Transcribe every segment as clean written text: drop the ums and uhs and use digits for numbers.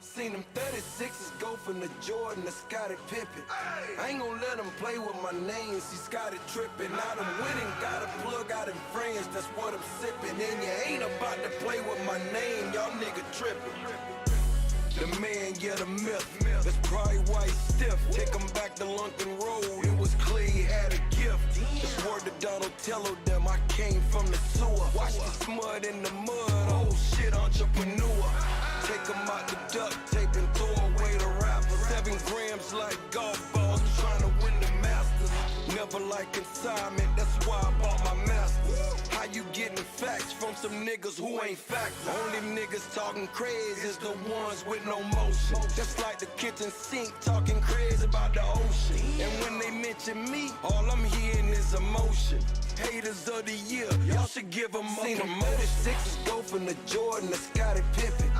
Seen them 36s go from the Jordan to Scottie Pippen. I ain't gon' let them play with my name, see Scottie trippin'. Now them winning, got a plug out in France, that's what I'm sippin'. And you ain't about to play with my name, y'all nigga trippin'. The man, yeah, the myth. That's probably why he's stiff. Take him back to Lunken Road. It was clear he had a gift. It's word to Donatello, them. I came from the sewer. Watch the smut in the mud. Oh shit, entrepreneur. Take him out the duct tape and throw away the rapper. 7 grams like golf balls. Trying to win the Masters. Never like consignment. That's why I bought my Masters. How you getting facts from some niggas who ain't facts? Only niggas talking crazy is the ones with no motion. Just like the kitchen sink talking crazy about the ocean. And when they mention me, all I'm hearing is emotion. Haters of the year, y'all should give them a promotion. 36s go from the Jordan to Scottie Pippen.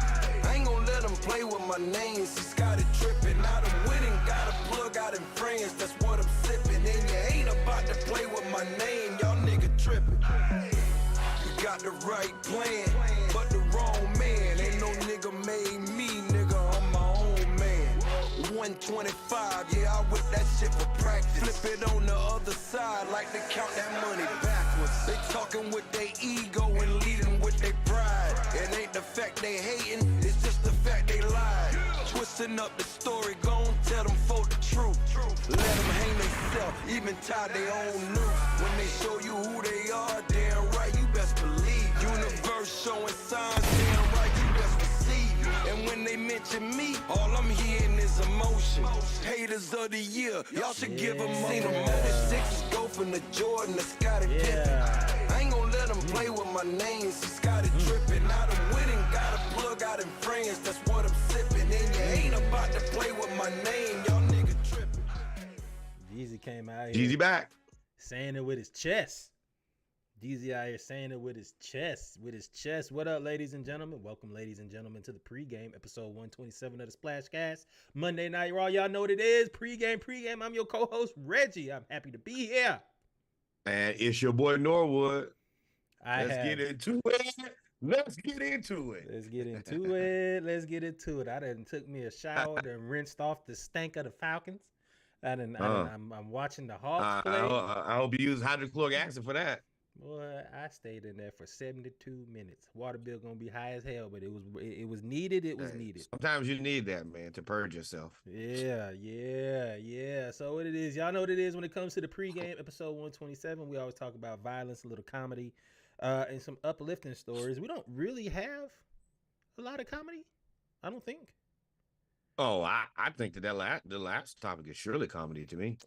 I ain't gon' let them play with my name, see Scottie trippin'. Now them winning, got a plug out in France, that's what I'm sippin'. And you ain't about to play with my name, y'all nigga trippin'. You got the right plan, but the wrong man. Ain't no nigga made me, nigga, I'm my own man. 125, yeah, I whip that shit for practice. Flip it on the other side, like to count that money backwards. They talking with their ego and leading with their pride. It ain't the fact they hating, it's just the fact they lied. Twisting up the story, gon' tell them for the truth. Let them hang themselves, even tie their own noose. When they show you who they are, damn right, you best believe. Universe showing signs, damn right, you best receive. And when they mention me, all I'm hearing is emotion. Haters of the year, y'all should give them a promotion. 36s go from the Jordan to Scottie Pippen. I ain't gon' let them play with my name, see Scottie trippin'. Now them winning, got a plug out in France, that's what I'm sippin'. And you ain't about to play with my name, y'all nigga trippin'. Jeezy came out here. Jeezy back. Saying it with his chest. Jeezy out here saying it with his chest. What up, ladies and gentlemen? Welcome, ladies and gentlemen, to the pregame, episode 127 of the Splashcast. Monday night, y'all know what it is. Pregame. I'm your co-host, Reggie. I'm happy to be here. And it's your boy Norwood. Let's get into it. Let's get into it. I done took me a shower and rinsed off the stank of the Falcons. I'm watching the Hawks play. I hope you use hydrochloric acid for that. Boy, I stayed in there for 72 minutes. Water bill gonna be high as hell, but it was needed. It was needed. Sometimes you need that, man, to purge yourself. Yeah. So what it is, y'all know what it is when it comes to the pregame, episode 127. We always talk about violence, a little comedy, and some uplifting stories. We don't really have a lot of comedy, I don't think. Oh, I think that the last topic is surely comedy to me.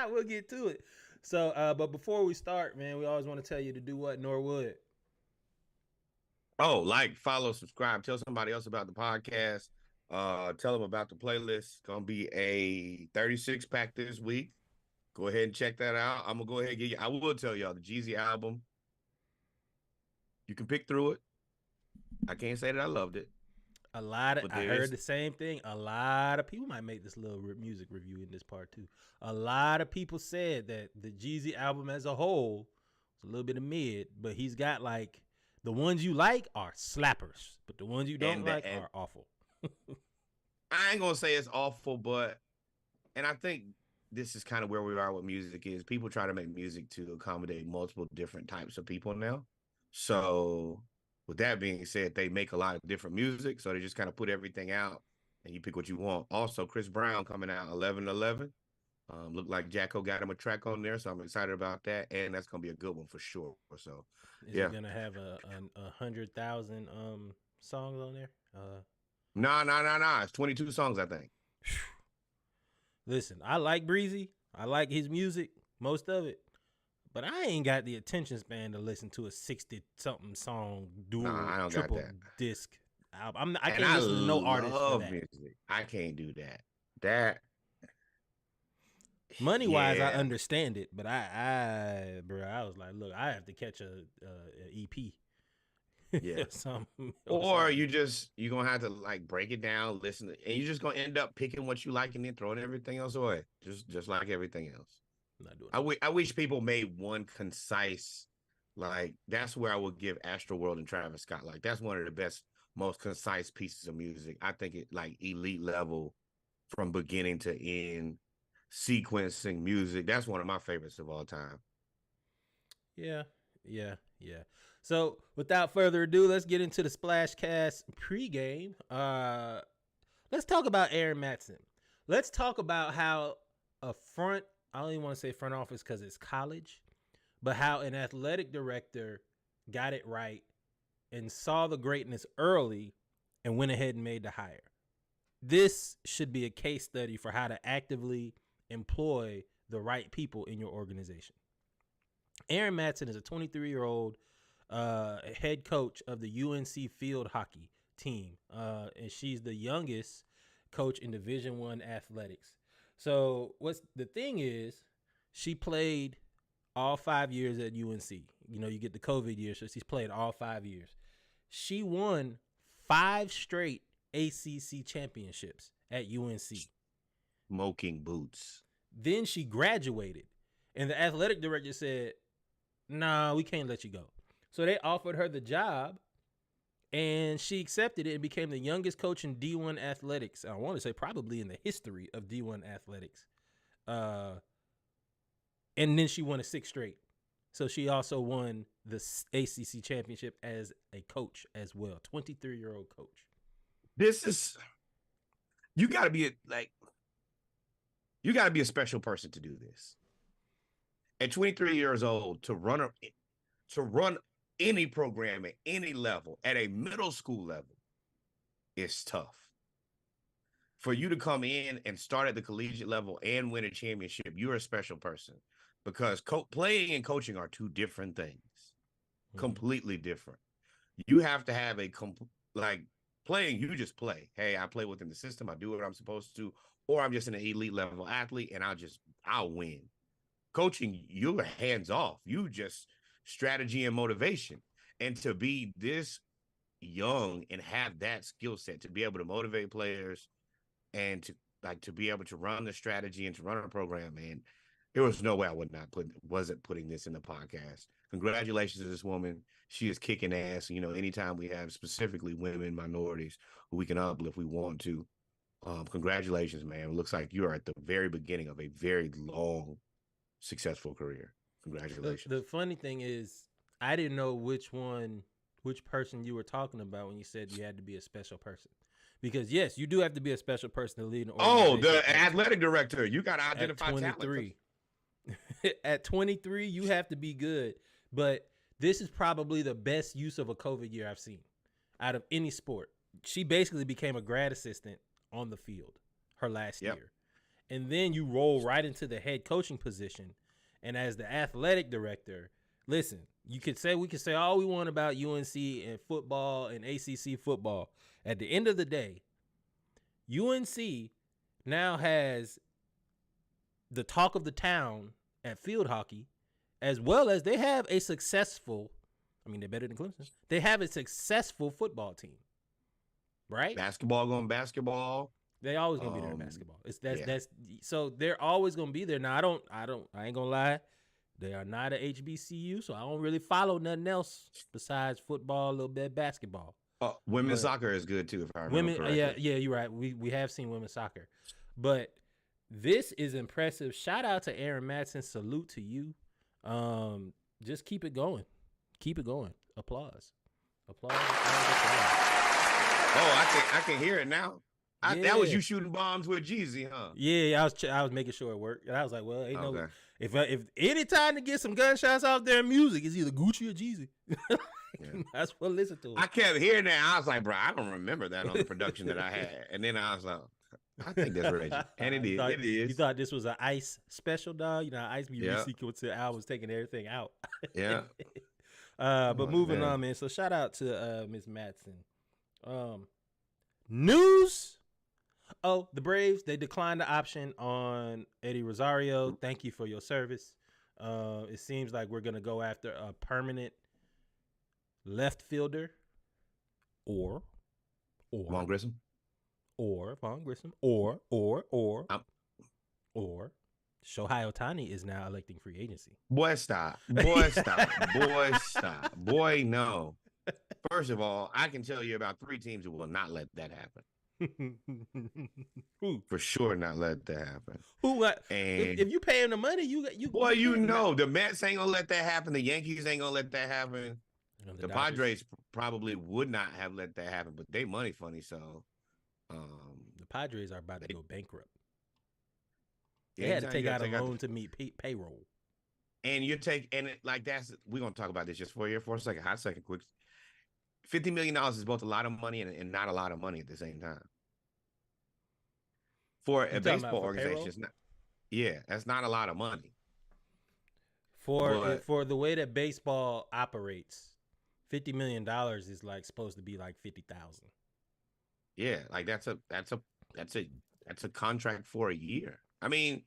We'll get to it. So, but before we start, man, we always want to tell you to do what, Norwood? Oh, like, follow, subscribe, tell somebody else about the podcast. Tell them about the playlist. It's gonna be a 36-pack this week. Go ahead and check that out. I'm gonna go ahead and give you. I will tell y'all the Jeezy album. You can pick through it. I can't say that I loved it. I heard the same thing. A lot of people might make this little music review in this part too. A lot of people said that the Jeezy album as a whole was a little bit of mid, but he's got like the ones you like are slappers, but the ones you don't like are awful. I ain't gonna say it's awful, but I think this is kind of where we are with music is people try to make music to accommodate multiple different types of people now. So with that being said, they make a lot of different music, so they just kind of put everything out, and you pick what you want. Also, Chris Brown coming out 11/11. Looked like Jacko got him a track on there, so I'm excited about that, and that's gonna be a good one for sure. So, is it gonna have a 100,000 songs on there? No. It's 22 songs, I think. Listen, I like Breezy. I like his music, most of it. But I ain't got the attention span to listen to a 60-something song dual triple disc album. I can't listen to no artist for that. Music. I can't do that. That money wise, I understand it, but I was like, look, I have to catch a EP. Yeah. Or you're gonna have to like break it down, listen, and you're just gonna end up picking what you like and then throwing everything else away, just like everything else. Not doing I wish people made one concise, like that's where I would give Astroworld and Travis Scott. Like that's one of the best most concise pieces of music. I think it like elite level from beginning to end, sequencing music. That's one of my favorites of all time. Yeah. So without further ado, let's get into the Splashcast pregame. Let's talk about Aaron Matson. Let's talk about how I don't even want to say front office because it's college, but how an athletic director got it right and saw the greatness early and went ahead and made the hire. This should be a case study for how to actively employ the right people in your organization. Aaron Matson is a 23-year-old head coach of the UNC field hockey team, and she's the youngest coach in Division I athletics. So what's the thing is, she played all 5 years at UNC. You know, you get the COVID year, so she's played all 5 years. She won 5 straight ACC championships at UNC. Smoking boots. Then she graduated, and the athletic director said, "Nah, we can't let you go." So they offered her the job, and she accepted it and became the youngest coach in D1 athletics. I want to say probably in the history of D1 athletics. And then she won a 6 straight. So she also won the ACC championship as a coach as well. 23-year-old coach. You got to be a special person to do this. At 23 years old, to run any program at any level, at a middle school level, is tough. For you to come in and start at the collegiate level and win a championship, you're a special person, because playing and coaching are two different things, completely different. You have to have playing, you just play. Hey, I play within the system. I do what I'm supposed to, or I'm just an elite level athlete and I'll win. Coaching, you're hands off. You just strategy and motivation. And to be this young and have that skill set to be able to motivate players and to be able to run the strategy and to run a program, man, there was no way I wasn't putting this in the podcast. Congratulations to this woman. She is kicking ass. You know, anytime we have specifically women, minorities who we can uplift, we want to. Congratulations, man. It looks like you are at the very beginning of a very long, successful career. Congratulations. The funny thing is, I didn't know which person you were talking about when you said you had to be a special person. Because yes, you do have to be a special person to lead an organization. Oh, the athletic director. You got to identify talent. At 23, you have to be good. But this is probably the best use of a COVID year I've seen out of any sport. She basically became a grad assistant on the field her last year. And then you roll right into the head coaching position. And as the athletic director, listen, we could say all we want about UNC and football and ACC football. At the end of the day, UNC now has the talk of the town at field hockey, as well as they have a successful, they're better than Clemson. They have a successful football team, right? Basketball going basketball. They always gonna be there in basketball. That's so they're always gonna be there. Now I ain't gonna lie, they are not a HBCU, so I don't really follow nothing else besides football, a little bit of basketball. Women's soccer is good too, if I remember correctly. Yeah, you're right. We have seen women's soccer, but this is impressive. Shout out to Aaron Matson. Salute to you. Just keep it going. Keep it going. Applause. Oh, I can hear it now. That was you shooting bombs with Jeezy, huh? Yeah, I was making sure it worked. And I was like, well, ain't no, if any time to get some gunshots out there in music, it's either Gucci or Jeezy. That's what I listen to. I kept hearing that. I was like, bro, I don't remember that on the production that I had. And then I was like, I think that's Reggie. And it is. You thought this was an Ice special, dog? You know, Ice be resequenced to albums, taking everything out. Yeah. But moving on, man. So shout out to Ms. Matson. News. Oh, the Braves, they declined the option on Eddie Rosario. Thank you for your service. It seems like we're going to go after a permanent left fielder or Vaughn Grissom. Or Vaughn Grissom. Or Shohei Ohtani is now electing free agency. Boy, stop. Boy, no. First of all, I can tell you about 3 teams who will not let that happen. Who? For sure, not let that happen. Who? What? And if you pay him the money, you boy, you know the Mets ain't gonna let that happen. The Yankees ain't gonna let that happen. The Padres probably would not have let that happen, but they money funny, so the Padres are about to go bankrupt. They Yeah, had to take out a loan to meet payroll. And we're gonna talk about this just for a second, hot second, quick. $50 million is both a lot of money and not a lot of money at the same time. For a baseball organization, it's not. Yeah, that's not a lot of money. For the way that baseball operates, $50 million is like supposed to be like 50,000. Yeah, like that's a contract for a year. I mean,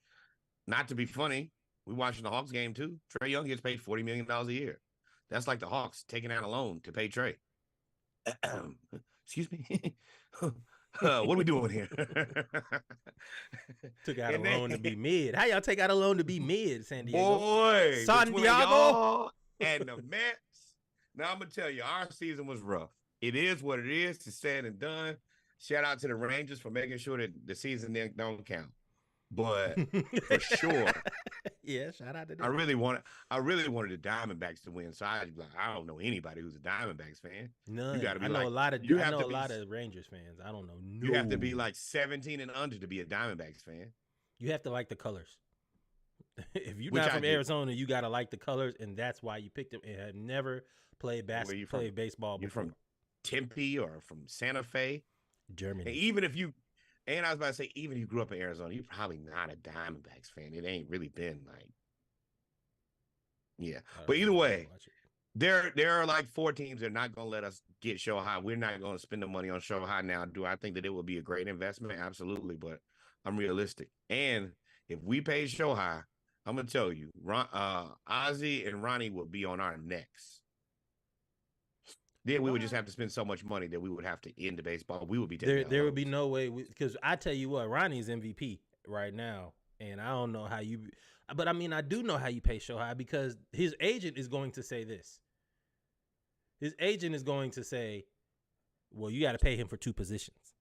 not to be funny, we watching the Hawks game too. Trae Young gets paid $40 million a year. That's like the Hawks taking out a loan to pay Trae. Excuse me. What are we doing here? Took out a loan to be mid. How y'all take out a loan to be mid, San Diego? Boy, San Diego and the Mets. Now I'm gonna tell you, our season was rough. It is what it is. It's said and done. Shout out to the Rangers for making sure that the season don't count. But for sure, yeah, shout out to them. I really wanted the Diamondbacks to win. So I don't know anybody who's a Diamondbacks fan. None. You got to be I know a lot of Rangers fans. I don't know. No. You have to be like 17 and under to be a Diamondbacks fan. You have to like the colors. If you're not from Arizona, you got to like the colors, and that's why you picked them and have never played baseball before. You're from Tempe or from Santa Fe? Germany. And I was about to say, even if you grew up in Arizona, you're probably not a Diamondbacks fan. It ain't really been like, yeah. But either way, there are like 4 teams that are not going to let us get Shohei. We're not going to spend the money on Shohei now. Do I think that it would be a great investment? Absolutely. But I'm realistic. And if we pay Shohei, I'm going to tell you, Ozzy and Ronnie will be on our necks. Then we would just have to spend so much money that we would have to end the baseball. We would be taking there would be no way, because I tell you what, Ronnie's MVP right now, and I don't know how you, but I mean I do know how you pay Shohei, because his agent is going to say this. His agent is going to say, "Well, you got to pay him for 2 positions."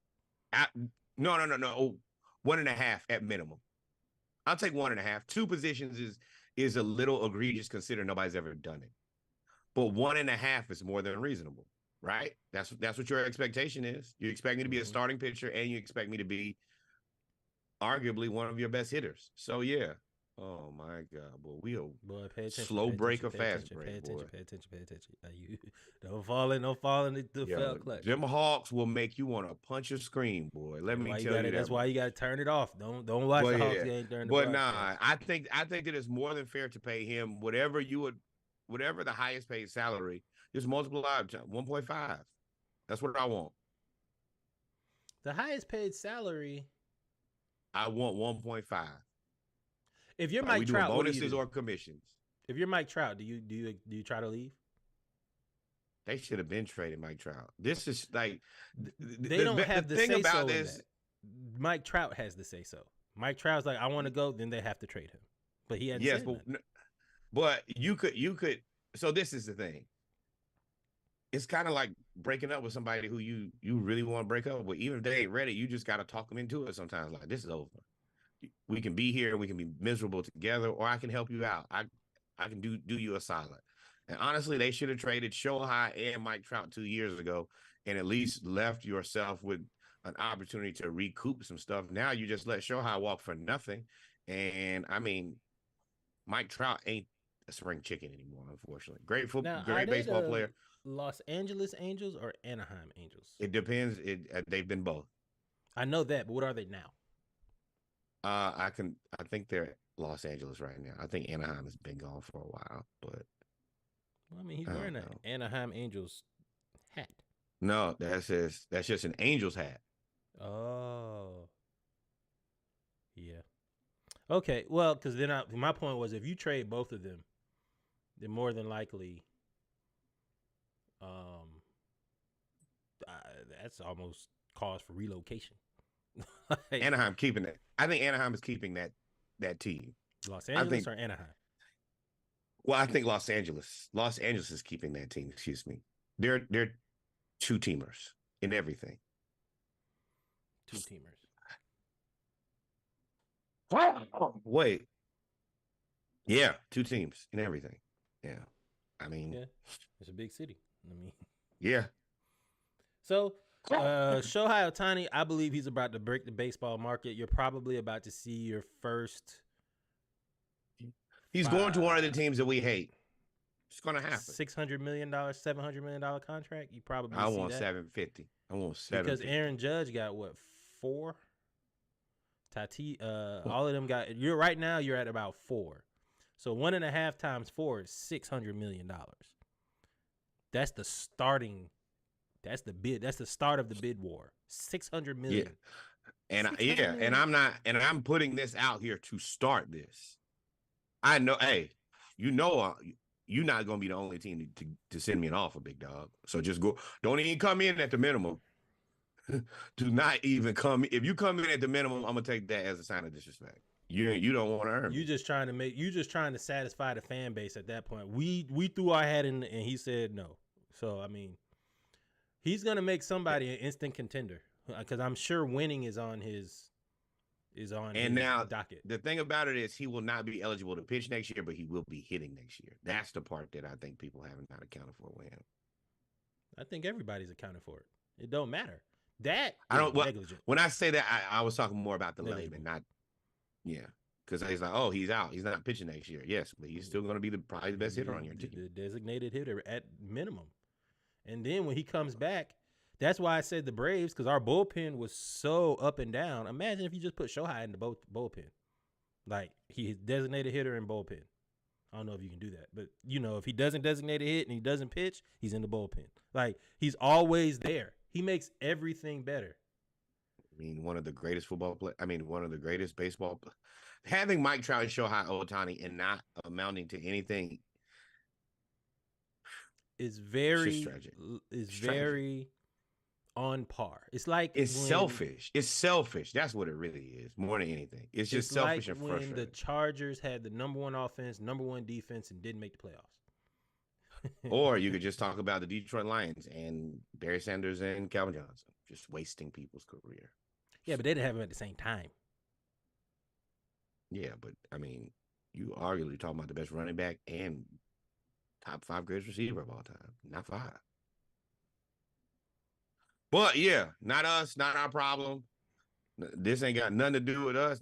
No. 1.5 at minimum. I'll take 1.5. 2 positions is a little egregious considering nobody's ever done it. But 1.5 is more than reasonable, right? That's what your expectation is. You expect me to be a starting pitcher, and you expect me to be arguably one of your best hitters. So yeah. Oh my God, boy, pay attention, slow break or fast break. Pay attention. You don't fall in the fell clutch. Them Hawks will make you want to punch or scream, boy. Let me tell you. That's why you got to turn it off. Don't watch the Hawks game during the broadcast. Nah, I think that it's more than fair to pay him whatever the highest paid salary, just multiply 1.5. That's what I want. The highest paid salary, I want 1.5. If you're Mike Trout, bonuses or commissions. If you're Mike Trout, do you try to leave? They should have been traded Mike Trout. This is like they don't have the say so. Mike Trout has the say so. Mike Trout's like, I want to go, then they have to trade him. But he had but you could. So this is the thing. It's kind of like breaking up with somebody who you really want to break up with. Even if they ain't ready, you just got to talk them into it sometimes. Like, this is over. We can be here. We can be miserable together, or I can help you out. I can do you a solid. And honestly, they should have traded Shohei and Mike Trout 2 years ago and at least left yourself with an opportunity to recoup some stuff. Now you just let Shohei walk for nothing. And I mean, Mike Trout ain't a spring chicken anymore, unfortunately. Great baseball player. Los Angeles Angels or Anaheim Angels? It depends. They've been both. I know that, but what are they now? I think they're Los Angeles right now. I think Anaheim has been gone for a while, but I mean, he's wearing an Anaheim Angels hat. No, that's just an Angels hat. Oh, yeah. Okay, well, because then my point was, if you trade both of them, then more than likely, that's almost cause for relocation. Anaheim keeping it. I think Anaheim is keeping that team. Los Angeles or Anaheim? Well, I think Los Angeles. Los Angeles is keeping that team. Excuse me. They're 2-teamers in everything. 2-teamers. Wait. Yeah, 2 teams in everything. Yeah. I mean, yeah, it's a big city. I mean, yeah. So, Shohei Ohtani, I believe he's about to break the baseball market. You're probably about to see your first. He's going to one of the teams that we hate. It's going to happen. $600 million, $700 million contract. You probably. I want $750. I want $750 because Aaron Judge got what, 4? Tati, all of them got. You're right now. You're at about 4. So 1.5 times 4 is $600 million. That's the starting. That's the bid. That's the start of the bid war. $600 million. Yeah. And I'm putting this out here to start this. I know, hey, you're not gonna be the only team to send me an offer, big dog. So just go. Don't even come in at the minimum. Do not even come. If you come in at the minimum, I'm gonna take that as a sign of disrespect. You don't want to earn. You just trying to satisfy the fan base at that point. We threw our hat in, and he said no. So I mean, he's gonna make somebody an instant contender because I'm sure winning is on his docket. The thing about it is he will not be eligible to pitch next year, but he will be hitting next year. That's the part that I think people haven't not accounted for with him. I think everybody's accounted for it. It don't matter. That negligent. When I say that, I was talking more about the layman, not because he's like, oh, he's out. He's not pitching next year. Yes, but he's still going to be probably the best hitter on your team. The designated hitter at minimum. And then when he comes back, that's why I said the Braves, because our bullpen was so up and down. Imagine if you just put Shohei in the bullpen. Like, he's designated hitter in bullpen. I don't know if you can do that. But, if he doesn't designate a hit and he doesn't pitch, he's in the bullpen. Like, he's always there. He makes everything better. I mean, one of the greatest one of the greatest baseball. Having Mike Trout and Shohei Ohtani and not amounting to anything is very on par. It's like selfish. It's selfish. That's what it really is, more than anything. It's just selfish and frustrating. When the Chargers had the number 1 offense, number 1 defense, and didn't make the playoffs. Or you could just talk about the Detroit Lions and Barry Sanders and Calvin Johnson just wasting people's career. Yeah, but they didn't have them at the same time. Yeah, but I mean, you arguably talking about the best running back and top 5 greatest receiver of all time, not 5. But yeah, not us, not our problem. This ain't got nothing to do with us.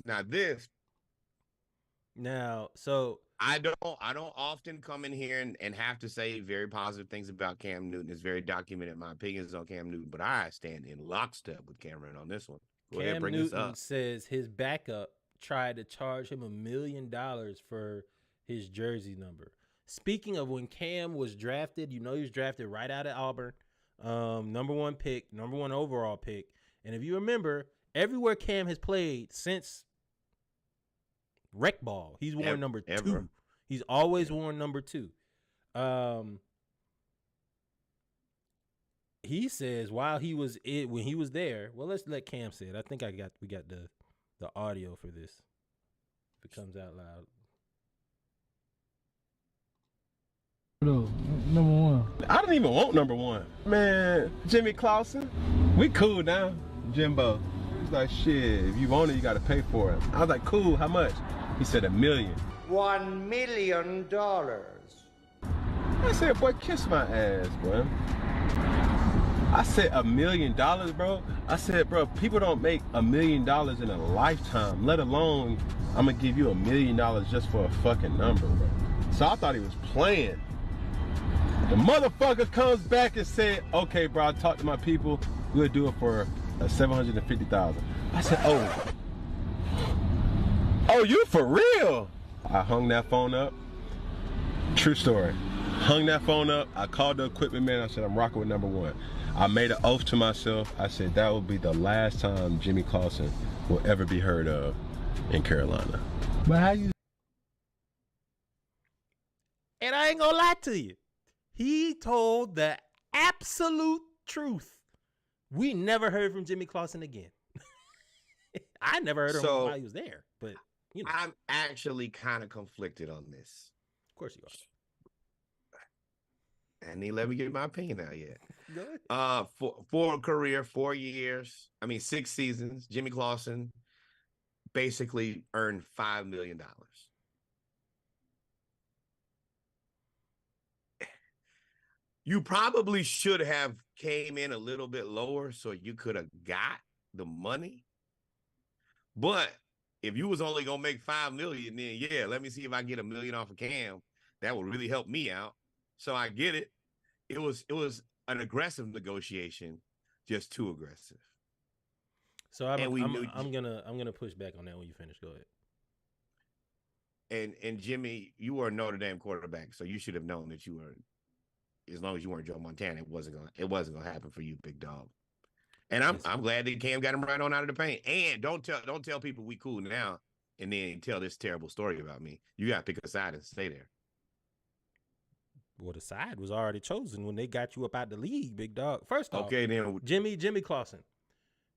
Now, so I don't often come in here and have to say very positive things about Cam Newton. It's very documented my opinions on Cam Newton, but I stand in lockstep with Cameron on this one. Go ahead, bring this up. Cam Newton says his backup tried to charge him $1 million for his jersey number. Speaking of when Cam was drafted, he was drafted right out of Auburn, number 1 pick, number 1 overall pick. And if you remember, everywhere Cam has played since rec ball, he's worn number 2. He's always worn number 2. He says when he was there. Well, let's let Cam say it. I think we got the audio for this. If it comes out loud. Number 1. I didn't even want number 1. Man, Jimmy Clausen, we cool now. Jimbo. He's like, shit, if you want it, you got to pay for it. I was like, cool, how much? He said $1 million. $1 million. I said, boy, kiss my ass, bro. I said $1 million, bro. I said, bro, people don't make $1 million in a lifetime, let alone I'm going to give you $1 million just for a fucking number, bro. So I thought he was playing. The motherfucker comes back and said, okay, bro, I talked to my people. We'll do it for $750,000. I said, oh, you for real? I hung that phone up. True story. Hung that phone up. I called the equipment man. I said, I'm rocking with number 1. I made an oath to myself. I said, that will be the last time Jimmy Clausen will ever be heard of in Carolina. But how you? And I ain't gonna lie to you. He told the absolute truth. We never heard from Jimmy Clausen again. I never heard of him while he was there, but I'm actually kind of conflicted on this. Of course you are. And he let me get my opinion out yet. Go ahead. For a career, 4 years, 6 seasons, Jimmy Clausen basically earned $5 million. You probably should have came in a little bit lower so you could have got the money. But if you was only gonna make $5 million, then yeah, let me see if I get $1 million off of Cam. That would really help me out. So I get it. It was an aggressive negotiation, just too aggressive. So I'm gonna push back on that when you finish. Go ahead. And Jimmy, you were a Notre Dame quarterback, so you should have known that you were. As long as you weren't Joe Montana, it wasn't gonna happen for you, big dog. And I'm glad that Cam got him right on out of the paint. And don't tell people we cool now and then tell this terrible story about me. You gotta pick a side and stay there. Well, the side was already chosen when they got you up out the league, big dog. First off, okay, then Jimmy Clausen,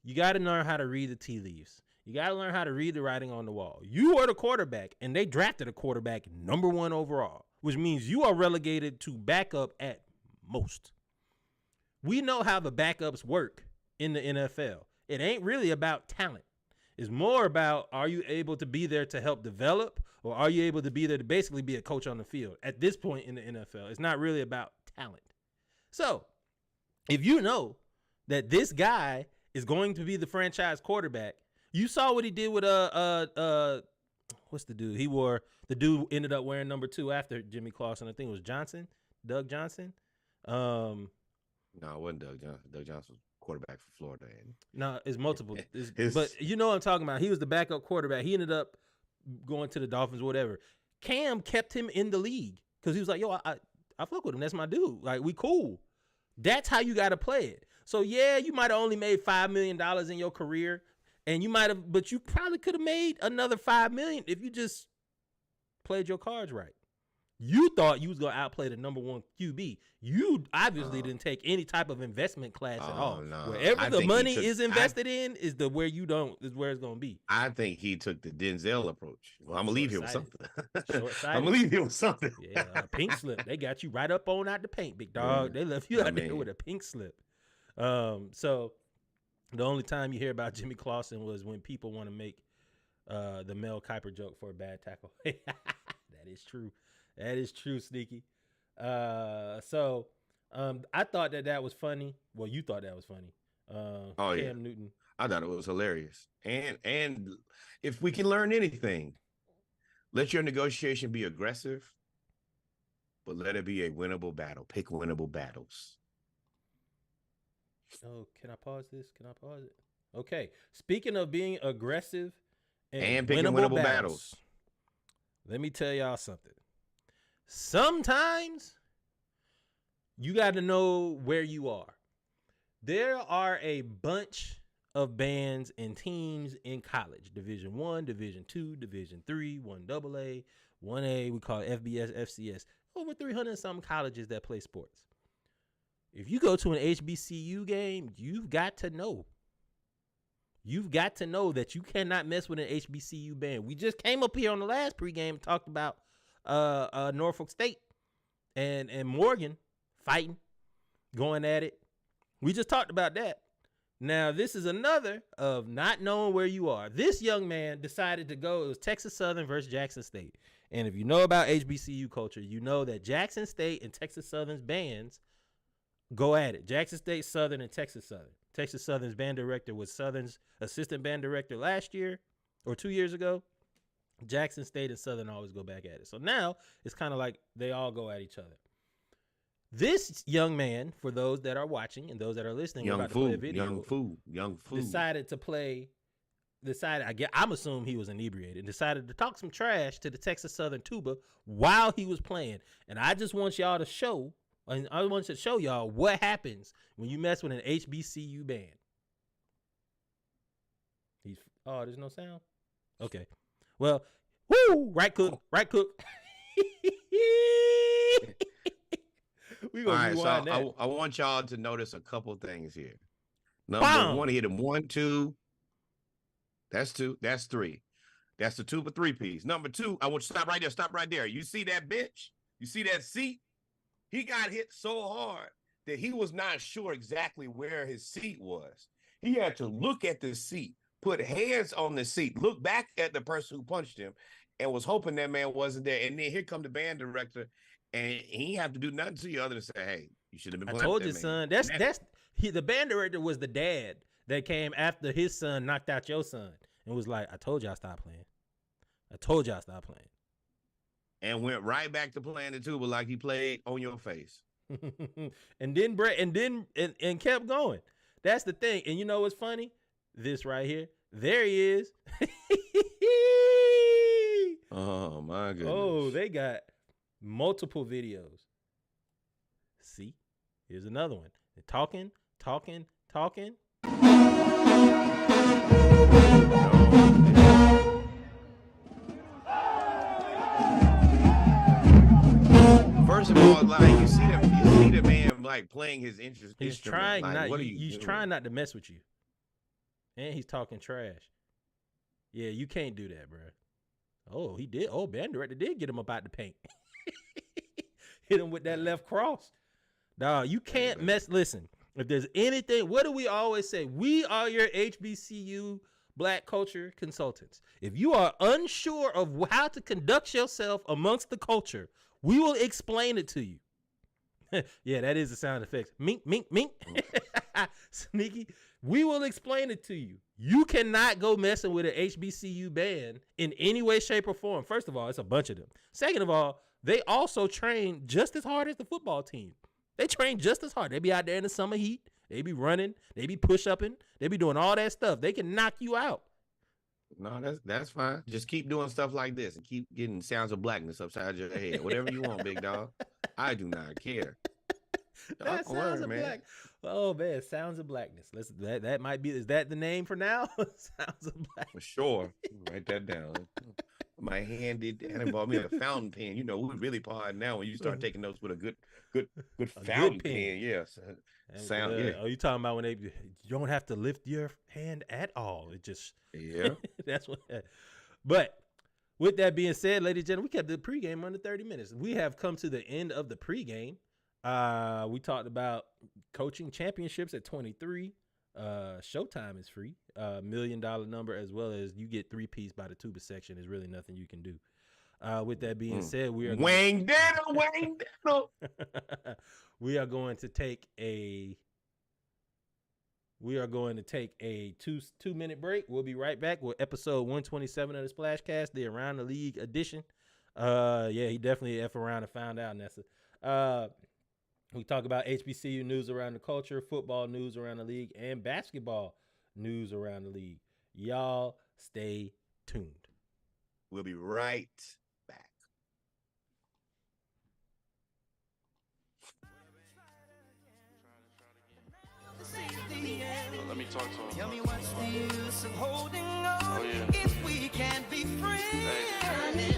you got to learn how to read the tea leaves. You got to learn how to read the writing on the wall. You are the quarterback, and they drafted a quarterback #1 overall, which means you are relegated to backup at most. We know how the backups work in the NFL. It ain't really about talent. It's more about, are you able to be there to help develop, or are you able to be there to basically be a coach on the field? At this point in the NFL, it's not really about talent. So if you know that this guy is going to be the franchise quarterback, you saw what he did with what's the dude? The dude ended up wearing #2 after Jimmy Clausen. I think it was Doug Johnson. No, it wasn't Doug Johnson. Doug Johnson was quarterback for Florida. No, it's multiple. But you know what I'm talking about. He was the backup quarterback. He ended up going to the Dolphins, whatever. Cam kept him in the league because he was like, yo, I fuck with him. That's my dude. Like, we cool. That's how you got to play it. So, yeah, you might have only made $5 million in your career, but you probably could have made another $5 million if you just played your cards right. You thought you was going to outplay the #1 QB. You obviously didn't take any type of investment class at all. No. Wherever the money is invested in is where it's going to be. I think he took the Denzel approach. Well, I'm going to leave here with something. Short-sighted. I'm going to leave here with something. Yeah, a pink slip. They got you right up on out the paint, big dog. They left you out there with a pink slip. So the only time you hear about Jimmy Clausen was when people want to make the Mel Kiper joke for a bad tackle. That is true. That is true, Sneaky. So I thought that was funny. Well, you thought that was funny. Cam Newton. I thought it was hilarious. And if we can learn anything, let your negotiation be aggressive, but let it be a winnable battle. Pick winnable battles. Oh, can I pause this? Can I pause it? Okay. Speaking of being aggressive and picking winnable battles, let me tell y'all something. Sometimes you got to know where you are. There are a bunch of bands and teams in college. Division I, Division II, Division III, 1AA, 1A, we call it FBS, FCS. Over 300 some colleges that play sports. If you go to an HBCU game, you've got to know. You've got to know that you cannot mess with an HBCU band. We just came up here on the last pregame and talked about Norfolk State and Morgan fighting, going at it. We just talked about that. Now, this is another of not knowing where you are. This young man decided to go. It was Texas Southern versus Jackson State. And if you know about HBCU culture, you know that Jackson State and Texas Southern's bands go at it. Jackson State Southern and Texas Southern. Texas Southern's band director was Southern's assistant band director last year or 2 years ago. Jackson State and Southern always go back at it. So now it's kind of like they all go at each other. This young man, for those that are watching and those that are listening, young fool, I'm assuming he was inebriated, decided to talk some trash to the Texas Southern tuba while he was playing. And I just want y'all to show, and I want to show y'all what happens when you mess with an HBCU band. There's no sound? Okay. Well, right cook. We gonna rewind that. I want y'all to notice a couple things here. Number one, hit him 1, 2. That's 2. That's 3. That's the 2 for 3 piece. Number 2, I want you to stop right there. Stop right there. You see that bench? You see that seat? He got hit so hard that he was not sure exactly where his seat was. He had to look at the seat, put hands on the seat, look back at the person who punched him, and was hoping that man wasn't there. And then here come the band director, and he didn't have to do nothing to you other than say, "Hey, you should have been playing." I told you, son. The band director was the dad that came after his son knocked out your son and was like, "I told y'all stop playing. I told y'all stop playing." And went right back to playing the tuba like he played On Your Face. and kept going. That's the thing. And you know what's funny? This right here. There he is. Oh my goodness. Oh, they got multiple videos. See? Here's another one. They're talking. First of all, like you see the man like playing his interest. He's trying like, he's trying not to mess with you. And he's talking trash. Yeah, you can't do that, bro. Oh, he did. Oh, band director did get him about the paint. Hit him with that left cross. Dog, you can't mess. Listen, if there's anything, what do we always say? We are your HBCU Black culture consultants. If you are unsure of how to conduct yourself amongst the culture, we will explain it to you. Yeah, that is the sound effects. Mink, mink, mink. Sneaky. We will explain it to you. You cannot go messing with an HBCU band in any way, shape, or form. First of all, it's a bunch of them. Second of all, they also train just as hard as the football team. They train just as hard. They be out there in the summer heat. They be running. They be push-upping. They be doing all that stuff. They can knock you out. No, that's fine. Just keep doing stuff like this and keep getting Sounds of Blackness upside your head. Whatever you want, big dog. I do not care. That Sounds of Black. Oh man, Sounds of Blackness. Listen, that might be. Is that the name for now? Sounds of Black. For sure. Write that down. My hand did that. Involved me a fountain pen. You know, we really pod now when you start taking notes with a good fountain pen. Yes. Sound. Yeah. Oh, you talking about when you don't have to lift your hand at all? It just. Yeah. That's what. But with that being said, ladies and gentlemen, we kept the pregame under 30 minutes. We have come to the end of the pregame. We talked about coaching championships at 23. Showtime is free. $1 million number, as well as you get 3-piece by the tuba section. Is really nothing you can do. With that being said, we are Wang Diddle. We are going to take a 2-minute break. We'll be right back with episode 127 of the Splashcast, the Around the League edition. Yeah, he definitely F around and found out, Nessa. We talk about HBCU news around the culture, football news around the league, and basketball news around the league. Y'all stay tuned. We'll be right back. Let me talk to him. Tell me what's the use of holding on if we can't be friends.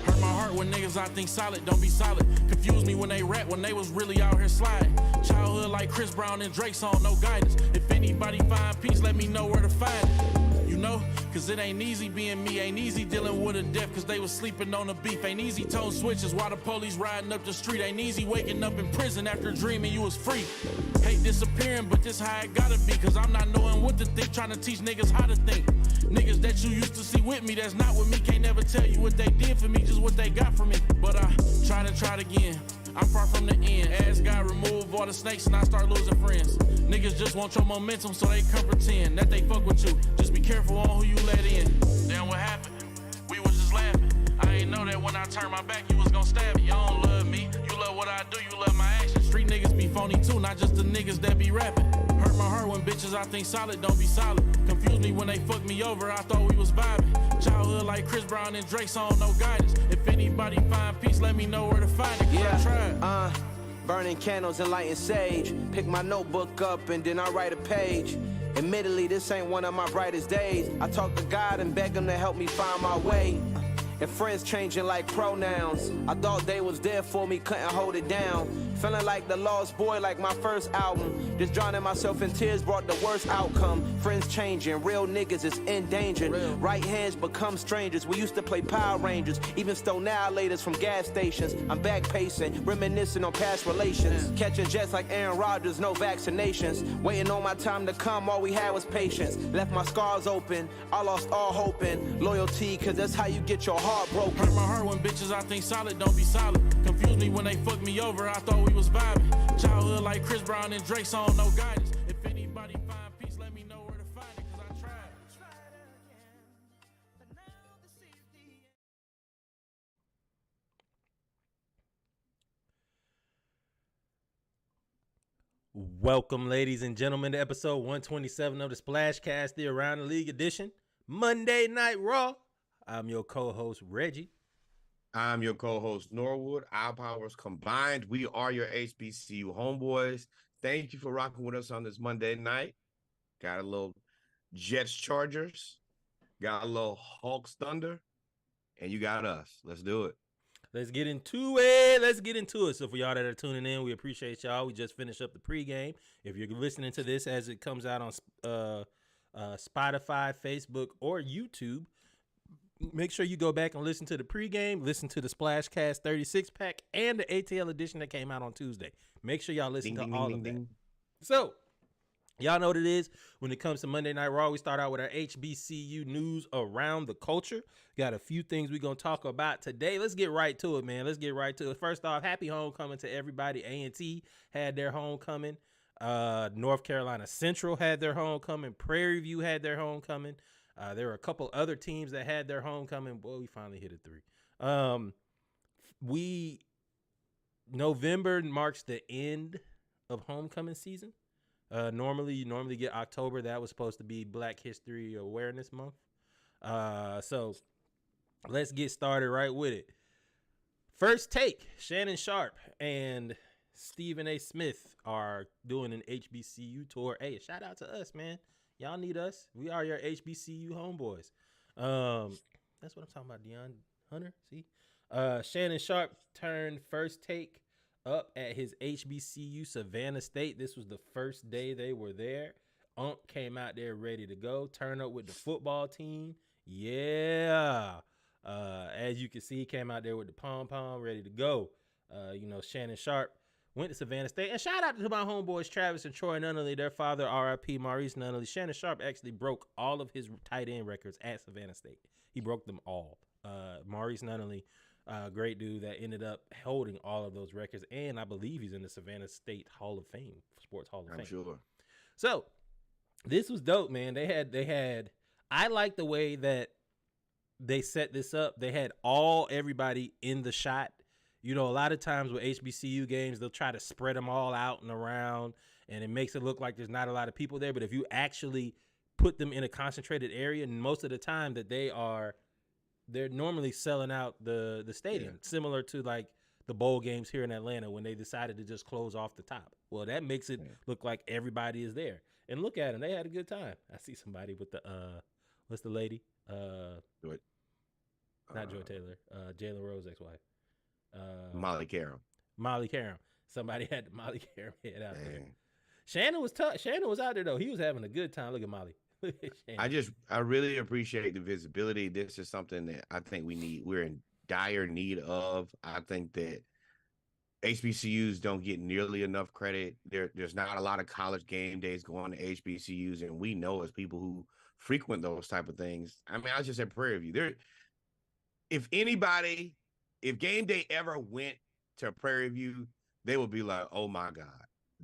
Hurt my heart when niggas I think solid don't be solid. Confuse me when they rap when they was really out here sliding. Childhood like Chris Brown and Drake song, no guidance. If anybody find peace, let me know where to find it. You know, cause it ain't easy being me, ain't easy dealing with a death cause they was sleeping on the beef. Ain't easy tone switches while the police riding up the street. Ain't easy waking up in prison after dreaming you was free. Hate disappearing, but this how it gotta be. Cause I'm not knowing what to think, trying to teach niggas how to think. Niggas that you used to see with me, that's not with me. Can't never tell you what they did for me, just what they got from me. But I try it again. I'm far from the end. Ask God remove all the snakes and I start losing friends. Niggas just want your momentum so they come pretend that they fuck with you. Just be careful on who you let in. Then what happened? We was just laughing. I ain't know that when I turned my back you was gonna stab me. You don't love me, you love what I do, you love my actions. Street niggas be phony too, not just the niggas that be rapping. Hurt my heart when bitches I think solid don't be solid. Confuse me when they fuck me over, I thought we was vibing. Childhood like Chris Brown and Drake song, no guidance. If anybody find peace, let me know where to find it. Yeah, burning candles and lighting sage. Pick my notebook up and then I write a page. Admittedly, this ain't one of my brightest days. I talk to God and beg him to help me find my way. And friends changing like pronouns. I thought they was there for me, couldn't hold it down. Feeling like the lost boy, like my first album. Just drowning myself in tears brought the worst outcome. Friends changing, real niggas is endangered. Right hands become strangers. We used to play Power Rangers, even stole annihilators from gas stations. I'm back pacing, reminiscing on past relations. Catching jets like Aaron Rodgers, no vaccinations. Waiting on my time to come, all we had was patience. Left my scars open, I lost all hope in loyalty, cause that's how you get your heart broken. Hurt my heart when bitches I think solid don't be solid. Confused me when they fucked me over, I thought we was vibing. Childhood like Chris Brown and Drake song, no guidance. If anybody find peace, let me know where to find it, cause I tried. Welcome, ladies and gentlemen, to episode 127 of the Splashcast, the Around the League edition, Monday Night Raw. I'm your co-host, Reggie. I'm your co-host, Norwood. Our powers combined, we are your HBCU homeboys. Thank you for rocking with us on this Monday night. Got a little Jets Chargers, got a little Hawks Thunder, and you got us. Let's do it. Let's get into it. So for y'all that are tuning in, we appreciate y'all. We just finished up the pregame. If you're listening to this as it comes out on Spotify, Facebook, or YouTube, make sure you go back and listen to the pregame, listen to the Splashcast 36-pack, and the ATL edition that came out on Tuesday. Make sure y'all listen to all of that. So, y'all know what it is. When it comes to Monday Night Raw, we start out with our HBCU news around the culture. Got a few things we're going to talk about today. Let's get right to it, man. Let's get right to it. First off, happy homecoming to everybody. A&T had their homecoming. North Carolina Central had their homecoming. Prairie View had their homecoming. There were a couple other teams that had their homecoming. Boy, we finally hit a 3. November marks the end of homecoming season. Normally, you get October. That was supposed to be Black History Awareness Month. So let's get started right with it. First take, Shannon Sharpe and Stephen A. Smith are doing an HBCU tour. Hey, shout out to us, man. Y'all need us. We are your HBCU homeboys. That's what I'm talking about, Deion Hunter. See? Shannon Sharpe turned First Take up at his HBCU Savannah State. This was the first day they were there. Unc came out there ready to go. Turn up with the football team. Yeah. As you can see, he came out there with the pom-pom ready to go. Shannon Sharpe went to Savannah State. And shout out to my homeboys, Travis and Troy Nunnally, their father, RIP Maurice Nunnally. Shannon Sharpe actually broke all of his tight end records at Savannah State. He broke them all. Maurice Nunnally, great dude that ended up holding all of those records. And I believe he's in the Savannah State Hall of Fame, Sports Hall of Fame. I'm sure. So this was dope, man. They had, I like the way that they set this up. They had everybody in the shot. A lot of times with HBCU games, they'll try to spread them all out and around, and it makes it look like there's not a lot of people there. But if you actually put them in a concentrated area, and most of the time that they're normally selling out the stadium, similar to like the bowl games here in Atlanta when they decided to just close off the top. Well, that makes it look like everybody is there. And look at them. They had a good time. I see somebody with the, what's the lady? Joy. Not Joy Taylor. Jalen Rose ex-wife. Molly Karam. Somebody had the Molly Karam head out there. Shannon was tough. Shannon was out there though. He was having a good time. Look at Molly. I really appreciate the visibility. This is something that I think we're in dire need of. I think that HBCUs don't get nearly enough credit. There's not a lot of college game days going to HBCUs, and we know as people who frequent those type of things. I mean, I was just at Prairie View. If game day ever went to Prairie View, they would be like, oh my God,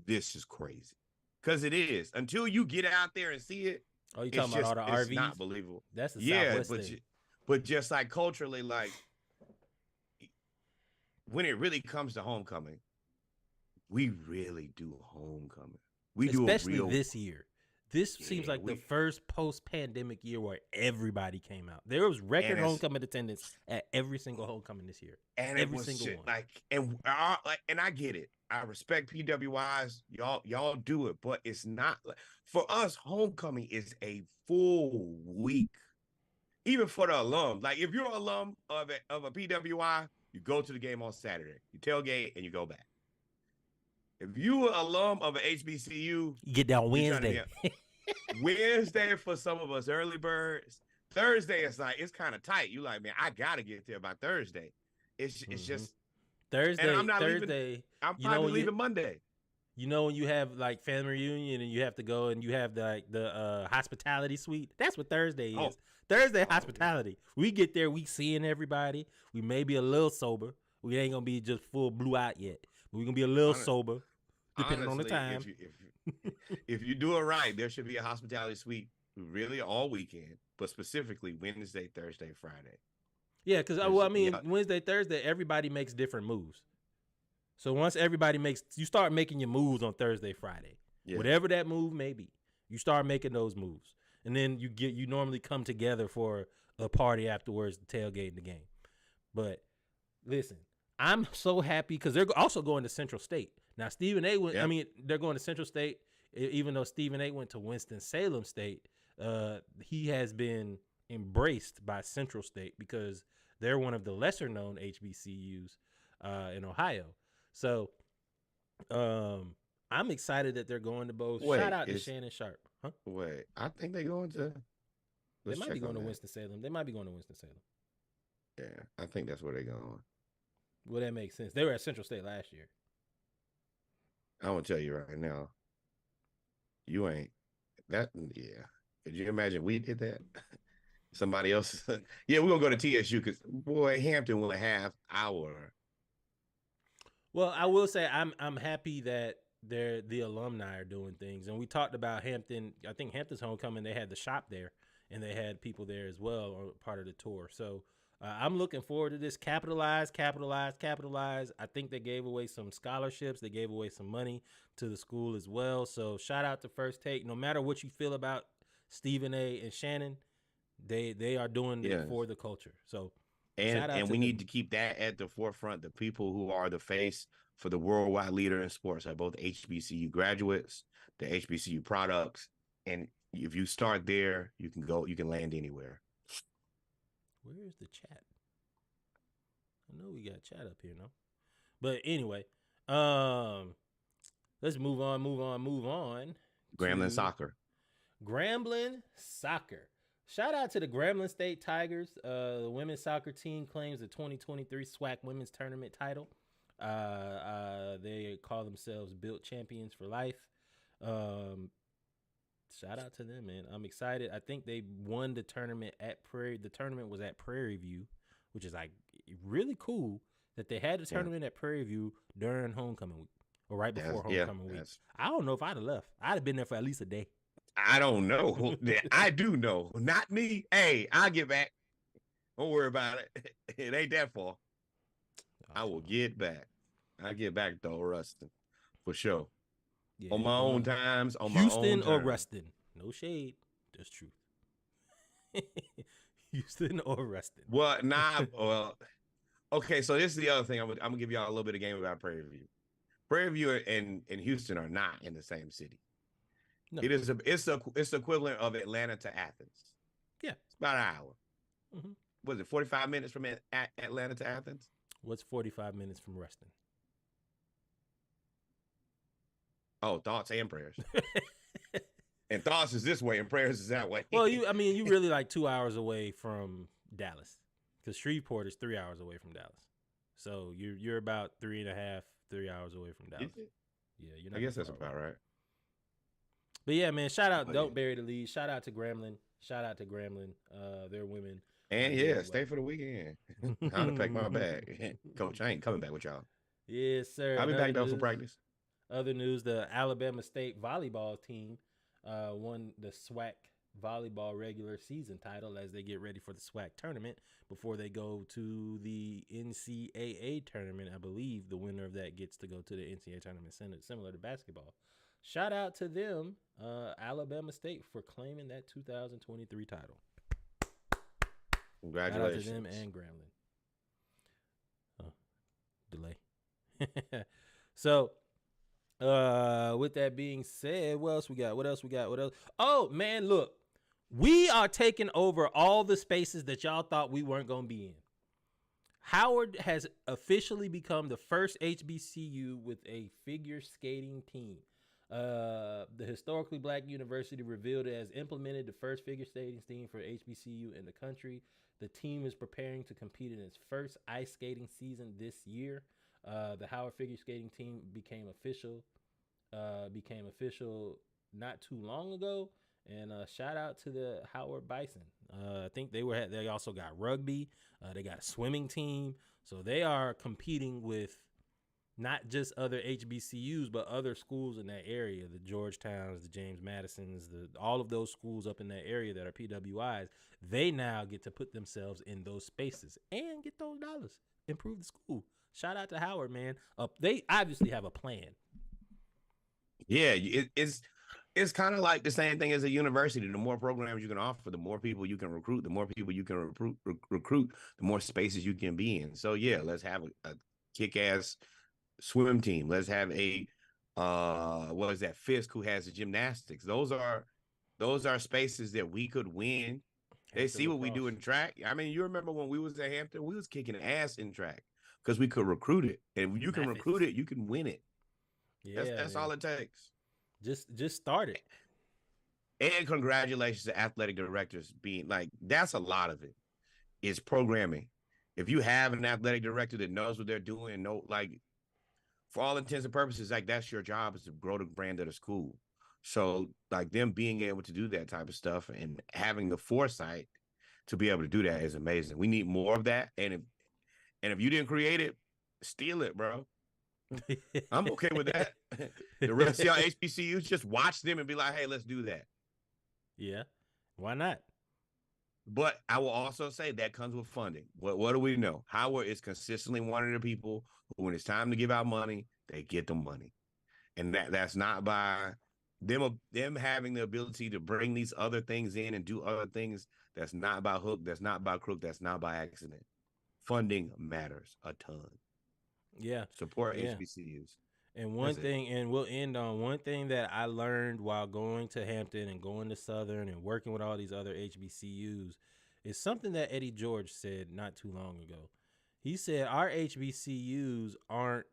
this is crazy. Because it is. Until you get out there and see it, you talking about all the RVs? It's not believable. That's the Southwest thing. But just like culturally, like when it really comes to homecoming, we really do homecoming. Especially this year. This seems like the first post-pandemic year where everybody came out. There was record homecoming attendance at every single homecoming this year. And every single one. And I get it. I respect PWIs. Y'all do it, but it's not for us. Homecoming is a full week, even for the alum. Like if you're an alum of a PWI, you go to the game on Saturday, you tailgate, and you go back. If you an alum of an HBCU, you get down Wednesday. Wednesday for some of us early birds. Thursday is like, it's kind of tight. You like, man, I gotta get there by Thursday. It's just Thursday. And I'm not Thursday. Leaving, I'm probably leaving Monday. You know, when you have like family reunion and you have to go and you have the hospitality suite. That's what Thursday is. Oh. Thursday hospitality. We get there, we seeing everybody. We may be a little sober. We ain't gonna be just full blue out yet. But we're gonna be a little sober, depending on the time. If you do it right, there should be a hospitality suite really all weekend, but specifically Wednesday, Thursday, Friday. Yeah, because Wednesday, Thursday, everybody makes different moves. So once everybody you start making your moves on Thursday, Friday, whatever that move may be, you start making those moves, and then you normally come together for a party afterwards to tailgate the game. But listen, I'm so happy because they're also going to Central State. Now, Stephen A. went. Yep. I mean, they're going to Central State, even though Stephen A. went to Winston-Salem State. He has been embraced by Central State because they're one of the lesser-known HBCUs in Ohio. So, I'm excited that they're going to both. Shout out to Shannon Sharp. Huh? Wait, I think they're going to. They might be going to Winston-Salem. They might be going to Winston-Salem. Yeah, I think that's where they're going. Well, that makes sense. They were at Central State last year. I want to tell you right now, you ain't that. Yeah. Could you imagine we did that? Somebody else. Yeah, we're going to go to TSU because, boy, Hampton will have our. Well, I will say I'm happy that the alumni are doing things. And we talked about Hampton. I think Hampton's homecoming, they had the shop there, and they had people there as well, or part of the tour. So I'm looking forward to this. Capitalize. I think they gave away some scholarships. They gave away some money to the school as well. So shout out to First Take. No matter what you feel about Stephen A. and Shannon, they are doing it for the culture. So and we need to keep that at the forefront. The people who are the face for the worldwide leader in sports are both HBCU graduates, the HBCU products, and if you start there, you can land anywhere. Where's the chat? I know we got chat up here, no? But anyway, let's move on. Grambling soccer. Shout out to the Grambling State Tigers. The women's soccer team claims the 2023 SWAC Women's Tournament title. They call themselves Built Champions for Life. Shout out to them, man. I'm excited. I think they won the tournament at Prairie. The tournament was at Prairie View, which is like really cool that they had the tournament at Prairie View during homecoming week or right before homecoming week. I don't know if I'd have left. I'd have been there for at least a day. I don't know. I do know. Not me. Hey, I'll get back. Don't worry about it. It ain't that far. I will get back. I'll get back though, Rustin, for sure. Yeah, on my own times, on Houston my own or Rustin. No shade, just truth. Houston or Rustin. Well, okay, so this is the other thing. I'm gonna give y'all a little bit of game about Prairie View. Prairie View and Houston are not in the same city. No. It's the equivalent of Atlanta to Athens. Yeah. It's about an hour. Mm-hmm. Was it 45 minutes from Atlanta to Athens? What's 45 minutes from Rustin? Oh, thoughts and prayers. And thoughts is this way and prayers is that way. Well, you really like 2 hours away from Dallas because Shreveport is 3 hours away from Dallas. So you're about 3 hours away from Dallas. Yeah, you're not. I guess that's about right. But yeah, man, shout out. Don't bury the lead. Shout out to Grambling. They're women. And stay for the weekend. Time to pack my bag. Coach, I ain't coming back with y'all. Yes, sir. I'll be back though for practice. Other news, the Alabama State volleyball team won the SWAC volleyball regular season title as they get ready for the SWAC tournament before they go to the NCAA tournament. I believe the winner of that gets to go to the NCAA tournament, similar to basketball. Shout out to them, Alabama State, for claiming that 2023 title. Congratulations. Shout out to them and Grambling. Delay. So, with that being said, what else we got? Oh, man, look. We are taking over all the spaces that y'all thought we weren't going to be in. Howard has officially become the first HBCU with a figure skating team. The historically black university revealed it has implemented the first figure skating team for HBCU in the country. The team is preparing to compete in its first ice skating season this year. The Howard figure skating team became official not too long ago. And shout out to the Howard Bison. I think they also got rugby. They got a swimming team. So they are competing with not just other HBCUs, but other schools in that area, the Georgetowns, the James Madisons, all of those schools up in that area that are PWIs. They now get to put themselves in those spaces and get those dollars, improve the school. Shout out to Howard, man. They obviously have a plan. Yeah, it's kind of like the same thing as a university. The more programs you can offer, the more people you can recruit. The more people you can recruit, the more spaces you can be in. So yeah, let's have a kick-ass swim team. Let's have a Fisk, who has the gymnastics. Those are spaces that we could win. They see what we do in track. I mean, you remember when we was at Hampton, we was kicking ass in track because we could recruit it. And if you can recruit it, you can win it. Yeah, that's all it takes. Just start it. And congratulations to athletic directors being like, that's a lot of it. It's programming. If you have an athletic director that knows what they're doing, for all intents and purposes, like that's your job, is to grow the brand of the school. So like them being able to do that type of stuff and having the foresight to be able to do that is amazing. We need more of that. And if you didn't create it, steal it, bro. I'm okay with that. The rest of y'all HBCUs, just watch them and be like, hey, let's do that. Yeah. Why not? But I will also say that comes with funding. What do we know? Howard is consistently one of the people who, when it's time to give out money, they get the money. And that's not by them having the ability to bring these other things in and do other things. That's not by hook. That's not by crook. That's not by accident. Funding matters a ton. Yeah. Support HBCUs. And one thing, and we'll end on one thing that I learned while going to Hampton and going to Southern and working with all these other HBCUs is something that Eddie George said not too long ago. He said our HBCUs aren't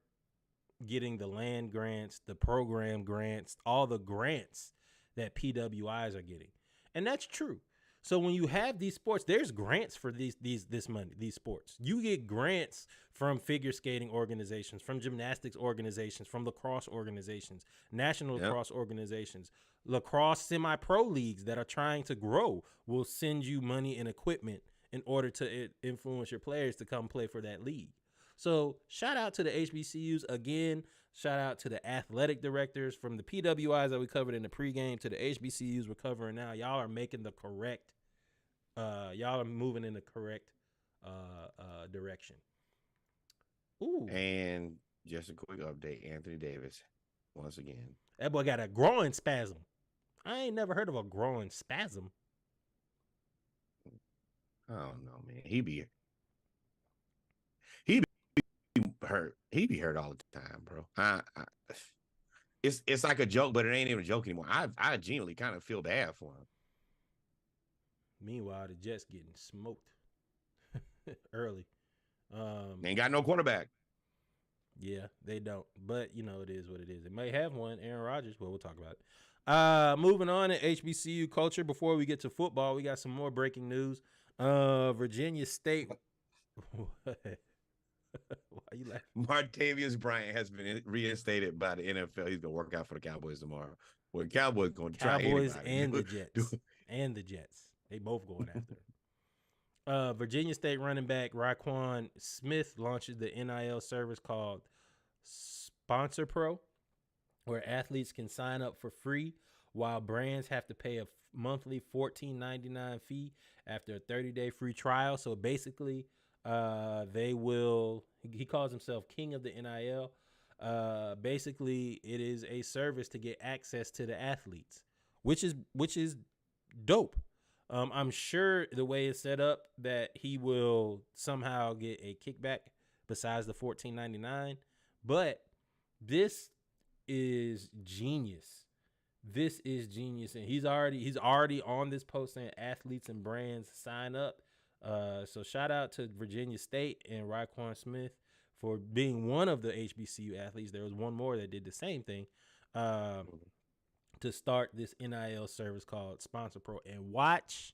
getting the land grants, the program grants, all the grants that PWIs are getting. And that's true. So when you have these sports, there's grants for this money, these sports. You get grants from figure skating organizations, from gymnastics organizations, from lacrosse organizations, national lacrosse organizations, lacrosse semi-pro leagues that are trying to grow will send you money and equipment in order to influence your players to come play for that league. So shout out to the HBCUs again. Shout out to the athletic directors from the PWIs that we covered in the pregame to the HBCUs we're covering now. Y'all are making the correct, y'all are moving in the correct direction. Ooh. And just a quick update, Anthony Davis, once again. That boy got a groin spasm. I ain't never heard of a groin spasm. I don't know, man. He be hurt. He be hurt all the time, bro. It's like a joke, but it ain't even a joke anymore. I genuinely kind of feel bad for him. Meanwhile, the Jets getting smoked early. They ain't got no quarterback. Yeah, they don't. But, you know, it is what it is. It may have one, Aaron Rodgers, but we'll talk about it. Moving on to HBCU culture. Before we get to football, we got some more breaking news. Virginia State. Why you laughing? Martavius Bryant has been reinstated by the NFL. He's gonna work out for the Cowboys tomorrow. Well, Cowboys gonna try Cowboys and the Jets. And the Jets. They both going after him. Virginia State running back Raekwon Smith launches the NIL service called Sponsor Pro, where athletes can sign up for free while brands have to pay a monthly $14.99 fee after a 30-day free trial. So basically, he calls himself King of the NIL. Basically, it is a service to get access to the athletes, which is dope. I'm sure the way it's set up that he will somehow get a kickback besides the $14.99, but this is genius. This is genius, and he's already on this post saying athletes and brands sign up. So shout out to Virginia State and Raekwon Smith for being one of the HBCU athletes. There was one more that did the same thing to start this NIL service called Sponsor Pro. And watch.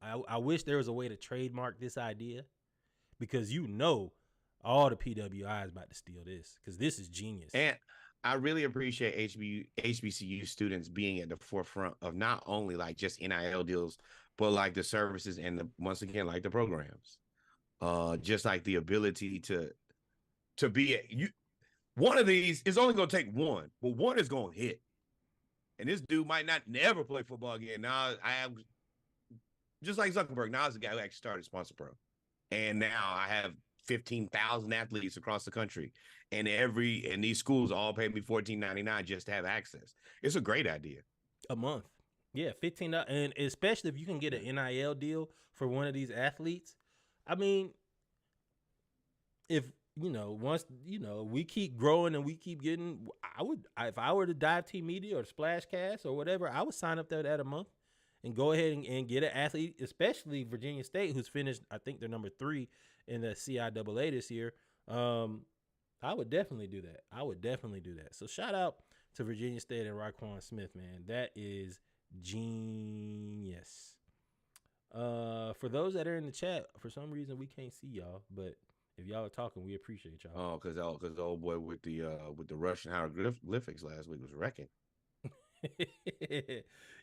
I wish there was a way to trademark this idea, because all the PWI is about to steal this, because this is genius. And I really appreciate HBCU students being at the forefront of not only like just NIL deals, but like the services and once again, like the programs. Just like the ability to be one of these is only going to take one, but one is going to hit. And this dude might not never play football again. Now I have, just like Zuckerberg, now I was the guy who actually started Sponsor Pro. And now I have 15,000 athletes across the country. And these schools all pay me $14.99 just to have access. It's a great idea. A month. Yeah, $15. And especially if you can get an NIL deal for one of these athletes. I mean, if once we keep growing and we keep getting, if I were to Dive Team Media or Splashcast or whatever, I would sign up there at a month and go ahead and get an athlete, especially Virginia State, who's finished, I think they're number 3 in the CIAA this year. I would definitely do that. So shout out to Virginia State and Raekwon Smith, man. That is genius. For those that are in the chat, for some reason we can't see y'all, but if y'all are talking, we appreciate y'all. Oh, because the old boy with the Russian hieroglyphics last week was wrecking.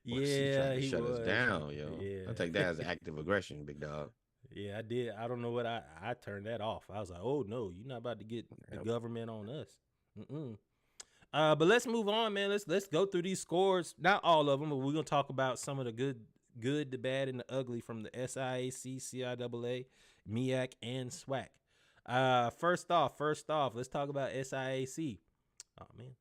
Yeah, he shut us down, yo. Yeah. I take that as active aggression, big dog. Yeah, I did. I don't know what I turned that off. I was like, oh no, you're not about to get the government on us. But let's move on, man. Let's go through these scores. Not all of them, but we're gonna talk about some of the good, the bad, and the ugly from the SIAC, CIAA, MEAC, and SWAC. First off, let's talk about SIAC. Oh man.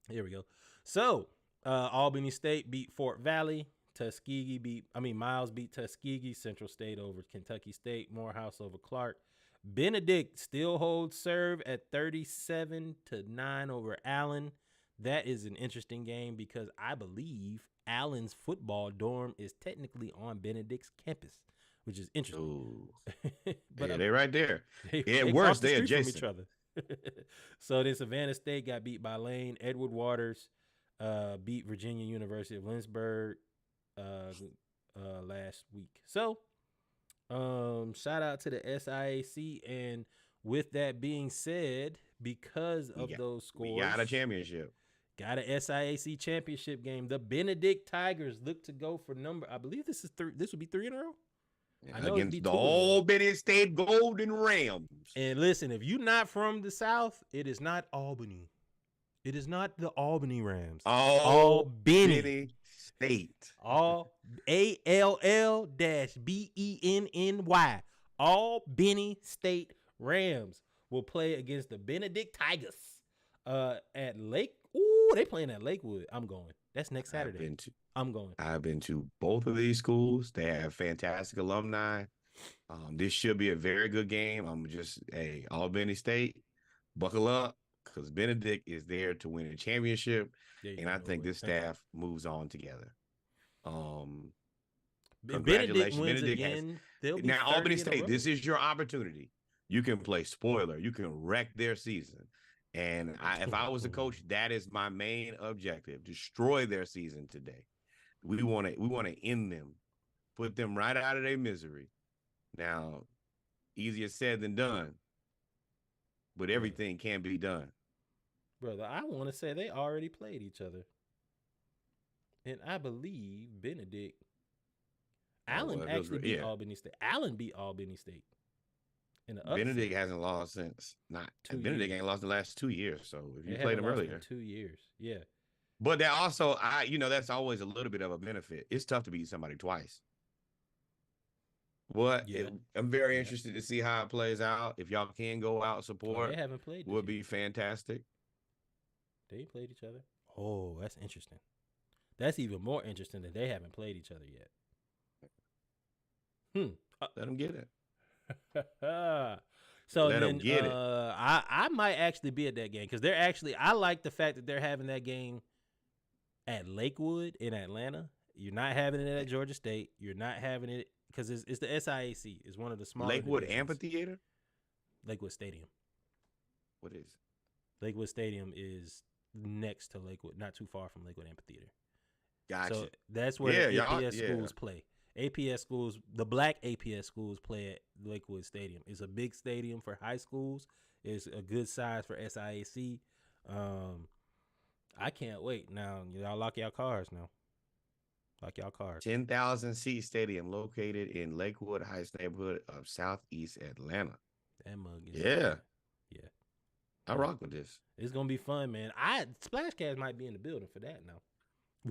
Here we go. So, Albany State beat Fort Valley. Miles beat Tuskegee. Central State over Kentucky State. Morehouse over Clark. Benedict still holds serve at 37-9 over Allen. That is an interesting game because I believe Allen's football dorm is technically on Benedict's campus, which is interesting. But yeah, they're right there. They're adjacent. Each other. So then Savannah State got beat by Lane. Edward Waters beat Virginia University of Lynchburg last week. So shout out to the SIAC. And with that being said, because of those scores, we got a championship. Got a SIAC championship game. The Benedict Tigers look to go for I believe this would be 3 in a row. Against the Albany State Golden Rams. And listen, if you're not from the South, it is not Albany. It is not the Albany Rams. Albany State. ALL-BENNY. Albany State Rams will play against the Benedict Tigers at Lake. Ooh, they playing at Lakewood. I'm going. That's next Saturday. I'm going. I've been to both of these schools. They have fantastic alumni. This should be a very good game. Albany State, buckle up, because Benedict is there to win a championship, and I think this staff moves on together. Congratulations, Benedict. Now, Albany State, this is your opportunity. You can play spoiler. You can wreck their season. And if I was a coach, that is my main objective: destroy their season today. We want to end them, put them right out of their misery. Now, easier said than done, but everything can be done. Brother, I want to say they already played each other, and I believe Benedict. Allen actually beat Albany State. Allen beat Albany State. Benedict hasn't lost since Benedict ain't lost the last 2 years. So if you played them earlier, 2 years, yeah. But that also, that's always a little bit of a benefit. It's tough to beat somebody twice. But I'm very interested to see how it plays out. If y'all can go out and support, they haven't played. Would be fantastic. They ain't played each other. Oh, that's interesting. That's even more interesting that they haven't played each other yet. Let them get it. So then I might actually be at that game because I like the fact that they're having that game at Lakewood in Atlanta. You're not having it at Georgia State. You're not having it because it's the SIAC. It's one of the smaller Lakewood divisions. Amphitheater? Lakewood Stadium. What is it? Lakewood Stadium is next to Lakewood, not too far from Lakewood Amphitheater. Gotcha. So that's where the APS schools play. APS schools, the black APS schools play at Lakewood Stadium. It's a big stadium for high schools. It's a good size for SIAC. I can't wait. Now, y'all lock y'all cars now. Lock y'all cars. 10,000 seat stadium located in Lakewood Heights neighborhood of Southeast Atlanta. That mug is Yeah. Yeah. I rock with this. It's gonna be fun, man. Splashcast might be in the building for that now.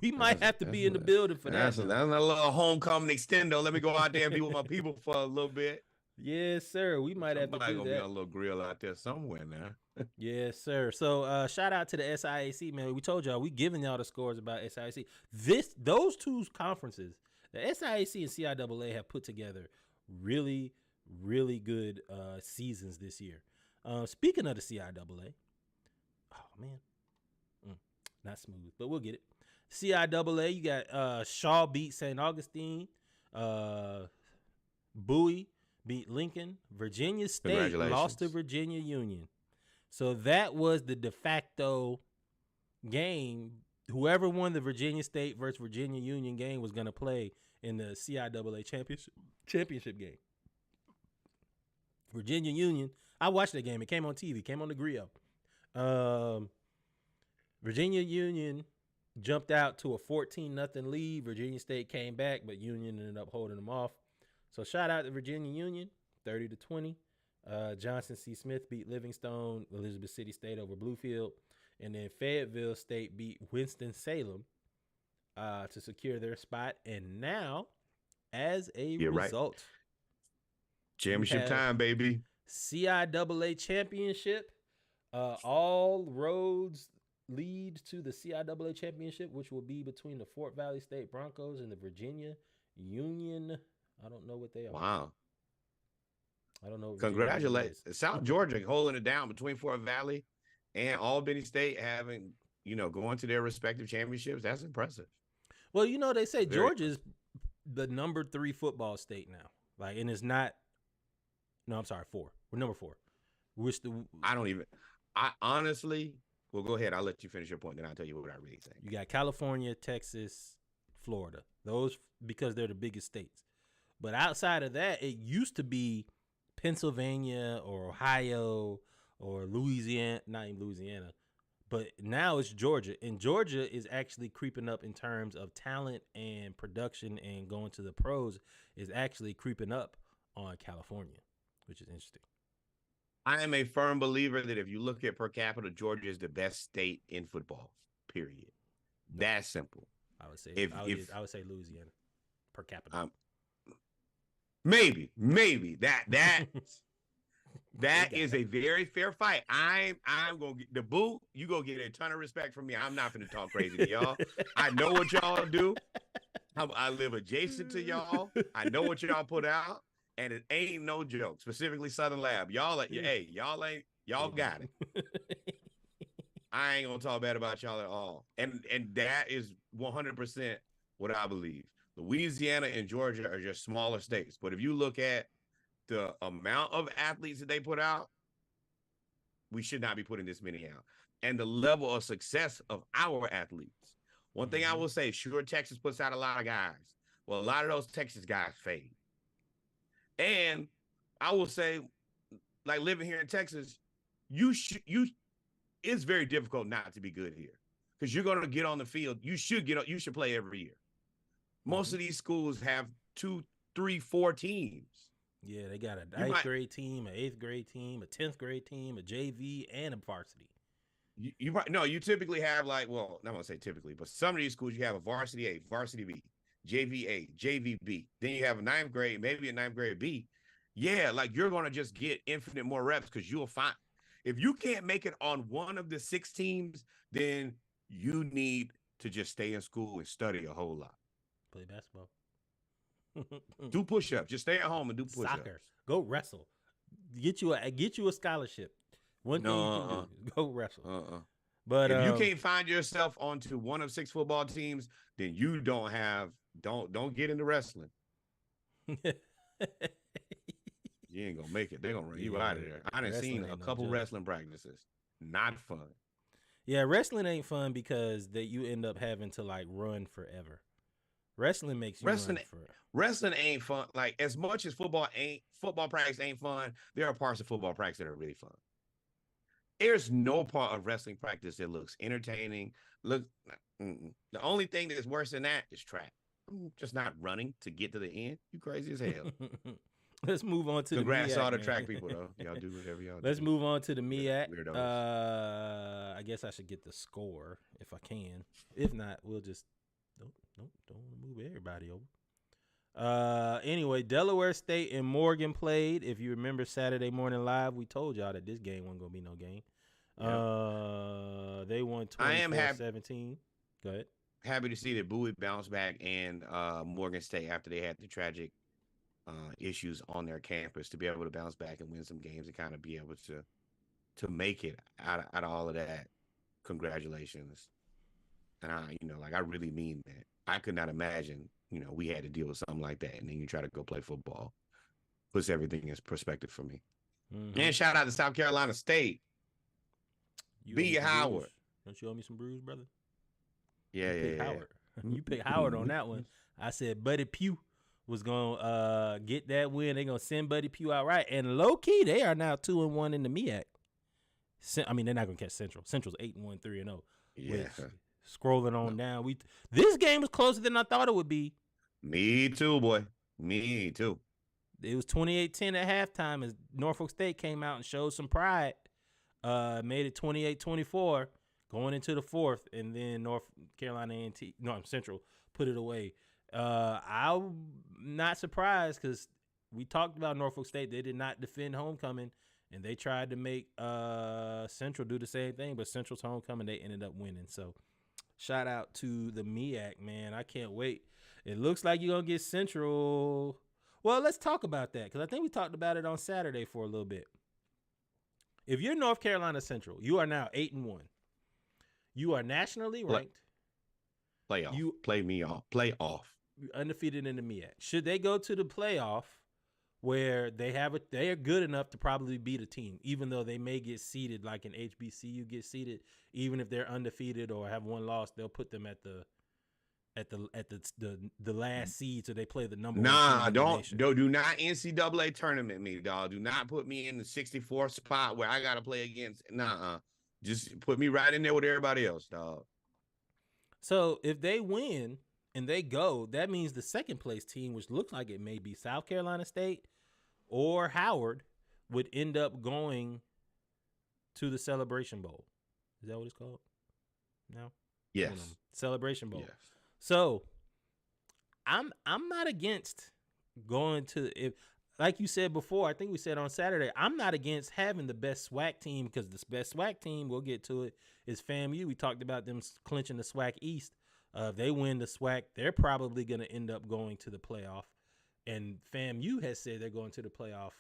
We might have to be in the building for that. That's a little homecoming extendo. Let me go out there and be with my people for a little bit. Yes, sir. We might have to do gonna that. be on a little grill out there somewhere now. Yes, sir. So shout out to the SIAC, man. We told y'all we giving y'all the scores about SIAC. Those two conferences, the SIAC and CIAA, have put together really, really good seasons this year. Speaking of the CIAA, oh man, not smooth, but we'll get it. CIAA, you got Shaw beat St. Augustine, Bowie beat Lincoln, Virginia State lost to Virginia Union. So that was the de facto game. Whoever won the Virginia State versus Virginia Union game was going to play in the CIAA championship game. Virginia Union, I watched that game. It came on TV, came on the Griot. Virginia Union jumped out to a 14-0 lead. Virginia State came back, but Union ended up holding them off. So shout out to Virginia Union, 30-20. Johnson C. Smith beat Livingstone, Elizabeth City State over Bluefield. And then Fayetteville State beat Winston-Salem to secure their spot. And now, as a result, championship time, baby. CIAA championship. All roads lead to the CIAA championship, which will be between the Fort Valley State Broncos and the Virginia Union. I don't know what they are. Wow. I don't know. Congratulations. South Georgia holding it down between Fort Valley and Albany State, having, going to their respective championships. That's impressive. Well, they say Georgia's the number 3 football state now. And it's not. No, I'm sorry, 4. We're number 4. I honestly, well, go ahead. I'll let you finish your point, then I'll tell you what I really think. You got California, Texas, Florida. Those because they're the biggest states. But outside of that, it used to be Pennsylvania or Ohio or Louisiana, not even Louisiana, but now it's Georgia. And Georgia is actually creeping up in terms of talent and production, and going to the pros is actually creeping up on California, which is interesting. I am a firm believer that if you look at per capita, Georgia is the best state in football, period. That's simple. I would say I would say Louisiana per capita. Maybe that is a very fair fight. I'm gonna get the boot. You gonna get a ton of respect from me. I'm not gonna talk crazy to y'all. I know what y'all do. I live adjacent to y'all. I know what y'all put out, and it ain't no joke. Specifically, Southern Lab. Y'all got it. I ain't gonna talk bad about y'all at all. And that is 100% what I believe. Louisiana and Georgia are just smaller states. But if you look at the amount of athletes that they put out, we should not be putting this many out. And the level of success of our athletes. One thing I will say, sure, Texas puts out a lot of guys. Well, a lot of those Texas guys fade. And I will say, like living here in Texas, it's very difficult not to be good here. Because you're going to get on the field. You should play every year. Most of these schools have 2, 3, 4 teams. Yeah, they got a ninth grade team, an 8th grade team, a 10th grade team, a JV, and a varsity. You typically have I'm not going to say typically, but some of these schools, you have a varsity A, varsity B, JV A, JV B. Then you have a 9th grade, maybe a 9th grade B. Yeah, you're going to just get infinite more reps because you'll find. If you can't make it on one of the 6 teams, then you need to just stay in school and study a whole lot. Play basketball. Do push-ups. Just stay at home and do push-ups. Soccer. Go wrestle. Get you a scholarship. One thing you can do. Go wrestle. But if you can't find yourself onto one of 6 football teams, then you don't get into wrestling. You ain't gonna make it. They're gonna run you out of there. I done seen a couple wrestling practices. Not fun. Yeah, wrestling ain't fun because you end up having to like run forever. Wrestling makes you run forever. Wrestling ain't fun. Like as much as football practice ain't fun, there are parts of football practice that are really fun. There's no part of wrestling practice that looks entertaining. The only thing that's worse than that is track. Just not running to get to the end. You crazy as hell. Let's move on to Congrats to all the track people, though. Y'all do whatever y'all do. Let's move on to the MEAC. I guess I should get the score if I can. If not, we'll just don't move everybody over. Anyway, Delaware State and Morgan played. If you remember Saturday Morning Live, we told y'all that this game wasn't gonna be no game. They won 24-17. Go ahead. Happy to see that Bowie bounced back and Morgan State after they had the tragic issues on their campus to be able to bounce back and win some games and kind of be able to make it out of all of that. Congratulations. And I really mean that. I could not imagine, we had to deal with something like that. And then you try to go play football. Puts everything in perspective for me. Mm-hmm. And shout out to South Carolina State. B. Howard. Don't you owe me some brews, brother? Yeah. Howard. You picked Howard on that one. I said Buddy Pugh was gonna get that win. They're gonna send Buddy Pugh out right. And low key, they are now 2-1 in the MEAC. I mean, they're not gonna catch Central. Central's 8-1, 3-0. Yeah. Scrolling on down, this game was closer than I thought it would be. Me too, boy. Me too. It was 28-10 at halftime as Norfolk State came out and showed some pride. Made it 28-24 going into the fourth, and then North Carolina Central put it away. I'm not surprised because we talked about Norfolk State. They did not defend homecoming, and they tried to make Central do the same thing, but Central's homecoming, they ended up winning. So shout out to the MEAC, man. I can't wait. It looks like you're going to get Central. Well, let's talk about that because I think we talked about it on Saturday for a little bit. If you're North Carolina Central, you are now 8-1. You are nationally ranked. Playoff. Playoff. You're undefeated in the MEAC. Should they go to the playoff where they are good enough to probably beat a team, even though they may get seeded like an HBCU get seeded, even if they're undefeated or have one loss, they'll put them at the last seed, so they play the number. Nah, do not NCAA tournament me, dog. Do not put me in the 64th spot where I gotta play against. Just put me right in there with everybody else, dog. So if they win and they go, that means the second place team, which looks like it may be South Carolina State or Howard, would end up going to the Celebration Bowl. Is that what it's called? No. Yes. Celebration Bowl. Yes. So I'm not against going to, if like you said before, I think we said on Saturday, I'm not against having the best SWAC team because the best SWAC team, we'll get to it, is FAMU. We talked about them clinching the SWAC East. If they win the SWAC, they're probably going to end up going to the playoff. And FAMU has said they're going to the playoff.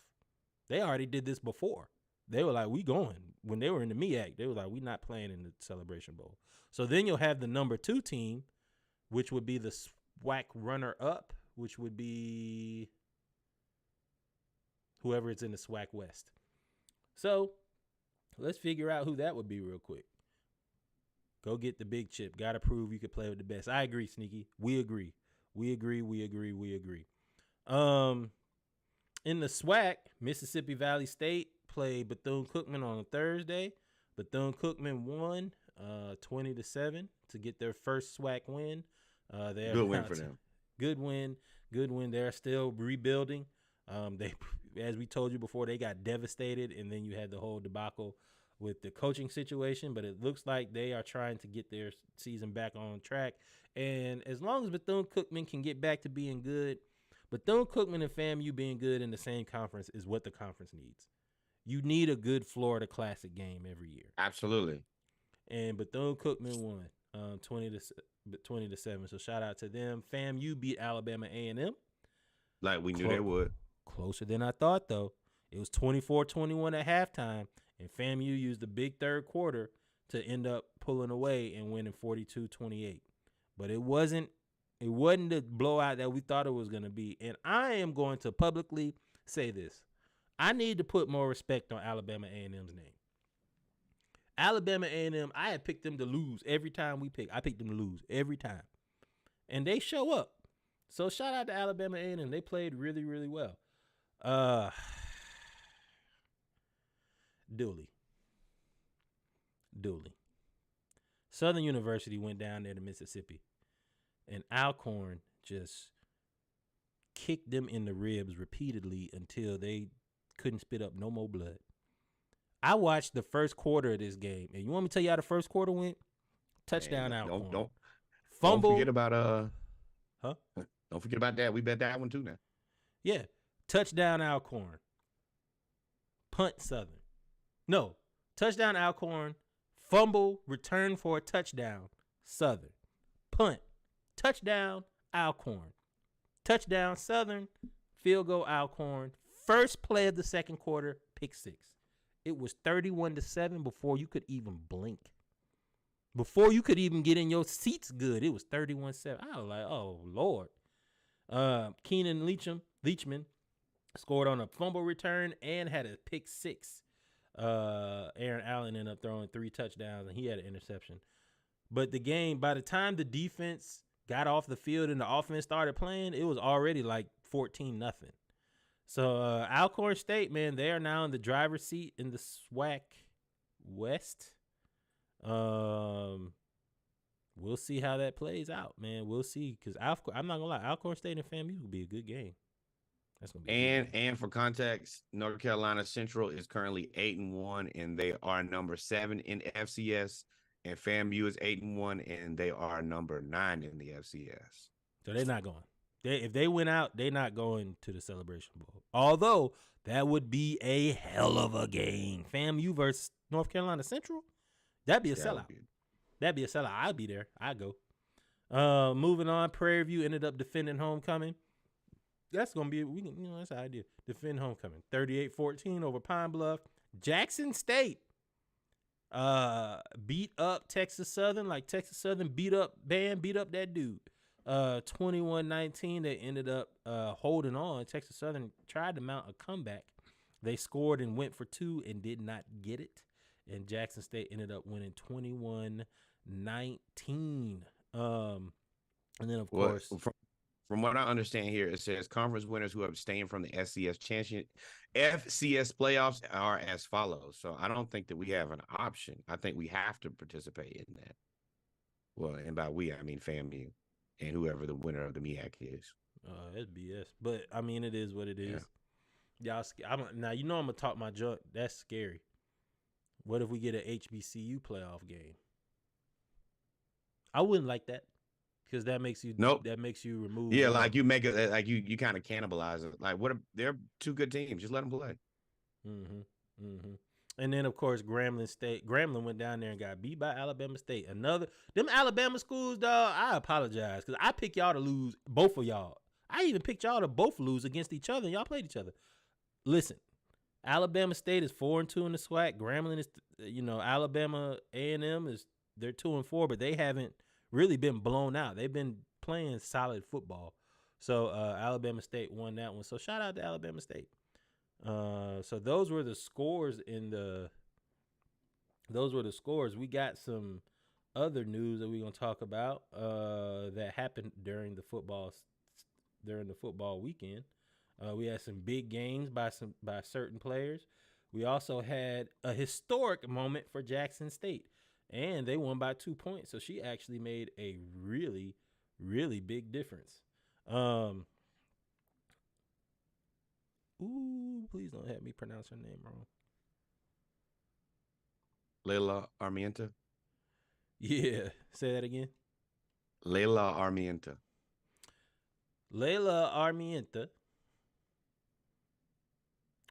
They already did this before. They were like, we going. When they were in the MEAC, they were like, we not playing in the Celebration Bowl. So then you'll have the number 2 team, which would be the SWAC runner-up, which would be whoever is in the SWAC West. So let's figure out who that would be real quick. Go get the big chip. Got to prove you could play with the best. I agree, Sneaky. We agree. In the SWAC, Mississippi Valley State played Bethune-Cookman on a Thursday. Bethune-Cookman won 20-7 to get their first SWAC win. Good win for them. Good win. They're still rebuilding. They, as we told you before, they got devastated, and then you had the whole debacle with the coaching situation. But it looks like they are trying to get their season back on track. And as long as Bethune-Cookman can get back to being good, Bethune-Cookman and FAMU being good in the same conference is what the conference needs. You need a good Florida Classic game every year. Absolutely. And Bethune-Cookman won 20-7. So shout out to them. FAMU beat Alabama A&M. Like we knew they would. Closer than I thought, though. It was 24-21 at halftime, and FAMU used the big third quarter to end up pulling away and winning 42-28. But it wasn't the blowout that we thought it was going to be. And I am going to publicly say this. I need to put more respect on Alabama A&M's name. Alabama A&M, I had picked them to lose every time we pick. I picked them to lose every time. And they show up. So shout out to Alabama A&M. They played really, really well. Dooley. Southern University went down there to Mississippi. And Alcorn just kicked them in the ribs repeatedly until they couldn't spit up no more blood. I watched the first quarter of this game, and you want me to tell you how the first quarter went? Touchdown Alcorn. Don't Fumble. Don't forget about Huh? Don't forget about that. We bet that one too now. Yeah. Touchdown Alcorn. Punt Southern. No. Touchdown Alcorn. Fumble. Return for a touchdown Southern. Punt. Touchdown Alcorn. Touchdown Southern. Field goal Alcorn. First play of the second quarter. Pick six. It was 31-7 before you could even blink. Before you could even get in your seats good, it was 31-7. I was like, oh, Lord. Keenan Leachman scored on a fumble return and had a pick six. Aaron Allen ended up throwing 3 touchdowns, and he had an interception. But the game, by the time the defense got off the field and the offense started playing, it was already like 14-0. So Alcorn State, man, they are now in the driver's seat in the SWAC West. We'll see how that plays out, man. We'll see, because I'm not gonna lie, Alcorn State and FAMU will be a good game. That's gonna be and for context, North Carolina Central is currently 8-1, and they are number 7 in FCS, and FAMU is 8-1, and they are number 9 in the FCS. So they're not going. If they win out, they're not going to the Celebration Bowl. Although that would be a hell of a game. FAMU versus North Carolina Central. That'd be a sellout. That'd be a sellout. I'd be there. I'd go. Moving on, Prairie View ended up defending homecoming. That's gonna be that's the idea. Defend homecoming. 38-14 over Pine Bluff. Jackson State beat up Texas Southern, like Texas Southern beat up that dude. 21-19. They ended up holding on. Texas Southern tried to mount a comeback. They scored and went for 2 and did not get it. And Jackson State ended up winning 21-19. And then, of course, from what I understand here, it says conference winners who abstain from the FCS playoffs are as follows. So I don't think that we have an option. I think we have to participate in that. Well, and by we, I mean FAMU and whoever the winner of the MEAC is. That's BS. But, I mean, it is what it is. Yeah. Y'all, now, I'm going to talk my junk. That's scary. What if we get an HBCU playoff game? I wouldn't like that, because that makes you That makes you remove. Yeah, like you make it like you kind of cannibalize it. Like they're 2 good teams. Just let them play. And then, of course, Grambling went down there and got beat by Alabama State. Them Alabama schools, dog. I apologize, because I picked y'all to lose, both of y'all. I even picked y'all to both lose against each other, and y'all played each other. Listen. Alabama State is 4-2 in the SWAC. Grambling is, Alabama A&M they're 2-4, but they haven't really been blown out. They've been playing solid football. So Alabama State won that one. So shout out to Alabama State. So those were the scores We got some other news that we're gonna talk about that happened during the football weekend. We had some big games by certain players. We also had a historic moment for Jackson State, and they won by 2 points. So she actually made a really, really big difference. Please don't have me pronounce her name wrong. Layla Armienta. Yeah, say that again. Layla Armienta. Layla Armienta.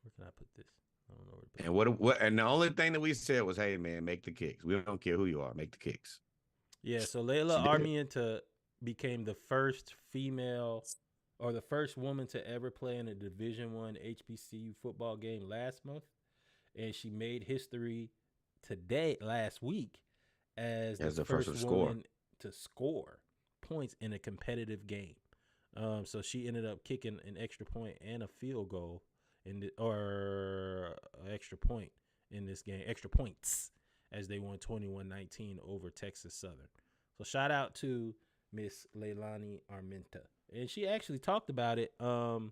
Where can I put this? I don't know where to put it. And the only thing that we said was, hey, man, make the kicks. We don't care who you are. Make the kicks. Yeah, so Layla Armienta became the first female or the first woman to ever play in a Division I HBCU football game last month. And she made history last week, as the first woman to score points in a competitive game. So she ended up kicking an extra point and a field goal or extra point in this game, extra points, as they won 21-19 over Texas Southern. So shout out to Miss Leilani Armenta. And she actually talked about it, how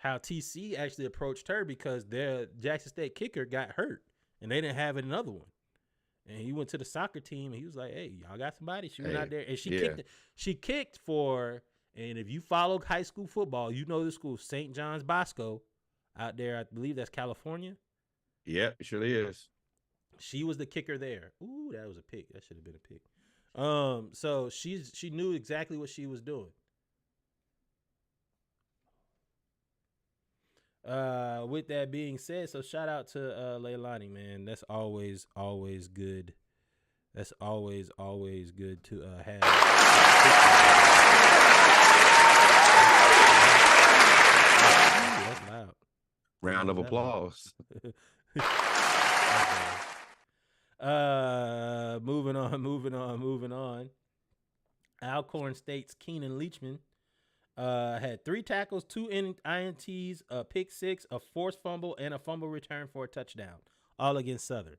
TC actually approached her because their Jackson State kicker got hurt and they didn't have another one. And he went to the soccer team and he was like, hey, y'all got somebody? She went out there and she kicked for, and if you follow high school football, you know the school, St. John's Bosco out there. I believe that's California. Yeah, it surely is. She was the kicker there. Ooh, that was a pick. That should have been a pick. So she knew exactly what she was doing. With that being said, so shout out to Leilani, man. That's always good. That's always good to have. That's loud. Round of applause. Moving on. Alcorn State's Keenan Leachman had 3 tackles, 2 INTs, a pick 6, a forced fumble, and a fumble return for a touchdown, all against Southern.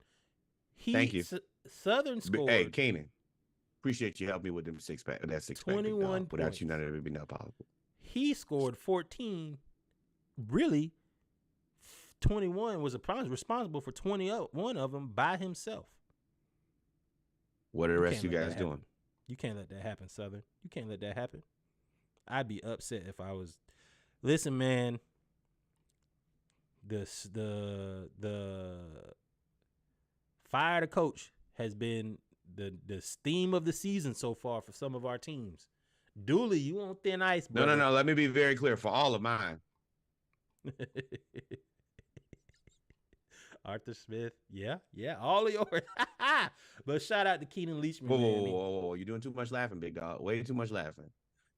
Thank you. Southern scored. Hey, Keenan, appreciate you helping me with them six-pack. That six-pack. 21 Without points. you, none of it would be not possible. He scored 14. Really, 21 was responsible for 21 of them by himself. What are the rest of you guys doing? You can't let that happen, Southern. You can't let that happen. I'd be upset if I was. Listen, man. The fire the coach has been the theme of the season so far for some of our teams. Dooley, you on thin ice, brother. No. Let me be very clear for all of mine. Arthur Smith, yeah, all of yours. But shout out to Keenan Leachman. Whoa. You're doing too much laughing, big dog. Way too much laughing.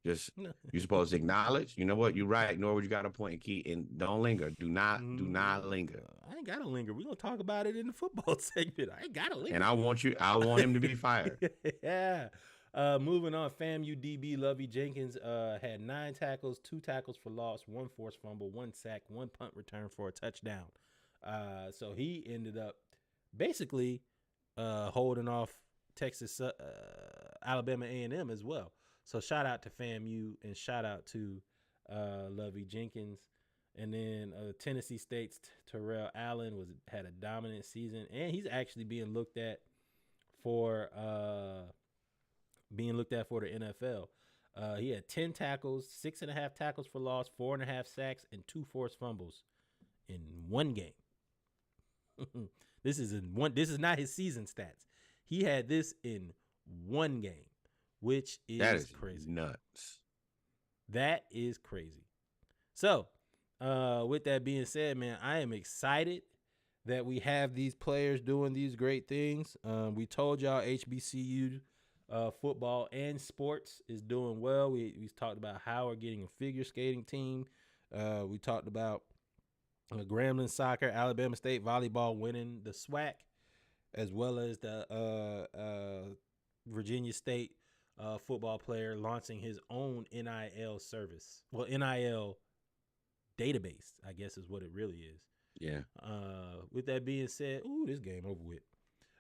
Just you're supposed to acknowledge. You know what? You're right. Norwood, you got a point, Key, and don't linger. Do not linger. I ain't gotta linger. We're gonna talk about it in the football segment. I ain't gotta linger. And I want him to be fired. Yeah. Moving on, FAMU DB Lovey Jenkins had 9 tackles, 2 tackles for loss, 1 forced fumble, 1 sack, 1 punt return for a touchdown. So he ended up basically holding off Texas, Alabama A&M as well. So shout out to FAMU and shout out to Lovey Jenkins. And then Tennessee State's Terrell Allen had a dominant season, and he's actually being looked at for the NFL. He had 10 tackles, 6.5 tackles for loss, 4.5 sacks, and 2 forced fumbles in one game. This is not his season stats. He had this in one game, which is crazy. Nuts. That is crazy. So, with that being said, man, I am excited that we have these players doing these great things. We told y'all HBCU football and sports is doing well. We talked about Howard getting a figure skating team. We talked about Grambling soccer, Alabama State volleyball winning the SWAC, as well as the Virginia State football player launching his own NIL service. Well, NIL database, I guess is what it really is. Yeah. With that being said, this game over with.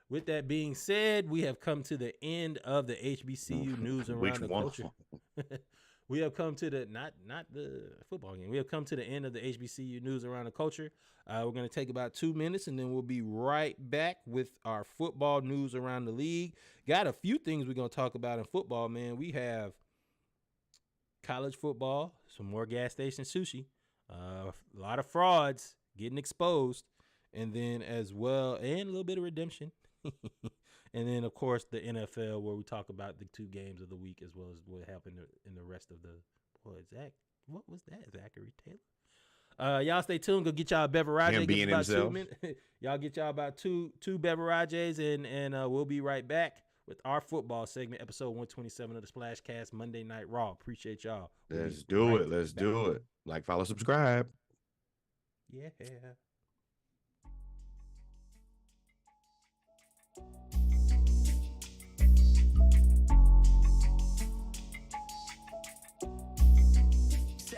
With that being said, we have come to the end of the HBCU news around the culture. We have come to the not the football game. We have come to the end of the HBCU news around the culture. We're going to take about 2 minutes, and then we'll be right back with our football news around the league. Got a few things we're going to talk about in football, man. We have college football, some more gas station sushi, a lot of frauds getting exposed, and then as well, and a little bit of redemption. And then, of course, the NFL, where we talk about the 2 games of the week, as well as what happened in the rest of the. What was that? Zachary Taylor. Y'all stay tuned. Go get y'all a beverage. Him being himself. Y'all get y'all about two beverages, and we'll be right back with our football segment, episode 127 of the Splashcast Monday Night Raw. Appreciate y'all. Let's do it. Let's do it. Like, follow, subscribe. Yeah.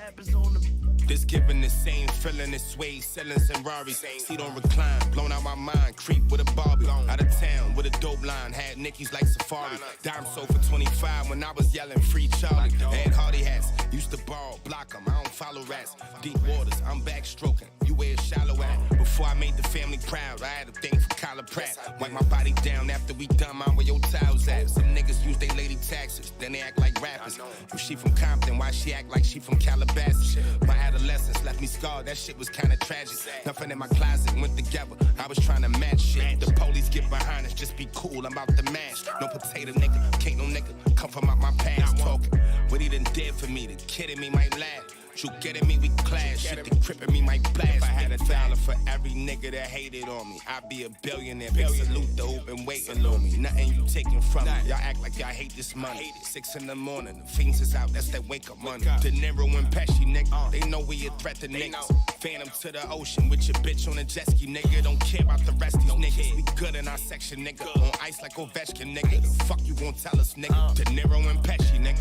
rappers on the. This giving the same feeling as suede ceilings and Rari. Seat on recline, blown out my mind. Creep with a Barbie. Out of town with a dope line. Had Nickies like Safari. Dime sold for 25 when I was yelling free Charlie. Had Hardy hats. Used to borrow, block them. I don't follow rats. Deep waters, I'm backstroking. You where it's shallow at. Before I made the family proud, I had a thing for Kyla Pratt. Wipe my body down after we done mine where your towels at. Some niggas use they lady taxes, then they act like rappers. If she from Compton, why she act like she from Calabasas? My adolescence left me scarred, that shit was kinda tragic. Nothing in my closet went together, I was trying to match shit. The police get behind us, just be cool, I'm about to mash. No potato nigga, can't no nigga come from out my past talking. What he done did for me, the kid in me might laugh. You getting me, we clash. Shit, the crip in me might blast. If I had $1 for every nigga that hated on me, I'd be a billionaire. Big salute to who been waiting on me. Nothing you taking from me. Y'all act like y'all hate this money. 6 in the morning, the fiends is out. That's that wake up money. De Niro and Pesci, nigga. They know we a threat to niggas. Phantom to the ocean with your bitch on a jet ski, nigga. Don't care about the rest of these niggas. We good in our section, nigga. On ice like Ovechkin, nigga. The fuck you gon' tell us, nigga? De Niro and Pesci, nigga.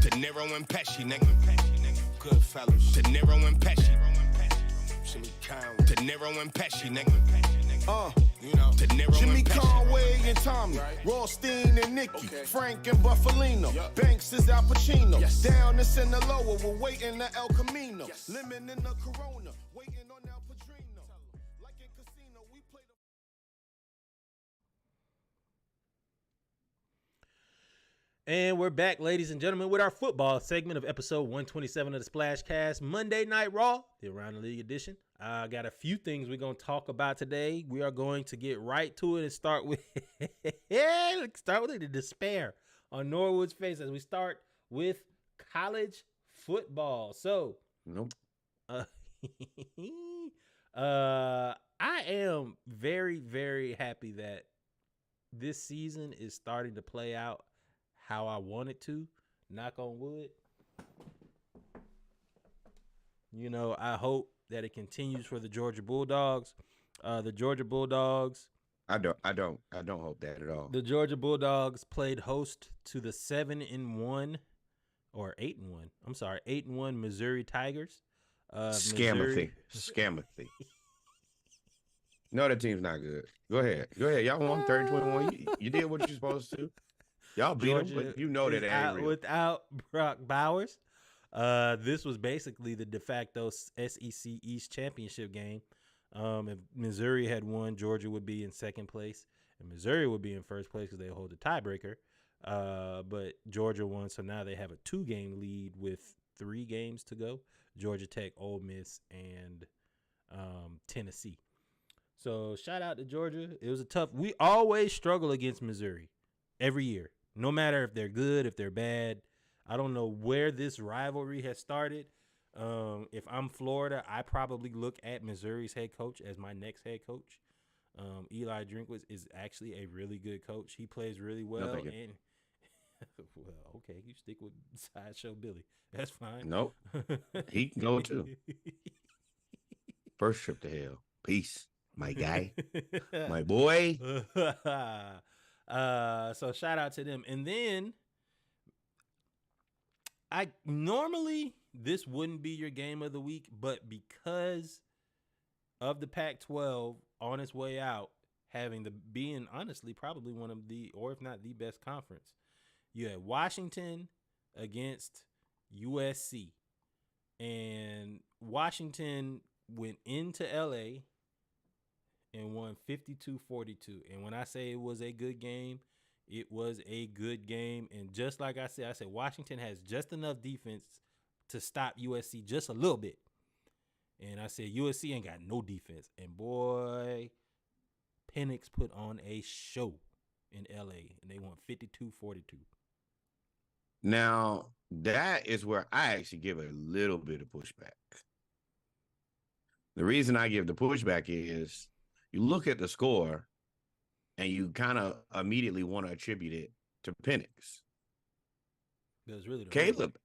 De Niro and Pesci, nigga. Good fellas. De Niro and Pesci. De Niro and Pesci, nigga. You know, De Niro Jimmy and Pesci. Conway and Tommy, Rothstein and Nicky, Frank and Buffalino, Banks is Al Pacino, down in Sinaloa, we're waiting at El Camino, lemon in the Corona, waiting on Al Padrino. Like in casino, we play the. And we're back, ladies and gentlemen, with our football segment of episode 127 of the Splash Cast, Monday Night Raw, the Around the League edition. I got a few things we're going to talk about today. We are going to get right to it and start with the despair on Norwood's face as we start with college football. So, Nope. I am very, very happy that this season is starting to play out how I want it to. Knock on wood. You know, I hope that it continues for the Georgia Bulldogs. The Georgia Bulldogs. I don't hope that at all. The Georgia Bulldogs played host to the 7-1 or 8-1. I'm sorry, 8-1 Missouri Tigers. Scamothy. No, that team's not good. Go ahead. Y'all won 30-21. You did what you're supposed to. Y'all beat them, but you know that ain't real. Without Brock Bowers. This was basically the de facto SEC East championship game. If Missouri had won, Georgia would be in second place, and Missouri would be in first place because they hold the tiebreaker. But Georgia won, so now they have a 2-game lead with 3 games to go. Georgia Tech, Ole Miss, and Tennessee. So shout out to Georgia. It was a tough. We always struggle against Missouri every year, no matter if they're good, if they're bad. I don't know where this rivalry has started. If I'm Florida, I probably look at Missouri's head coach as my next head coach. Eli Drinkwitz is actually a really good coach. He plays really well. No, and well, okay, you stick with Sideshow Billy. That's fine. Nope. He can go too. First trip to hell. Peace, my guy. My boy. So shout out to them. And then normally this wouldn't be your game of the week, but because of the Pac-12 on its way out, being honestly probably one of the, or if not the best conference, you had Washington against USC, and Washington went into LA and won 52-42. And when I say it was a good game, it was a good game. And just like I said Washington has just enough defense to stop USC just a little bit. And I said USC ain't got no defense. And boy, Penix put on a show in LA, and they won 52-42. Now, that is where I actually give a little bit of pushback. The reason I give the pushback is you look at the score and you kind of immediately want to attribute it to Penix. It was really Caleb.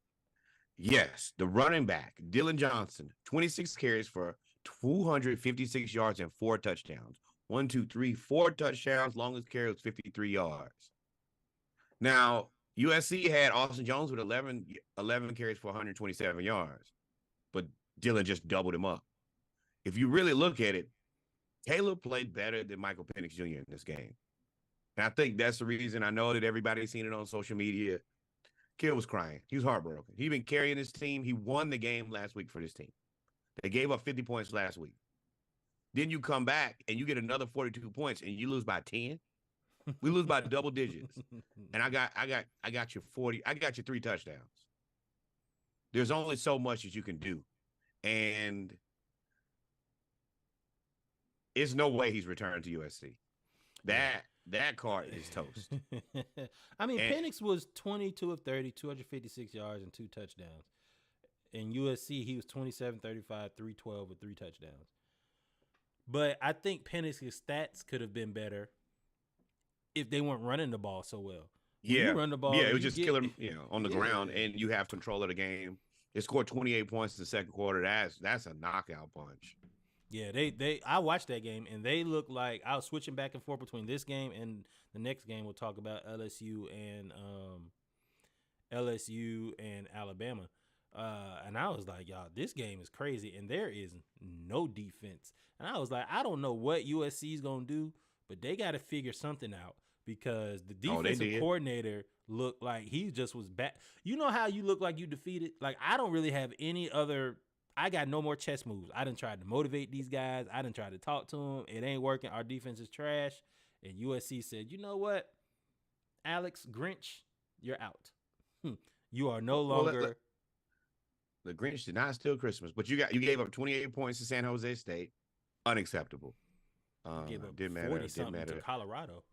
Yes, the running back, Dylan Johnson, 26 carries for 256 yards and 4 touchdowns. 4 touchdowns. Longest carry was 53 yards. Now, USC had Austin Jones with 11 carries for 127 yards, but Dillon just doubled him up. If you really look at it, Caleb played better than Michael Penix Jr. in this game. And I think that's the reason. I know that everybody's seen it on social media. Kid was crying. He was heartbroken. He'd been carrying his team. He won the game last week for this team. They gave up 50 points last week. Then you come back and you get another 42 points and you lose by 10. We lose by double digits. And I got you 40. I got you 3 touchdowns. There's only so much that you can do. And it's no way he's returned to USC. That card is toast. I mean, Penix was 22 of 30, 256 yards and 2 touchdowns. In USC, he was 27, 35, 312 with 3 touchdowns. But I think Penix's stats could have been better if they weren't running the ball so well. When you run the ball, it was just killing on the ground, and you have control of the game. They scored 28 points in the second quarter. That's a knockout punch. Yeah, I watched that game, and they looked like I was switching back and forth between this game and the next game. We'll talk about LSU and Alabama. And I was like, y'all, this game is crazy, and there is no defense. And I was like, I don't know what USC is going to do, but they got to figure something out because the defensive coordinator looked like he just was back. You know how you look like you defeated? Like, I don't really have any other – I got no more chess moves. I done tried to motivate these guys. I done tried to talk to them. It ain't working. Our defense is trash. And USC said, you know what, Alex Grinch, you're out. You are no longer – the Grinch did not steal Christmas, but you gave up 28 points to San Jose State. Unacceptable. Gave up didn't 40-something matter. to Colorado.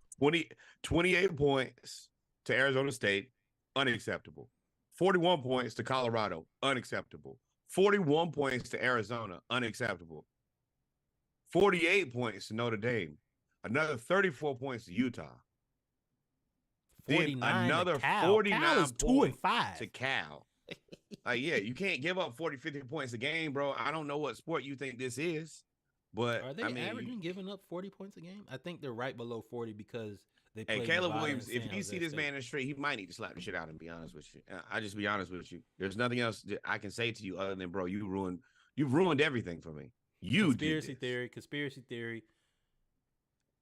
28 points to Arizona State. Unacceptable. 41 points to Colorado. Unacceptable. 41 points to Arizona. Unacceptable. 48 points to Notre Dame. Another 34 points to Utah. Then another 49 Cal is 2-5 to Cal. You can't give up 40, 50 points a game, bro. I don't know what sport you think this is, but are they averaging giving up 40 points a game? I think they're right below 40 because they play. Hey, Caleb Williams, if you see this man in the street, he might need to slap the shit out and be honest with you. I just be honest with you. There's nothing else that I can say to you other than, bro, you've ruined everything for me. Conspiracy theory.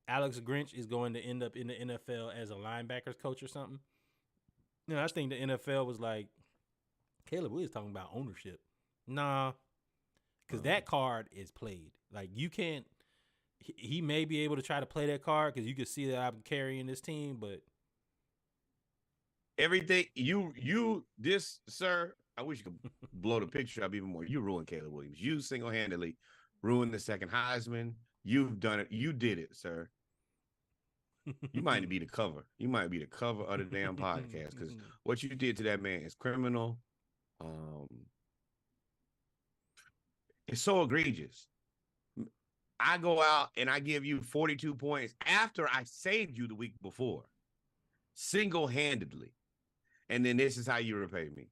Alex Grinch is going to end up in the NFL as a linebackers coach or something. You know, I think the NFL was like, Caleb Williams talking about ownership. Nah, because that card is played. Like, you can't – he may be able to try to play that card because you can see that I'm carrying this team, but – everything this, sir, I wish you could blow the picture up even more. You ruined Caleb Williams. You single-handedly ruined the second Heisman. You've done it. You did it, sir. You might be the cover. You might be the cover of the damn podcast because what you did to that man is criminal. It's so egregious. I go out and I give you 42 points after I saved you the week before, single-handedly. And then this is how you repay me.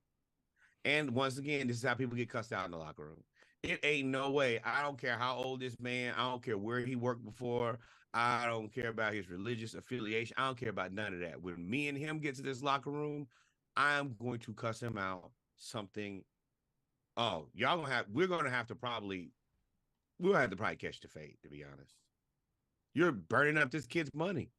And once again, this is how people get cussed out in the locker room. It ain't no way. I don't care how old this man, I don't care where he worked before. I don't care about his religious affiliation. I don't care about none of that. When me and him get to this locker room, I'm going to cuss him out something. Oh, we're going to have to probably catch the fade, to be honest. You're burning up this kid's money.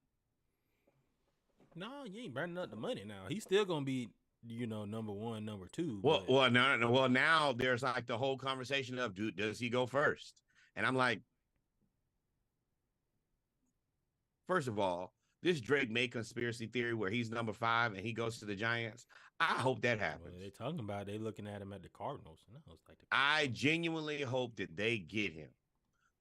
No, you ain't burning up the money now. He's still going to be, number one, number two. Well, no. Well, now there's like the whole conversation of, dude, does he go first? And I'm like, first of all, this Drake May conspiracy theory where he's number 5 and he goes to the Giants, I hope that happens. Well, they're talking about they looking at him at the Cardinals. No, it's like I genuinely hope that they get him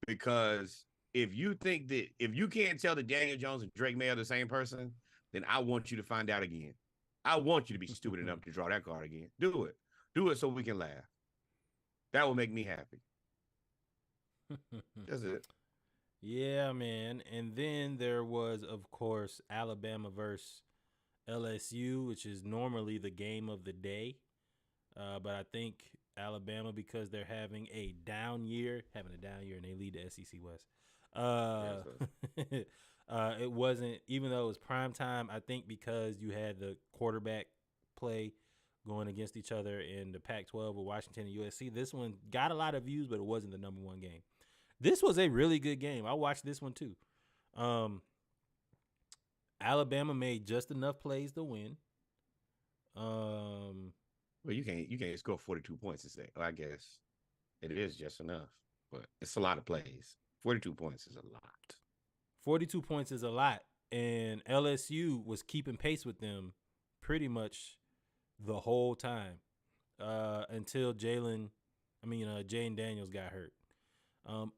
because if you can't tell that Daniel Jones and Drake May are the same person, then I want you to find out again. I want you to be stupid enough to draw that card again. Do it so we can laugh. That will make me happy. That's it. Yeah, man. And then there was, of course, Alabama versus LSU, which is normally the game of the day. But I think Alabama, because they're having a down year, and they lead the SEC West. It wasn't, even though it was prime time, I think because you had the quarterback play going against each other in the Pac-12 with Washington and USC. This one got a lot of views, but it wasn't the number one game. This was a really good game. I watched this one too. Alabama made just enough plays to win. Well, you can't score 42 points and say, oh, I guess it is just enough, but it's a lot of plays. 42 points is a lot. 42 points is a lot, and LSU was keeping pace with them pretty much the whole time until Jayden Daniels got hurt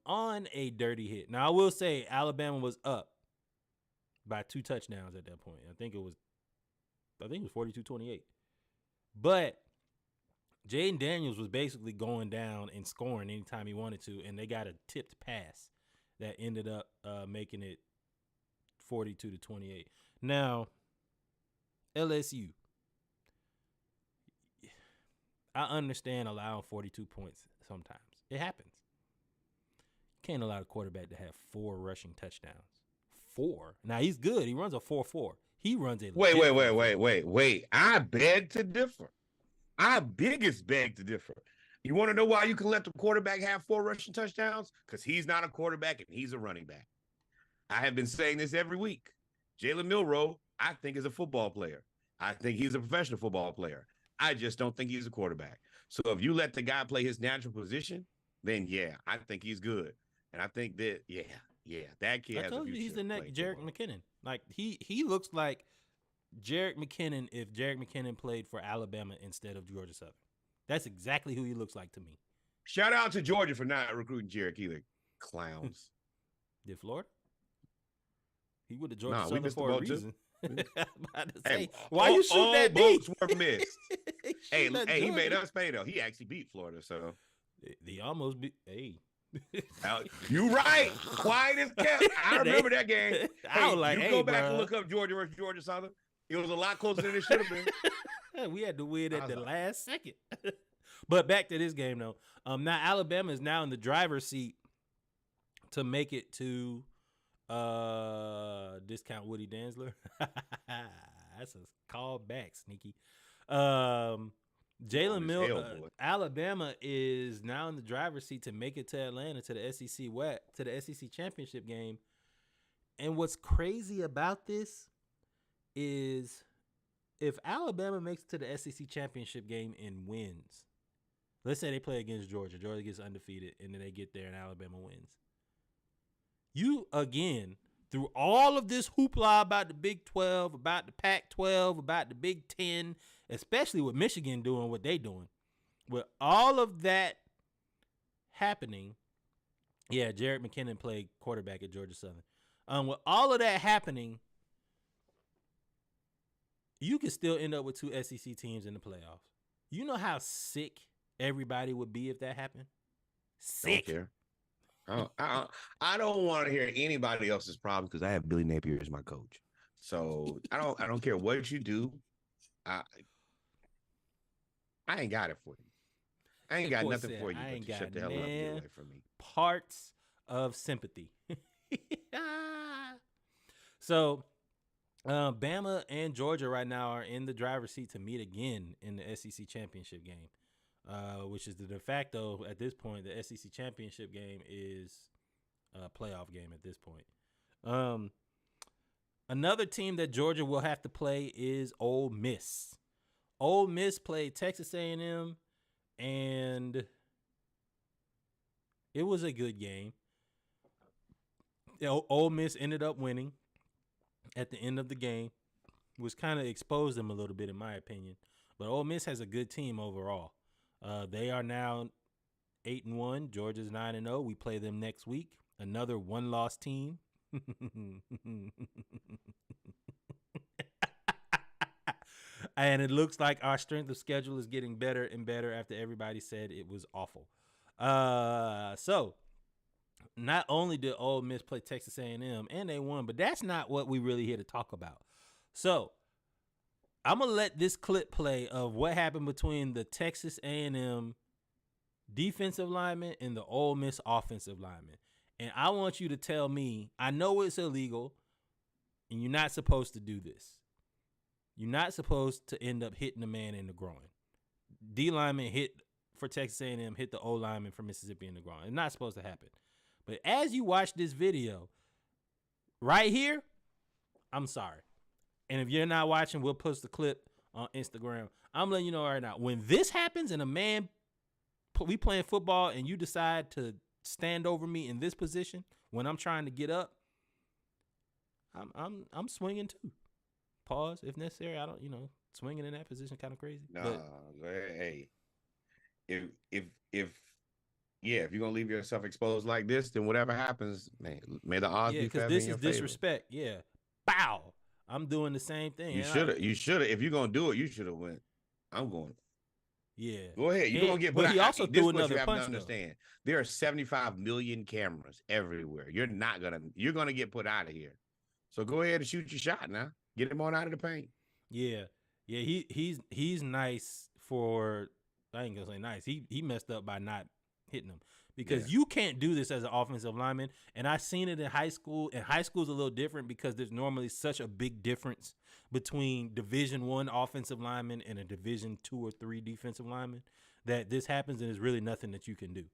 on a dirty hit. Now, I will say Alabama was up by 2 touchdowns at that point. I think it was 42-28. But Jayden Daniels was basically going down and scoring anytime he wanted to, and they got a tipped pass that ended up making it 42-28. Now, LSU, I understand allowing 42 points sometimes. It happens. You can't allow a quarterback to have 4 rushing touchdowns. 4. Now, he's good. He runs a 4.4. He runs a Wait. I beg to differ. I biggest beg to differ. You want to know why you can let the quarterback have 4 rushing touchdowns? Because he's not a quarterback and he's a running back. I have been saying this every week. Jalen Milroe, I think, is a football player. I think he's a professional football player. I just don't think he's a quarterback. So if you let the guy play his natural position, then yeah, I think he's good. And I think that, that kid has a future. I told you he's the next Jerick McKinnon. Like, he looks like Jerick McKinnon if Jerick McKinnon played for Alabama instead of Georgia Southern. That's exactly who he looks like to me. Shout out to Georgia for not recruiting Jerick either. Clowns. Did Florida? He would have Georgia Southern for a reason. Why you shoot that boats were missed. Hey, he made us pay though. He actually beat Florida, so he almost beat. Hey, you right. Quiet as kept. I remember that game. I was like, go back and look up Georgia versus Georgia Southern. It was a lot closer than it should have been. We had to win at the last second. But back to this game though. Now Alabama is now in the driver's seat to make it to discount Woody Dantzler. That's a call back, sneaky. Jalen Milroe, Alabama is now in the driver's seat to make it to Atlanta to the SEC to the SEC championship game. And what's crazy about this is if Alabama makes it to the SEC championship game and wins, let's say they play against Georgia gets undefeated, and then they get there and Alabama wins. You, again, through all of this hoopla about the Big 12, about the Pac-12, about the Big 10, especially with Michigan doing what they doing, with all of that happening, Jerick McKinnon played quarterback at Georgia Southern. With all of that happening, you could still end up with 2 SEC teams in the playoffs. You know how sick everybody would be if that happened? Sick. Don't care. I don't want to hear anybody else's problems because I have Billy Napier as my coach. So I don't care what you do. I ain't got it for you. I ain't got nothing for you. I ain't got shut the hell up and get away from me. Parts of sympathy. So Bama and Georgia right now are in the driver's seat to meet again in the SEC championship game. Which is the de facto at this point. The SEC championship game is a playoff game at this point. Another team that Georgia will have to play is Ole Miss. Ole Miss played Texas A&M, and it was a good game. Ole Miss ended up winning at the end of the game, which kind of exposed them a little bit, in my opinion. But Ole Miss has a good team overall. They are now 8-1. Georgia's 9-0. We play them next week. Another one-loss team. And it looks like our strength of schedule is getting better and better after everybody said it was awful. So not only did Ole Miss play Texas A&M and they won, but that's not what we really here to talk about. So I'm going to let this clip play of what happened between the Texas A&M defensive lineman and the Ole Miss offensive lineman. And I want you to tell me, I know it's illegal, And you're not supposed to do this. You're not supposed to end up hitting a man in the groin. D lineman hit for Texas A&M, hit the O lineman for Mississippi in the groin. It's not supposed to happen. But as you watch this video, right here, I'm sorry. And if you're not watching, we'll post the clip on Instagram. I'm letting you know right now, when this happens and a man, we playing football and you decide to stand over me in this position when I'm trying to get up, I'm swinging too. Pause if necessary. I don't, swinging in that position kind of crazy. No, hey, if you're gonna leave yourself exposed like this, then whatever happens, man, may the odds be fair in your favor. This is disrespect. Yeah, bow. I'm doing the same thing. You should have. If you're gonna do it, you should have went. I'm going. Yeah. Go ahead. You're gonna get. But he also threw another punch. Understand? There are 75 million cameras everywhere. You're gonna get put out of here. So go ahead and shoot your shot now. Get him on out of the paint. Yeah. He's nice for. I ain't gonna say nice. He messed up by not hitting him. Because you can't do this as an offensive lineman. And I've seen it in high school. And high school is a little different because there's normally such a big difference between Division I offensive lineman and a Division II or III defensive lineman that this happens and there's really nothing that you can do.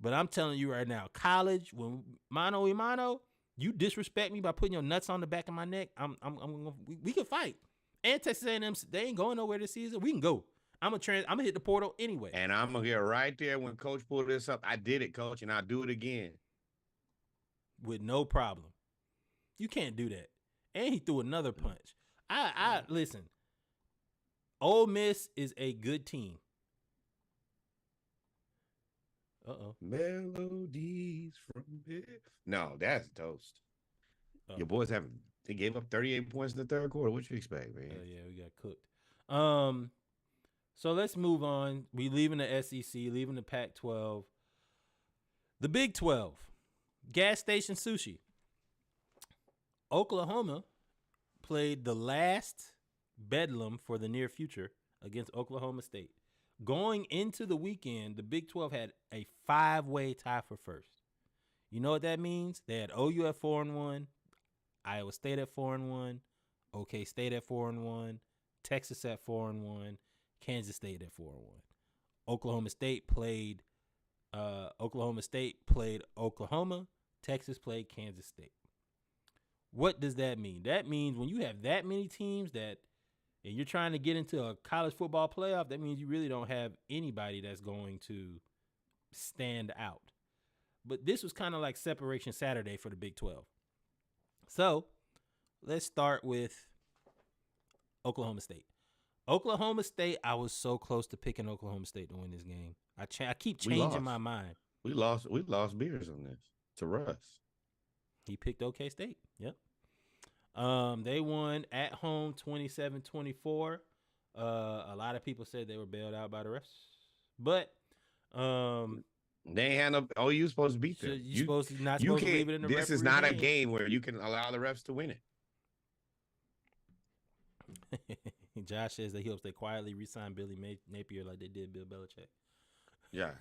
But I'm telling you right now, college, when mano a mano, you disrespect me by putting your nuts on the back of my neck, we can fight. And Texas A&M, they ain't going nowhere this season. We can go. I'm gonna hit the portal anyway. And I'm gonna get right there when Coach pulled this up. I did it, Coach, and I'll do it again. With no problem. You can't do that. And he threw another punch. I listen. Ole Miss is a good team. Melodies from here. No, that's toast. Your boys they gave up 38 points in the third quarter. What you expect, man? Yeah, we got cooked. So let's move on. We leaving the SEC, leaving the Pac-12. The Big 12, gas station sushi. Oklahoma played the last bedlam for the near future against Oklahoma State. Going into the weekend, the Big 12 had a 5-way tie for first. You know what that means? They had OU at 4-1, Iowa State at 4-1, OK State at 4-1, Texas at 4-1, Kansas State at 4-1. Oklahoma State played Oklahoma. Texas played Kansas State. What does that mean? That means when you have that many teams and you're trying to get into a college football playoff, that means you really don't have anybody that's going to stand out. But this was kind of like Separation Saturday for the Big 12. So let's start with Oklahoma State. Oklahoma State, I was so close to picking Oklahoma State to win this game. I keep changing my mind. We lost beers on this to Russ. He picked OK State. Yep. They won at home 27-24. A lot of people said they were bailed out by the refs. But they ain't had no. Oh, you supposed to beat them. You're not supposed to leave it in the referee. This is not a game where you can allow the refs to win it. Josh says that he hopes they quietly re-sign Billy Napier like they did Bill Belichick. Josh.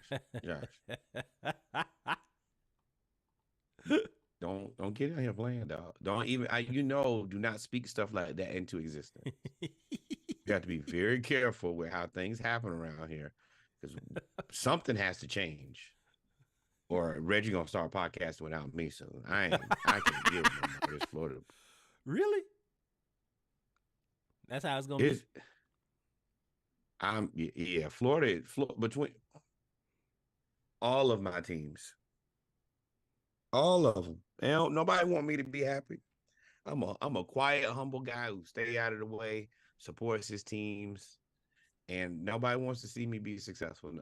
Don't get out here playing, dog. Don't even. Do not speak stuff like that into existence. You have to be very careful with how things happen around here, because something has to change. Or Reggie gonna start podcasting without me soon. I can't deal with this Florida. Really? That's how it's gonna be. Florida between all of my teams, all of them. And nobody want me to be happy. I'm a quiet, humble guy who stay out of the way, supports his teams, and nobody wants to see me be successful.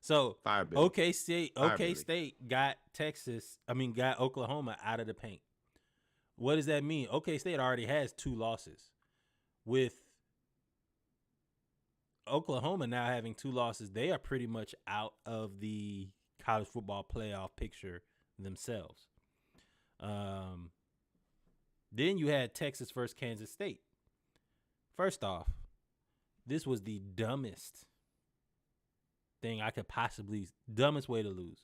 So OK State got Oklahoma out of the paint. What does that mean? OK State already has 2 losses. With Oklahoma now having 2 losses, they are pretty much out of the college football playoff picture themselves. Then you had Texas versus Kansas State. First off, this was the dumbest thing dumbest way to lose.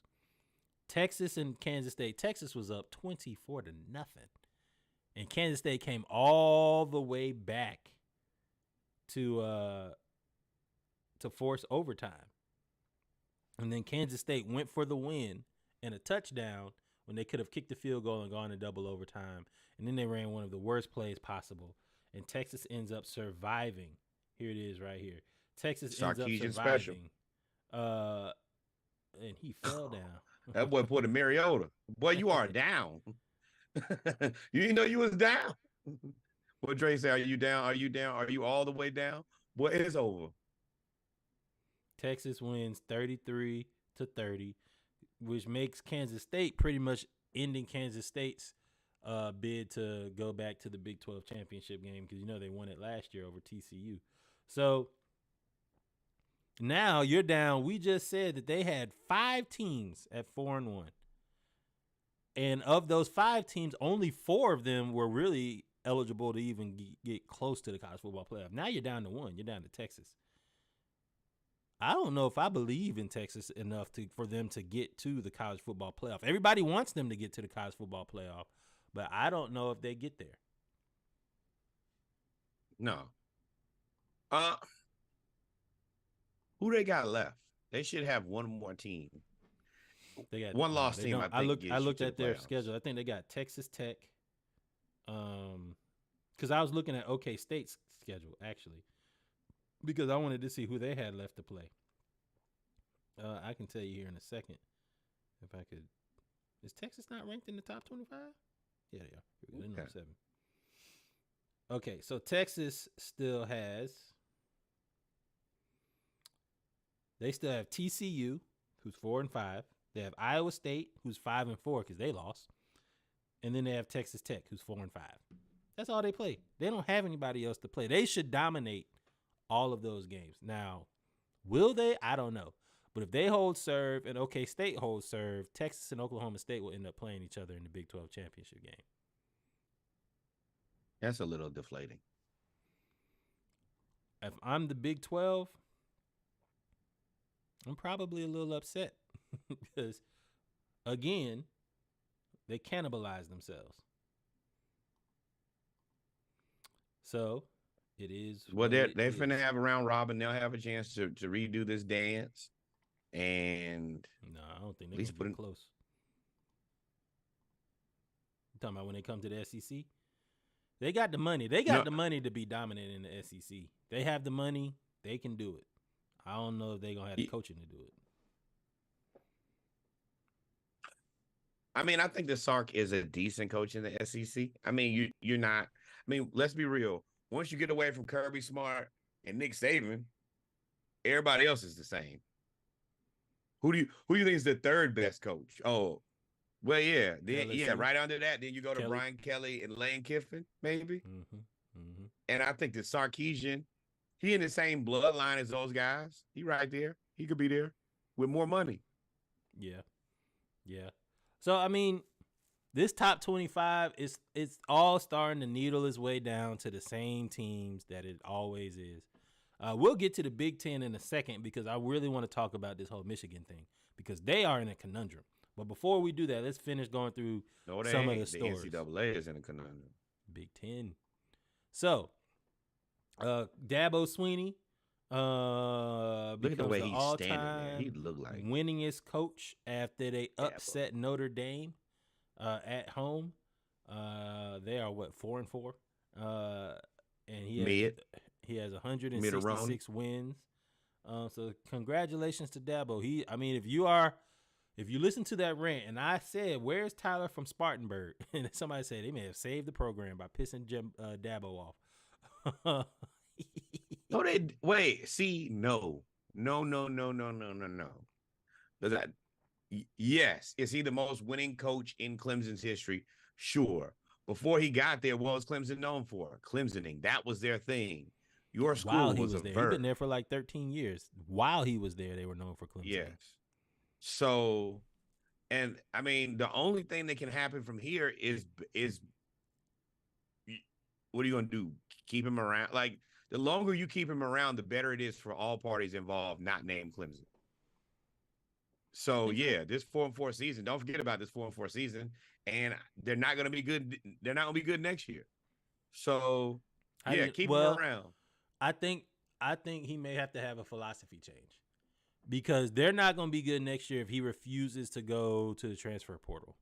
Texas and Kansas State. Texas was up 24-0. And Kansas State came all the way back to force overtime. And then Kansas State went for the win and a touchdown when they could have kicked the field goal and gone to double overtime. And then they ran one of the worst plays possible. And Texas ends up surviving. Here it is right here. Texas ends up surviving. Special. And he fell down. That boy put a Mariota. Boy, you are down. You didn't know you was down. What Dre say? Are you down? Are you down? Are you all the way down? Boy, it's over. Texas wins 33-30, which makes Kansas State pretty much ending Kansas State's bid to go back to the Big 12 championship game because, you know, they won it last year over TCU. So now you're down. We just said that they had 5 teams at 4-1. And of those 5 teams, only 4 of them were really eligible to even get close to the college football playoff. Now you're down to 1. You're down to Texas. I don't know if I believe in Texas enough for them to get to the college football playoff. Everybody wants them to get to the college football playoff, but I don't know if they get there. No. Who they got left? They should have one more team. They got one lost team. I looked at their schedule. I think they got Texas Tech. Because I was looking at OK State's schedule actually, because I wanted to see who they had left to play. I can tell you here in a second if I could. Is Texas not ranked in the top 25? Yeah, they are. They're number 7. Okay, so Texas still has. They still have TCU, who's 4-5. They have Iowa State, who's 5-4 because they lost, and then they have Texas Tech, who's 4-5. That's all they play. They don't have anybody else to play. They should dominate all of those games. Now, will they? I don't know. But if they hold serve and OK State holds serve, Texas and Oklahoma State will end up playing each other in the Big 12 championship game. That's a little deflating. If I'm the Big 12, I'm probably a little upset because, again, they cannibalize themselves. So it is. Well, they're finna have a round robin. They'll have a chance to redo this dance. And no, I don't think they're gonna get close. You talking about when they come to the SEC? They got the money. They got the money to be dominant in the SEC. They have the money. They can do it. I don't know if they're gonna have the coaching to do it. I mean, I think the Sark is a decent coach in the SEC. I mean, you're not. I mean, let's be real. Once you get away from Kirby Smart and Nick Saban, everybody else is the same. Who do you think is the third best coach? Oh, well, yeah. Then, right under that, then you go to Brian Kelly and Lane Kiffin, maybe. And I think that Sarkisian, he in the same bloodline as those guys. He right there. He could be there with more money. Yeah. So, I mean, this top 25, it's all starting to needle its way down to the same teams that it always is. We'll get to the Big Ten in a second because I really want to talk about this whole Michigan thing because they are in a conundrum. But before we do that, let's finish going through some of the stories. The NCAA is in a conundrum. Big Ten. So, Dabo Swinney look at the way he's standing there. He look like winningest coach after they upset Notre Dame at home. They are 4-4. And he has 166 wins. So congratulations to Dabo. If you listen to that rant, and I said, "Where's Tyler from Spartanburg?" and somebody said they may have saved the program by pissing Dabo off. No, wait. See, no. Yes, is he the most winning coach in Clemson's history? Sure. Before he got there, what was Clemson known for? Clemsoning. That was their thing. Your school was a verb. He's been there for like 13 years. While he was there, they were known for Clemson. Yes. So, and I mean, the only thing that can happen from here is what are you going to do? Keep him around? Like, the longer you keep him around, the better it is for all parties involved, not named Clemson. So yeah, this 4-4 season. Don't forget about this 4-4 season, and they're not going to be good. They're not going to be good next year. So yeah, keep him around. I think he may have to have a philosophy change, because they're not going to be good next year if he refuses to go to the transfer portal,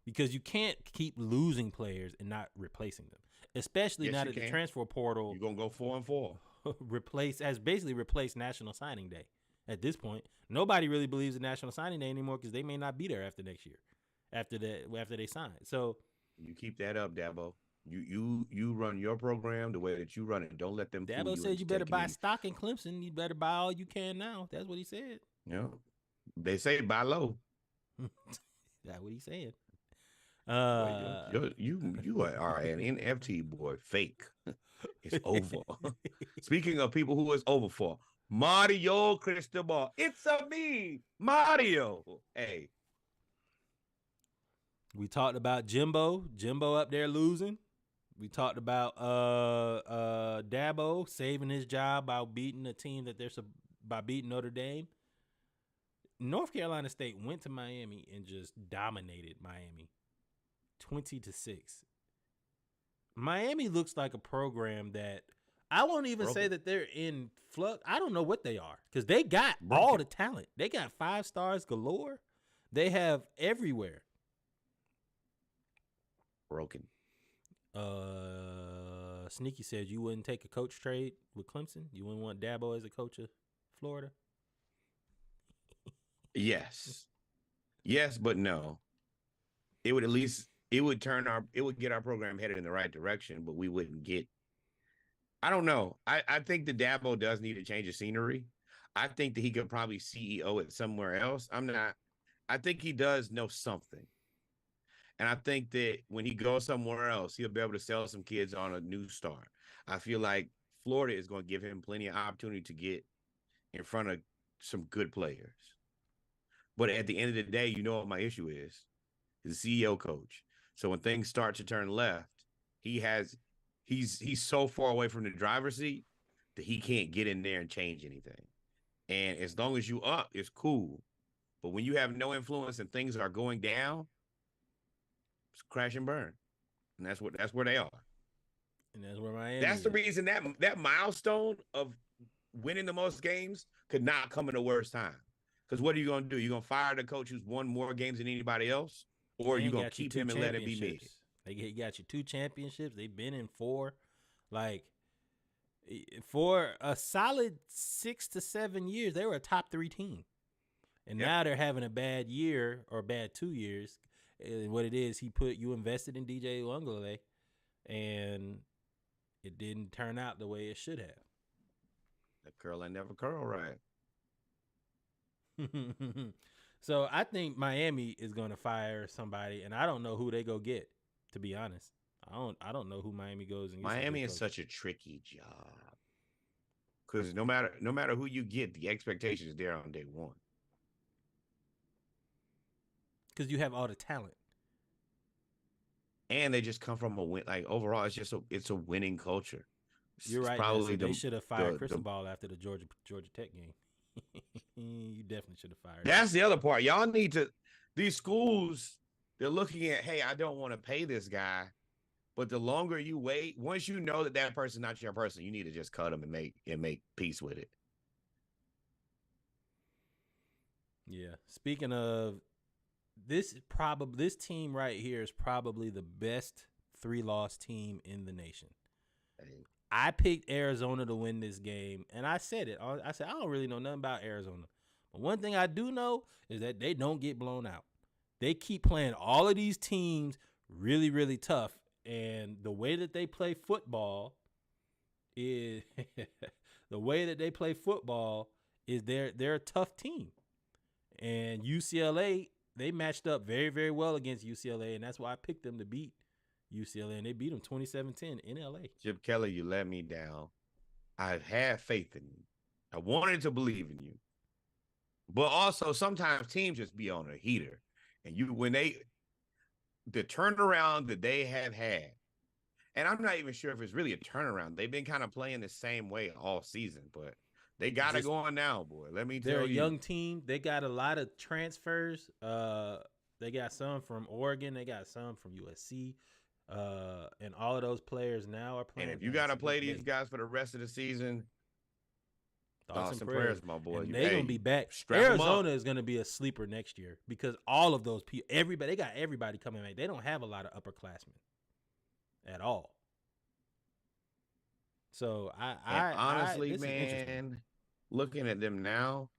because you can't keep losing players and not replacing them, especially now that the transfer portal. You're going to go 4-4. Basically replaced National Signing Day. At this point, nobody really believes in National Signing Day anymore, because they may not be there after next year, after they sign. So you keep that up, Dabo. You run your program the way that you run it. Don't let them. Dabo said you better buy stock in Clemson. You better buy all you can now. That's what he said. Yeah, they say buy low. That's what he said. You are an NFT boy. Fake. It's over. Speaking of people who it's over for, Mario Cristobal. It's a me, Mario. Hey. We talked about Jimbo up there losing. We talked about Dabo saving his job by beating a team by beating Notre Dame. North Carolina State went to Miami and just dominated Miami 20-6. Miami looks like a program that I won't even say that they're in flux. I don't know what they are, because they got all the talent. They got 5 stars galore. They have everywhere. Broken. Sneaky said you wouldn't take a coach trade with Clemson. You wouldn't want Dabo as a coach of Florida. Yes, but no. It would get our program headed in the right direction, but we wouldn't get. I don't know. I think that Dabo does need to change the scenery. I think that he could probably CEO it somewhere else. I think he does know something. And I think that when he goes somewhere else, he'll be able to sell some kids on a new star. I feel like Florida is going to give him plenty of opportunity to get in front of some good players. But at the end of the day, you know what my issue is? He's a CEO coach. So when things start to turn left, he's so far away from the driver's seat that he can't get in there and change anything. And as long as you up, it's cool. But when you have no influence and things are going down, it's crash and burn. And that's where they are. And that's where Miami That's the reason that milestone of winning the most games could not come in the worst time. Because what are you going to do? You're going to fire the coach who's won more games than anybody else? Or are you going to keep him and let him be me? He got you 2 championships. They've been in 4. Like, for a solid 6 to 7 years, they were a top 3 team. And now they're having a bad year or bad 2 years. And what it is, you invested in DJ Uiagalelei, and it didn't turn out the way it should have. That curl ain't never curl right. So I think Miami is going to fire somebody, and I don't know who they go get, to be honest. I don't know who Miami goes and gets. Miami is such a tricky job, because no matter who you get, the expectation is there on day one. Because you have all the talent, and they just come from a win. Like overall, it's a winning culture. You're right. Probably they should have fired Cristobal after the Georgia Tech game. You definitely should have fired. That's the other part. Y'all need to. These schools, they're looking at, hey, I don't want to pay this guy, but the longer you wait, once you know that person's not your person, you need to just cut them and make peace with it. Yeah. Speaking of. This team right here is probably the best 3-loss team in the nation. Hey. I picked Arizona to win this game, and I said it. I said I don't really know nothing about Arizona, but one thing I do know is that they don't get blown out. They keep playing all of these teams really, really tough, and the way that they play football is they're a tough team. And UCLA, they matched up very, very well against UCLA, and that's why I picked them to beat UCLA, and they beat them 27-10 in LA. Chip Kelly, you let me down. I had faith in you. I wanted to believe in you. But also, sometimes teams just be on a heater. And the turnaround that they have had, and I'm not even sure if it's really a turnaround. They've been kind of playing the same way all season, but They got it going now, boy. Let me tell you. They're a young team. They got a lot of transfers. They got some from Oregon. They got some from USC. And all of those players now are playing. And if you got to play these guys for the rest of the season, thoughts and prayers, my boy. They're going to be back. Arizona is going to be a sleeper next year because all of those people, they got everybody coming back. They don't have a lot of upperclassmen at all. So honestly, man, looking at them now,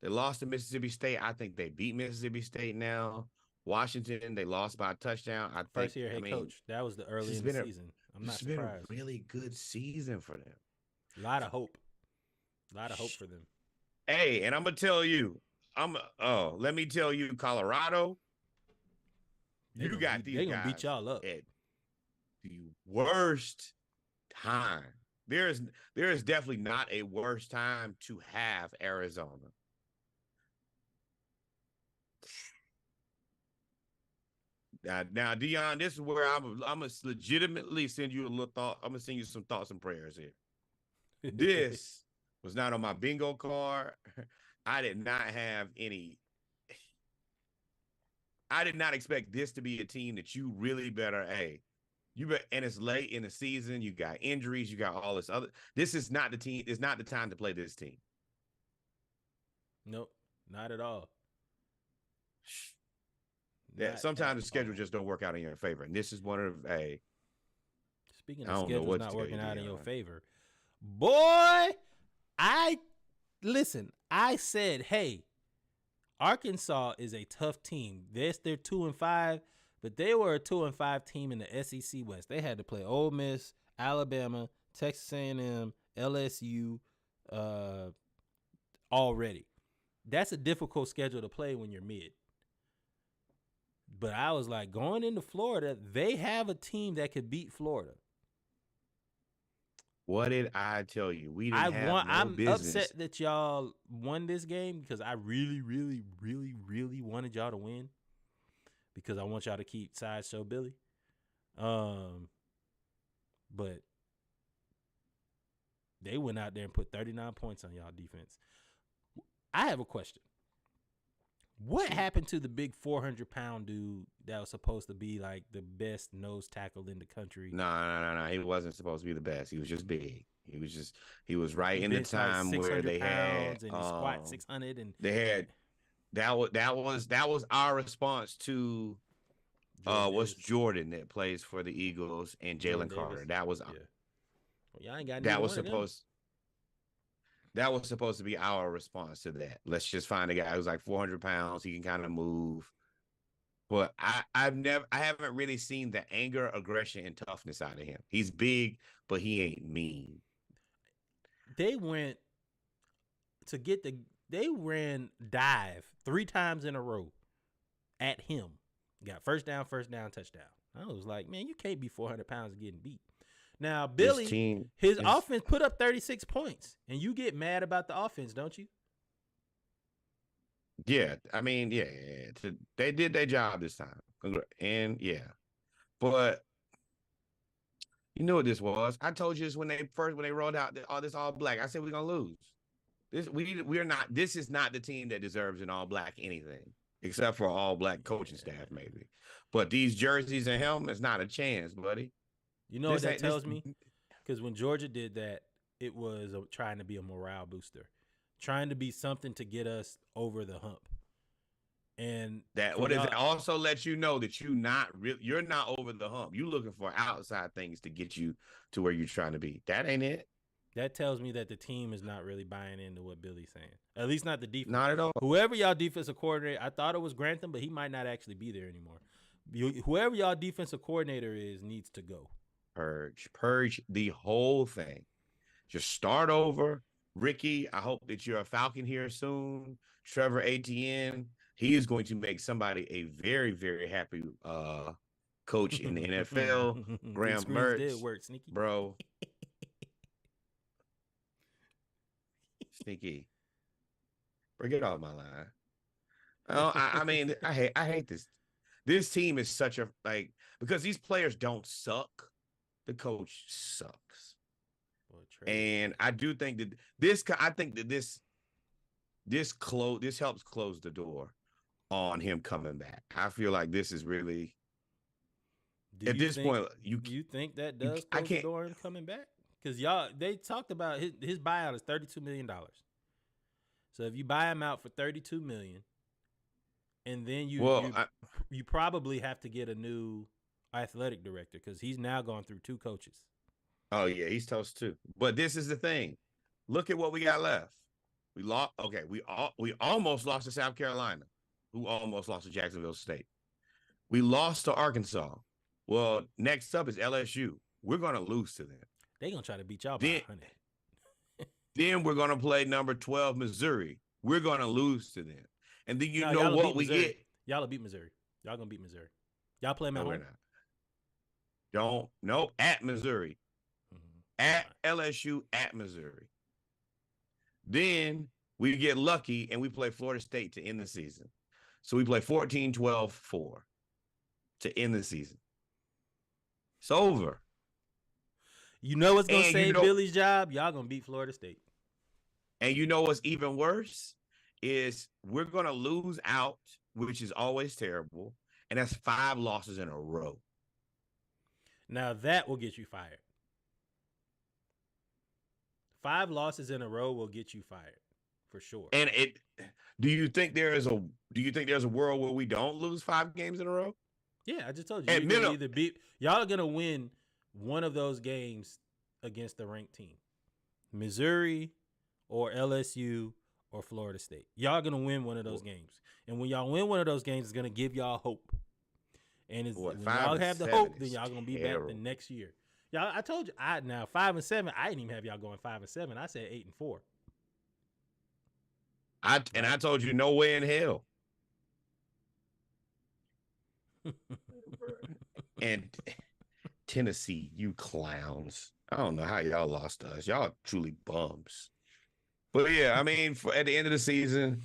they lost to Mississippi State. I think they beat Mississippi State now. Washington, they lost by a touchdown. First year head coach. That was the early in the season. I'm not surprised. It's been a really good season for them. A lot of hope. A lot of hope for them. Hey, and I'm gonna tell you, let me tell you, Colorado, they're gonna beat y'all up at the worst time. There is definitely not a worse time to have Arizona. Now, Dion, this is where I'm gonna legitimately send you a little thought. I'm gonna send you some thoughts and prayers here. This was not on my bingo card. I did not have any. I did not expect this to be a team that you really better. And it's late in the season. You got injuries. You got all this other. This is not the team. It's not the time to play this team. Nope, not at all. Yeah, sometimes the schedule just don't work out in your favor, and this is one of Speaking of schedules not working out in your favor, boy, I said, hey, Arkansas is a tough team. They're 2-5, but they were a 2-5 team in the SEC West. They had to play Ole Miss, Alabama, Texas A&M, LSU, already. That's a difficult schedule to play when you're mid. But I was like, going into Florida, they have a team that could beat Florida. What did I tell you? I'm upset that y'all won this game because I really, really, really, really wanted y'all to win because I want y'all to keep Sideshow Billy. But they went out there and put 39 points on y'all defense. I have a question. What happened to the big 400-pound dude that was supposed to be like the best nose tackle in the country? No. He wasn't supposed to be the best. He was just big. He was right in the time like where they had and he squat 600 and they had that was our response to what's Jordan that plays for the Eagles and Jalen Carter. That was y'all ain't got that was supposed. That was supposed to be our response to that. Let's just find a guy who's like 400 pounds. He can kind of move. But I haven't really seen the anger, aggression, and toughness out of him. He's big, but he ain't mean. They ran dive 3 times in a row at him. Got first down, touchdown. I was like, man, you can't be 400 pounds getting beat. Now, Billy, his offense put up 36 points, and you get mad about the offense, don't you? Yeah, I mean, yeah. They did their job this time. And, yeah. But you know what this was? I told you this when they rolled out all this all black. I said we're going to lose. This is not the team that deserves an all black anything, except for all black coaching staff, maybe. But these jerseys and helmets, not a chance, buddy. You know what that tells me? Because when Georgia did that, it was trying to be a morale booster, trying to be something to get us over the hump. And that what does it also let you know that you're not over the hump. You're looking for outside things to get you to where you're trying to be. That ain't it. That tells me that the team is not really buying into what Billy's saying. At least not the defense. Not at all. Whoever y'all defensive coordinator, I thought it was Grantham, but he might not actually be there anymore. Whoever y'all defensive coordinator is needs to go. Purge the whole thing. Just start over. Ricky, I hope that you're a Falcon here soon. Trevor Etienne, he is going to make somebody a very, very happy coach in the NFL. Graham Mertz, did work, Sneaky. Bro. Sneaky. Bring it off my line. I mean, I hate this. This team is such a because these players don't suck. The coach sucks. Well, And I do think that this helps close the door on him coming back. I feel like this is really at this point. You think that does close the door on him coming back? Because they talked about his buyout is $32 million. So if you buy him out for $32 million, and then you probably have to get a new athletic director because he's now gone through 2 coaches. Oh yeah, he's toast too. But this is the thing. Look at what we got left. We lost. Okay, we almost lost to South Carolina, who almost lost to Jacksonville State. We lost to Arkansas. Well, next up is LSU. We're gonna lose to them. They're gonna try to beat y'all by 100. Then we're gonna play number 12 Missouri. We're gonna lose to them. And then you know what we get? Y'all will beat Missouri. Y'all gonna beat Missouri. Y'all play them at home? Nope. At Missouri. At LSU, at Missouri. Then we get lucky and we play Florida State to end the season. So we play 14-12-4 to end the season. It's over. You know what's going to save Billy's job? Y'all going to beat Florida State. And you know what's even worse is we're going to lose out, which is always terrible. And that's 5 losses in a row. Now that will get you fired. 5 losses in a row will get you fired for sure. And do you think there's a world where we don't lose 5 games in a row? Yeah, I just told you. Y'all are gonna win one of those games against the ranked team, Missouri or LSU or Florida State. Y'all are gonna win one of those games, and when y'all win one of those games, it's gonna give y'all hope. And when y'all have the hope, then y'all gonna be back the next year. Y'all, I told you, now 5-7. I didn't even have y'all going 5-7. I said 8-4. I told you no way in hell. And Tennessee, you clowns. I don't know how y'all lost to us. Y'all truly bums. But yeah, I mean, at the end of the season,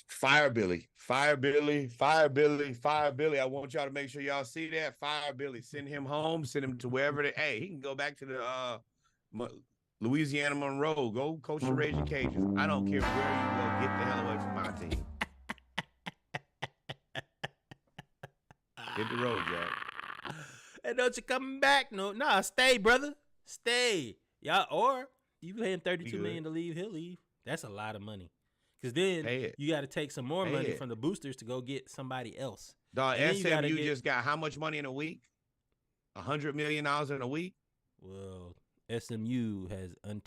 fire Billy. Fire Billy, fire Billy, fire Billy. I want y'all to make sure y'all see that. Fire Billy. Send him home. Send him to wherever he can go back to the Louisiana Monroe. Go coach the Raging Cajuns. I don't care where you go. Get the hell away from my team. Hit the road, Jack. And don't you come back? No, stay, brother. Stay. Y'all, or you paying $32 million to leave, he'll leave. That's a lot of money. Because then you got to take some more money from the boosters to go get somebody else. Dog, SMU just got how much money in a week? $100 million in a week? Well, SMU has an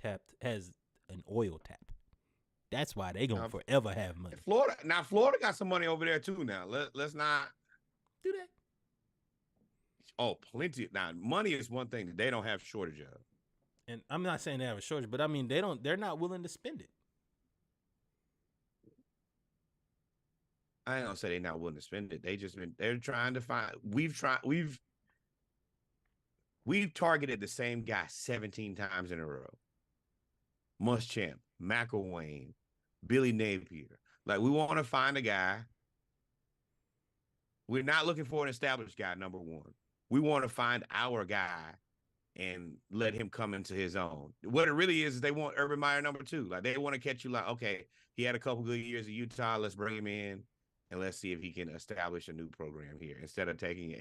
oil tap. That's why they gonna forever have money. Florida got some money over there too. Now let's not do that. Oh, plenty. Now money is one thing that they don't have shortage of. And I'm not saying they have a shortage, but I mean they're not willing to spend it. I ain't gonna say they're not willing to spend it. They're trying to find. We've targeted the same guy 17 times in a row. Muschamp, McElwain, Billy Napier. Like, we want to find a guy. We're not looking for an established guy, number one. We want to find our guy and let him come into his own. What it really is they want Urban Meyer number 2. Like, they want to catch you like, okay, he had a couple good years at Utah. Let's bring him in. And let's see if he can establish a new program here instead of taking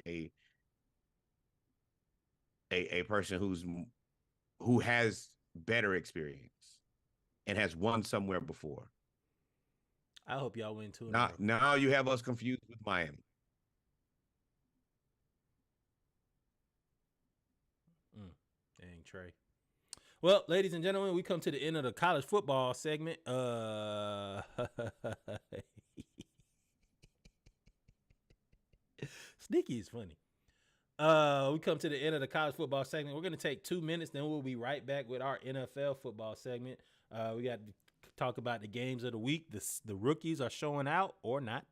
a person who has better experience and has won somewhere before. I hope y'all win too. Now you have us confused with Miami. Dang, Trey. Well, ladies and gentlemen, we come to the end of the college football segment. Sneaky is funny. We come to the end of the college football segment. We're going to take 2 minutes, then we'll be right back with our NFL football segment. We got to talk about the games of the week. The rookies are showing out or not.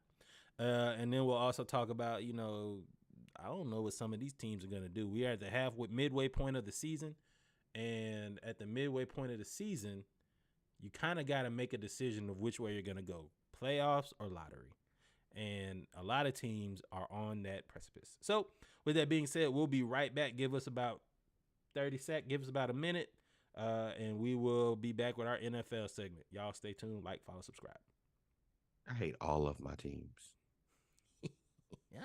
And then we'll also talk about, I don't know what some of these teams are going to do. We are at the midway point of the season. And at the midway point of the season, you kind of got to make a decision of which way you're going to go, playoffs or lottery. And a lot of teams are on that precipice. So with that being said, we'll be right back. Give us about 30 seconds. Give us about a minute, and we will be back with our NFL segment. Y'all stay tuned. Like, follow, subscribe. I hate all of my teams. Yeah.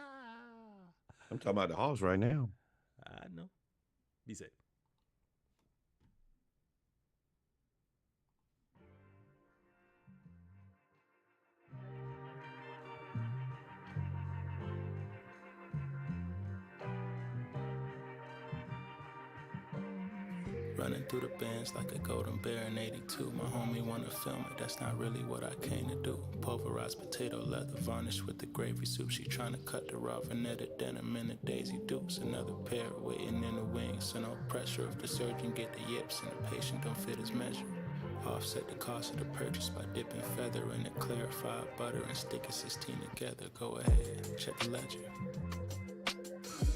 I'm talking about the Hawks right now. I know. Be safe. Running through the bands like a golden bear in 82. My homie wanna film it, that's not really what I came to do. Pulverized potato leather, varnished with the gravy soup. She tryna cut the raw vanilla denim in the Daisy Dukes. Another pair waiting in the wings, so no pressure if the surgeon get the yips and the patient don't fit his measure. Offset the cost of the purchase by dipping feather in the clarified butter and sticking 16 together. Go ahead, check the ledger.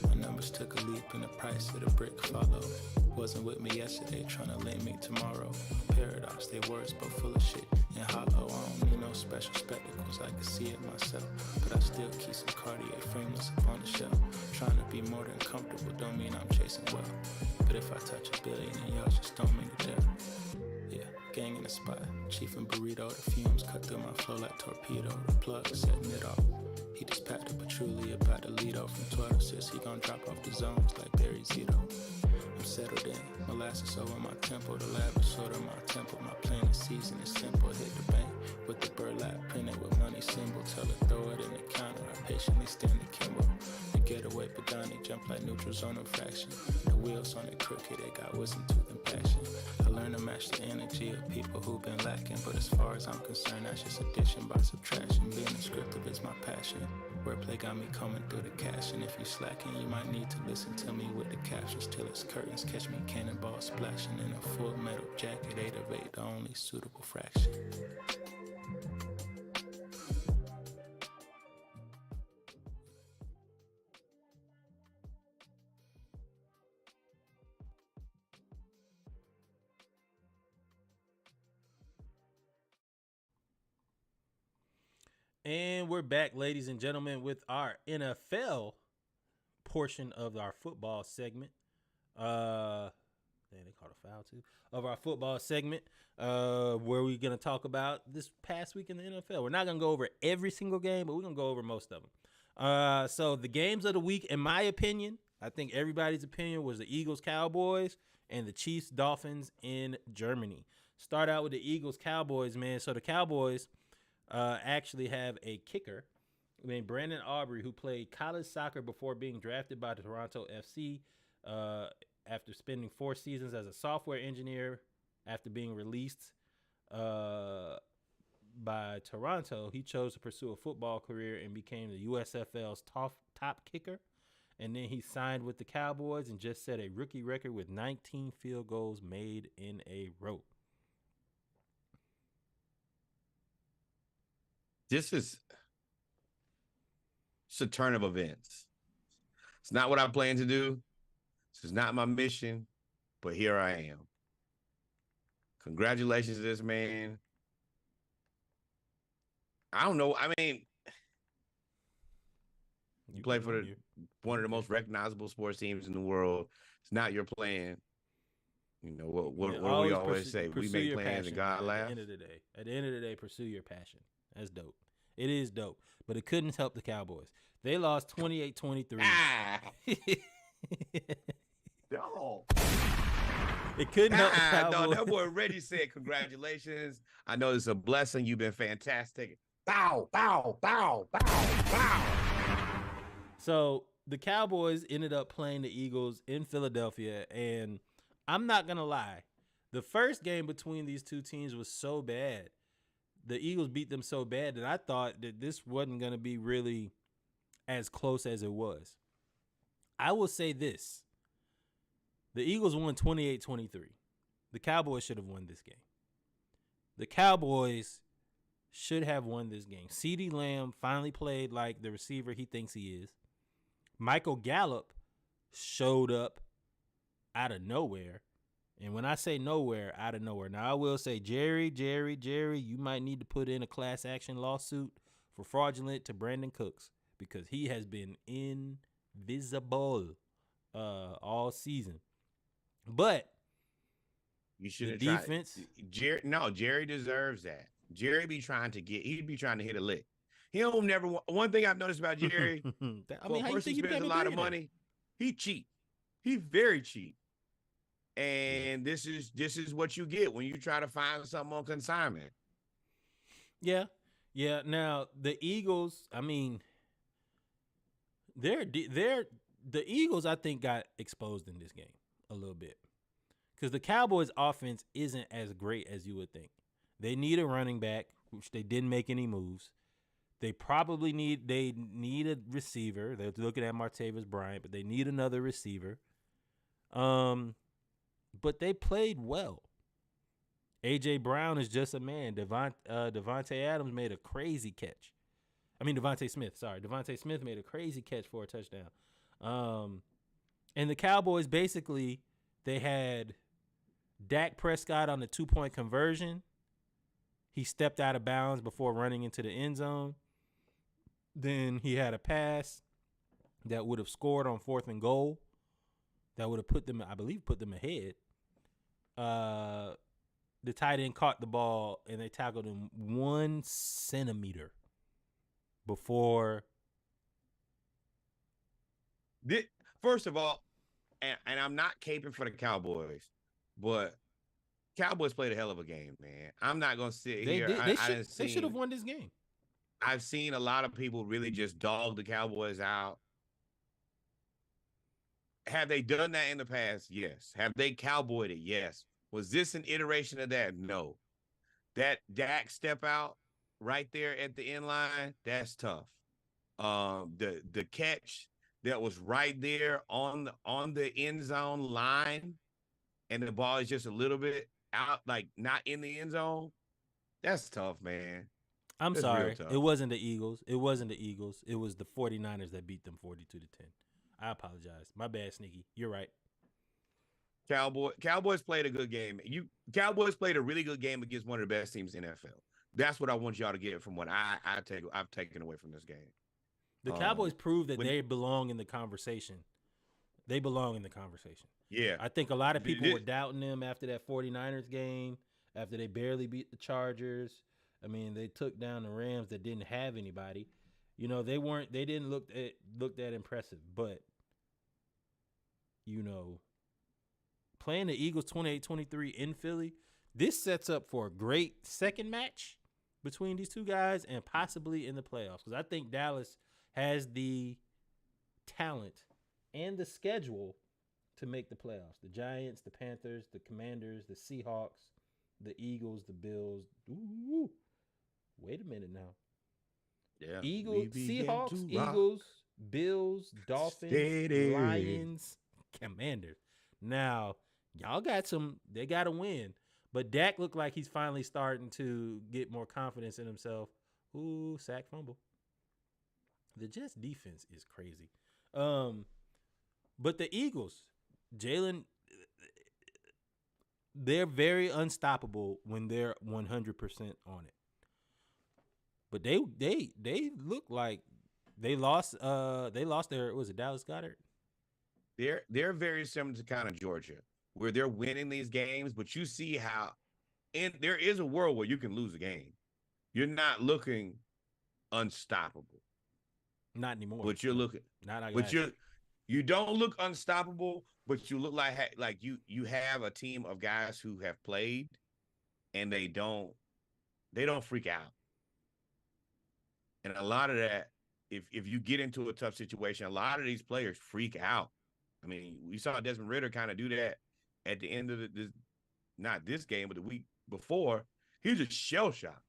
My numbers took a leap and the price of the brick followed. Wasn't with me yesterday, tryna link me tomorrow. Paradox, they words but full of shit and hollow. I don't need no special spectacles, I can see it myself. But I still keep some Cartier frameless up on the shelf. Trying to be more than comfortable don't mean I'm chasing wealth. But if I touch $1 billion, y'all just don't mean to death. Yeah, gang in the spot, chief and burrito. The fumes cut through my flow like torpedo. The plug setting it off. He just packed a patchouli about a Lido from 12. Says he gon' drop off the zones like Barry Zito. I'm settled in, molasses over my temple. The lavish sort of my temple. My plan is season is simple. Hit the bank with the burlap printed with money symbol. Tell her throw it in the counter. I patiently stand the Kimbo. The getaway Pagani jump like neutral zone infraction. The wheels on it crooked, they got wisdom, tooth, and passion. I learned to match the energy of people who've been lacking. But as far as I'm concerned, that's just addition by subtraction. Being descriptive is my passion. Wordplay got me coming through the cash. And if you slacking, you might need to listen to me with the captions till it's curtains. Catch me cannonball splashing in a full metal jacket. 8 of 8, the only suitable fraction. And we're back, ladies and gentlemen, with our NFL portion of our football segment. They called a foul too. Of our football segment, where we're gonna talk about this past week in the NFL. We're not gonna go over every single game, but we're gonna go over most of them. So the games of the week, in my opinion, I think everybody's opinion was the Eagles Cowboys and the Chiefs Dolphins in Germany. Start out with the Eagles Cowboys, man. So the Cowboys actually have a kicker named Brandon Aubrey, who played college soccer before being drafted by the Toronto FC. After spending 4 seasons as a software engineer, after being released by Toronto, he chose to pursue a football career and became the USFL's top kicker. And then he signed with the Cowboys and just set a rookie record with 19 field goals made in a row. It's a turn of events. It's not what I plan to do. This is not my mission, but here I am. Congratulations to this man. I don't know. I mean, you play for one of the most recognizable sports teams in the world. It's not your plan. You know, what do we always say? We make plans and God laughs. At the end of the day, pursue your passion. That's dope. It is dope, but it couldn't help the Cowboys. They lost 28-23. No. It couldn't help the Cowboys. No, that boy Reggie said congratulations. I know it's a blessing. You've been fantastic. Bow, bow, bow, bow, bow. So the Cowboys ended up playing the Eagles in Philadelphia, and I'm not going to lie. The first game between these two teams was so bad. The Eagles beat them so bad that I thought that this wasn't going to be really as close as it was. I will say this. The Eagles won 28-23. The Cowboys should have won this game. The Cowboys should have won this game. CeeDee Lamb finally played like the receiver he thinks he is. Michael Gallup showed up out of nowhere. And when I say nowhere, out of nowhere. Now, I will say, Jerry, you might need to put in a class action lawsuit for fraudulent to Brandon Cooks because he has been invisible all season. But you should the defense. Jerry deserves that. Jerry be trying to he'd be trying to hit a lick. He don't never. One thing I've noticed about Jerry, I for mean, a how you person think he spends became a a lot of billionaire? money, he cheap. He's very cheap. And this is what you get when you try to find something on consignment. Yeah. Now the Eagles, I mean, the Eagles, I think, got exposed in this game a little bit because the Cowboys' offense isn't as great as you would think. They need a running back, which they didn't make any moves. They probably need a receiver. They're looking at Martavis Bryant, but they need another receiver. But they played well. A.J. Brown is just a man. Devontae Adams made a crazy catch. I mean, Devontae Smith made a crazy catch for a touchdown. And the Cowboys, basically, they had Dak Prescott on the 2-point conversion. He stepped out of bounds before running into the end zone. Then he had a pass that would have scored on 4th and goal. That would have put them ahead. The tight end caught the ball and they tackled him 1 centimeter before. First of all, and I'm not caping for the Cowboys, but Cowboys played a hell of a game, man. I'm not gonna sit here. They should have won this game. I've seen a lot of people really just dog the Cowboys out. Have they done that in the past? Yes. Have they cowboyed it? Yes. Was this an iteration of that? No. That Dak step out right there at the end line, that's tough. The catch that was right there on the end zone line, and the ball is just a little bit out, like not in the end zone. That's tough, man. I'm sorry. It wasn't the Eagles. It was the 49ers that beat them 42-10. I apologize. My bad, Sneaky. You're right. Cowboys played a good game. Cowboys played a really good game against one of the best teams in the NFL. That's what I want y'all to get from what I've taken away from this game. The Cowboys proved that they belong in the conversation. They belong in the conversation. Yeah. I think a lot of people were doubting them after that 49ers game, after they barely beat the Chargers. I mean, they took down the Rams that didn't have anybody. You know, they didn't look that impressive, but you know, playing the Eagles 28-23 in Philly, this sets up for a great second match between these two guys and possibly in the playoffs. Because I think Dallas has the talent and the schedule to make the playoffs. The Giants, the Panthers, the Commanders, the Seahawks, the Eagles, the Bills. Ooh, wait a minute now. Yeah. Eagles, Seahawks, Eagles, Bills, Dolphins, Lions, Commanders. Now, y'all they got to win. But Dak looked like he's finally starting to get more confidence in himself. Ooh, sack fumble. The Jets defense is crazy. But the Eagles, Jalen, they're very unstoppable when they're 100% on it. But they look like they lost their, was it Dallas Goedert? They're very similar to kind of Georgia, where they're winning these games, but you see how, and there is a world where you can lose a game. You're not looking unstoppable. Not anymore. But you're looking. You don't look unstoppable, but you look like you have a team of guys who have played, and they don't freak out. And a lot of that, if you get into a tough situation, a lot of these players freak out. I mean, we saw Desmond Ridder kind of do that at the end of not this game, but the week before. He was just shell-shocked.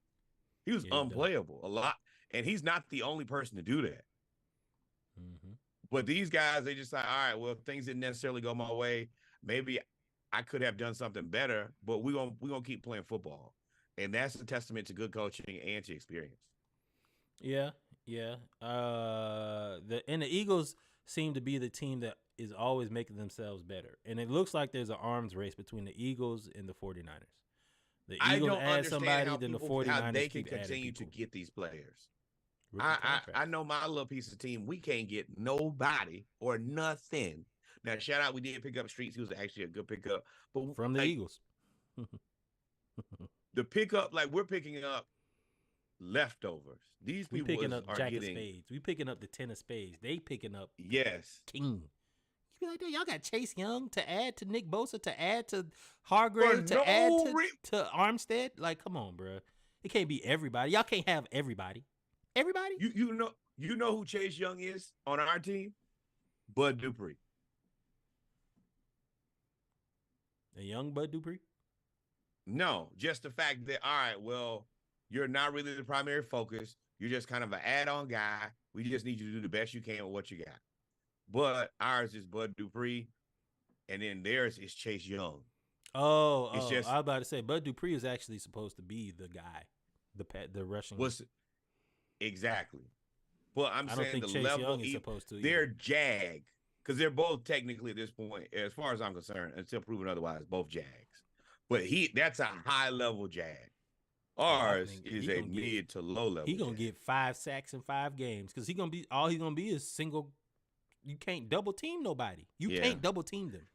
He was unplayable a lot, and he's not the only person to do that. Mm-hmm. But these guys, they just like, all right, well, things didn't necessarily go my way. Maybe I could have done something better, but we're gonna keep playing football, and that's a testament to good coaching and to experience. Yeah. The Eagles seem to be the team that is always making themselves better, and it looks like there's an arms race between the Eagles and the 49ers. The Eagles add somebody, then the 49ers how they can keep continue to get these players. I I know my little piece of team. We can't get nobody or nothing. Now, shout out, we did pick up Streets. He was actually a good pickup. But from the Eagles. The pickup, like we're picking up leftovers. These people picking up are Jack getting... of Spades. We picking up the 10 of Spades. They picking up Yes. King. You be like, y'all got Chase Young to add to Nick Bosa, to add to Hargrave, to add to Armstead. Like, come on, bro. It can't be everybody. Y'all can't have everybody. Everybody? You know who Chase Young is on our team? Bud Dupree. A young Bud Dupree? No, just the fact that, all right, well, you're not really the primary focus. You're just kind of an add-on guy. We just need you to do the best you can with what you got. But ours is Bud Dupree, and then theirs is Chase Young. It's just, I was about to say, Bud Dupree is actually supposed to be the guy, the rushing. Exactly. But I'm saying think the Chase level Young is supposed to. They're Jag, because they're both technically at this point, as far as I'm concerned, until proven otherwise, both Jags. But that's a high level Jag. Ours is a mid to low level. He gonna get 5 sacks in 5 games because he's gonna be is single. You can't double team nobody. You can't double team them.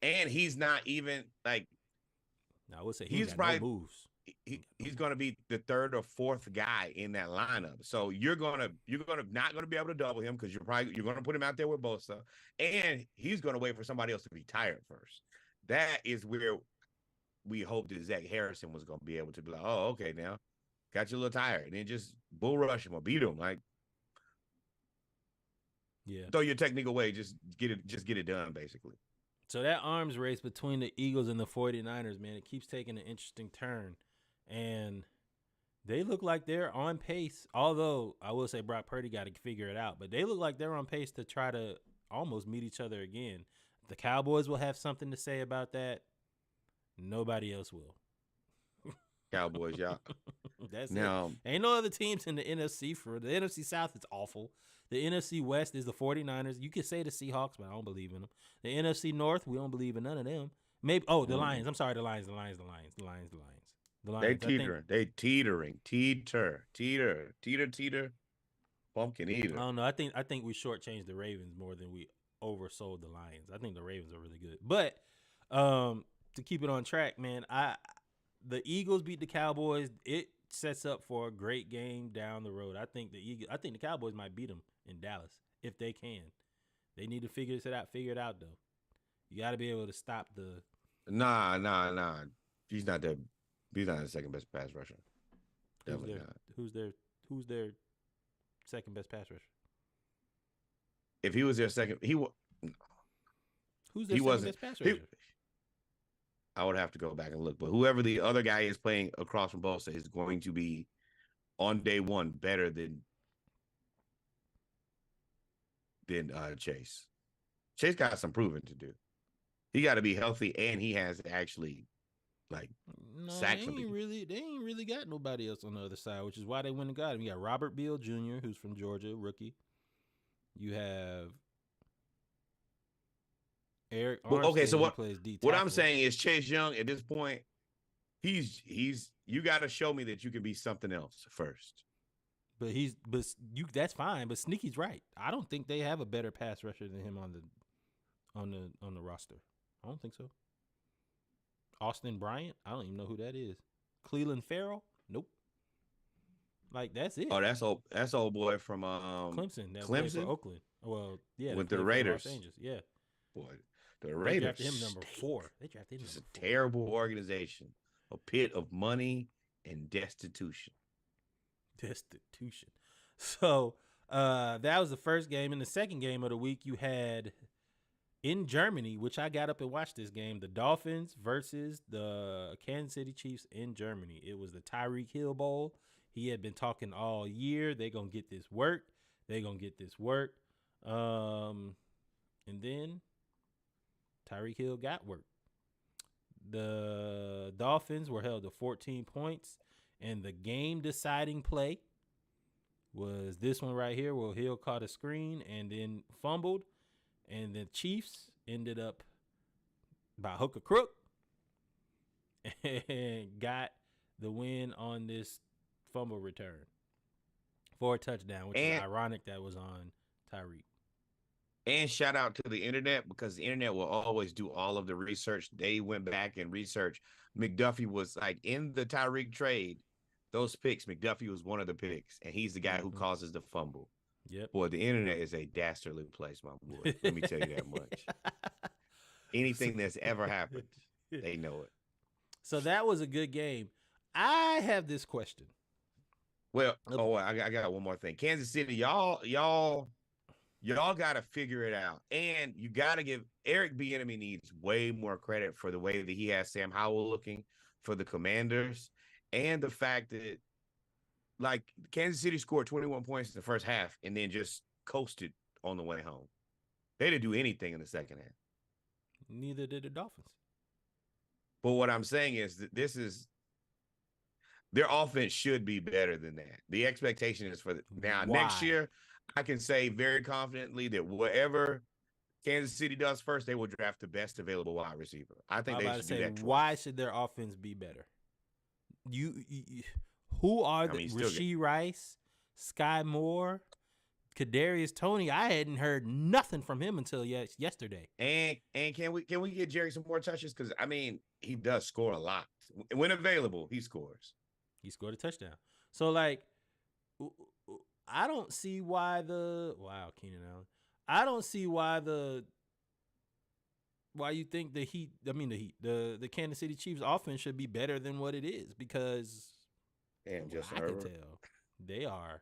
And he's not even like. I would say he's probably no moves. He's going to be the 3rd or 4th guy in that lineup. So you're not going to be able to double him because you're going to put him out there with Bosa, and he's going to wait for somebody else to be tired first. That is where we hoped that Zach Harrison was going to be able to be like, oh, okay, now got you a little tired, and then just bull rush him or beat him, like. Yeah. Throw your technique away, just get it done, basically. So that arms race between the Eagles and the 49ers, man, it keeps taking an interesting turn. And they look like they're on pace. Although I will say Brock Purdy got to figure it out, but they look like they're on pace to try to almost meet each other again. The Cowboys will have something to say about that. Nobody else will. Cowboys, y'all. That's now, it. Ain't no other teams in the NFC. For the NFC South, it's awful. The NFC West is the 49ers. You could say the Seahawks, but I don't believe in them. The NFC North, we don't believe in none of them. Maybe the Lions. I'm sorry, the Lions. They teetering. They teetering. Teeter. Pumpkin eater. I don't know. I think we shortchanged the Ravens more than we oversold the Lions. I think the Ravens are really good. But to keep it on track, man, the Eagles beat the Cowboys. It sets up for a great game down the road. I think the Cowboys might beat them in Dallas if they can. They need to figure it out though. You got to be able to stop the. Nah. He's not the second best pass rusher. Definitely not. Who's their second best pass rusher? If he was their second, Who's their second best pass rusher? I would have to go back and look, but whoever the other guy is playing across from Bosa is going to be on day one better than Chase. Chase got some proving to do. He got to be healthy, and he has to actually sack some people. They ain't really got nobody else on the other side, which is why they went and got him. You got Robert Beal Jr., who's from Georgia, rookie. You have Eric Armstead, okay, so what I'm saying is Chase Young at this point, he's you got to show me that you can be something else first. But that's fine. But Sneaky's right. I don't think they have a better pass rusher than him on the roster. I don't think so. Austin Bryant, I don't even know who that is. Cleveland Farrell, nope. Like that's it. Oh, that's old boy from Clemson. Clemson, Oakland. Well, yeah, with the Raiders. Los Angeles. Yeah, boy, the Raiders. They drafted him number 4. They drafted him. Just a terrible organization, a pit of money and destitution. So that was the first game. In the second game of the week, you had in Germany, which I got up and watched this game, the Dolphins versus the Kansas City Chiefs in Germany. It was the Tyreek Hill Bowl. He had been talking all year. They're going to get this work. And then Tyreek Hill got work. The Dolphins were held to 14 points. And the game-deciding play was this one right here where Hill caught a screen and then fumbled. And the Chiefs ended up by hook or crook and got the win on this fumble return for a touchdown, which is ironic that was on Tyreek. And shout out to the internet, because the internet will always do all of the research. They went back and researched. McDuffie was like in the Tyreek trade, those picks, McDuffie was one of the picks, and he's the guy who causes the fumble. Yep. Boy, the internet is a dastardly place, my boy. Let me tell you that much. Anything that's ever happened, they know it. So that was a good game. I have this question. Well, I got one more thing. Kansas City, y'all got to figure it out. And you got to give Eric Bieniemy needs way more credit for the way that he has Sam Howell looking for the Commanders, and the fact that, like, Kansas City scored 21 points in the first half and then just coasted on the way home. They didn't do anything in the second half. Neither did the Dolphins. But what I'm saying is that their offense should be better than that. The expectation is for next year. I can say very confidently that whatever Kansas City does first, they will draft the best available wide receiver. I think they should do that. Why should their offense be better? Who are Rashee Rice, Sky Moore, Kadarius Toney? I hadn't heard nothing from him until yesterday. And can we get Jerry some more touches? Because I mean, he does score a lot. When available, he scores. He scored a touchdown. So, like, I don't see why Keenan Allen. I don't see why you think the Kansas City Chiefs offense should be better than what it is, because I can tell they are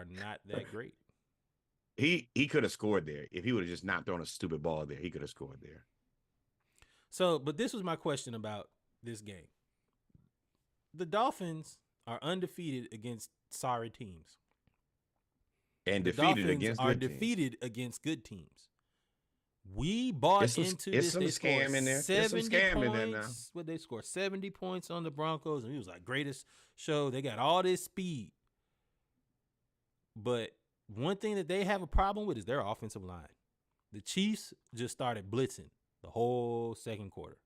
not that great. He could have scored there if he would have just not thrown a stupid ball there. He could have scored there. So, but this was my question about this game. The Dolphins are undefeated against sorry teams. And defeated against good teams. We bought into this. Some scam in there. 70 points. What they score? 70 points on the Broncos, and it was like greatest show. They got all this speed. But one thing that they have a problem with is their offensive line. The Chiefs just started blitzing the whole second quarter.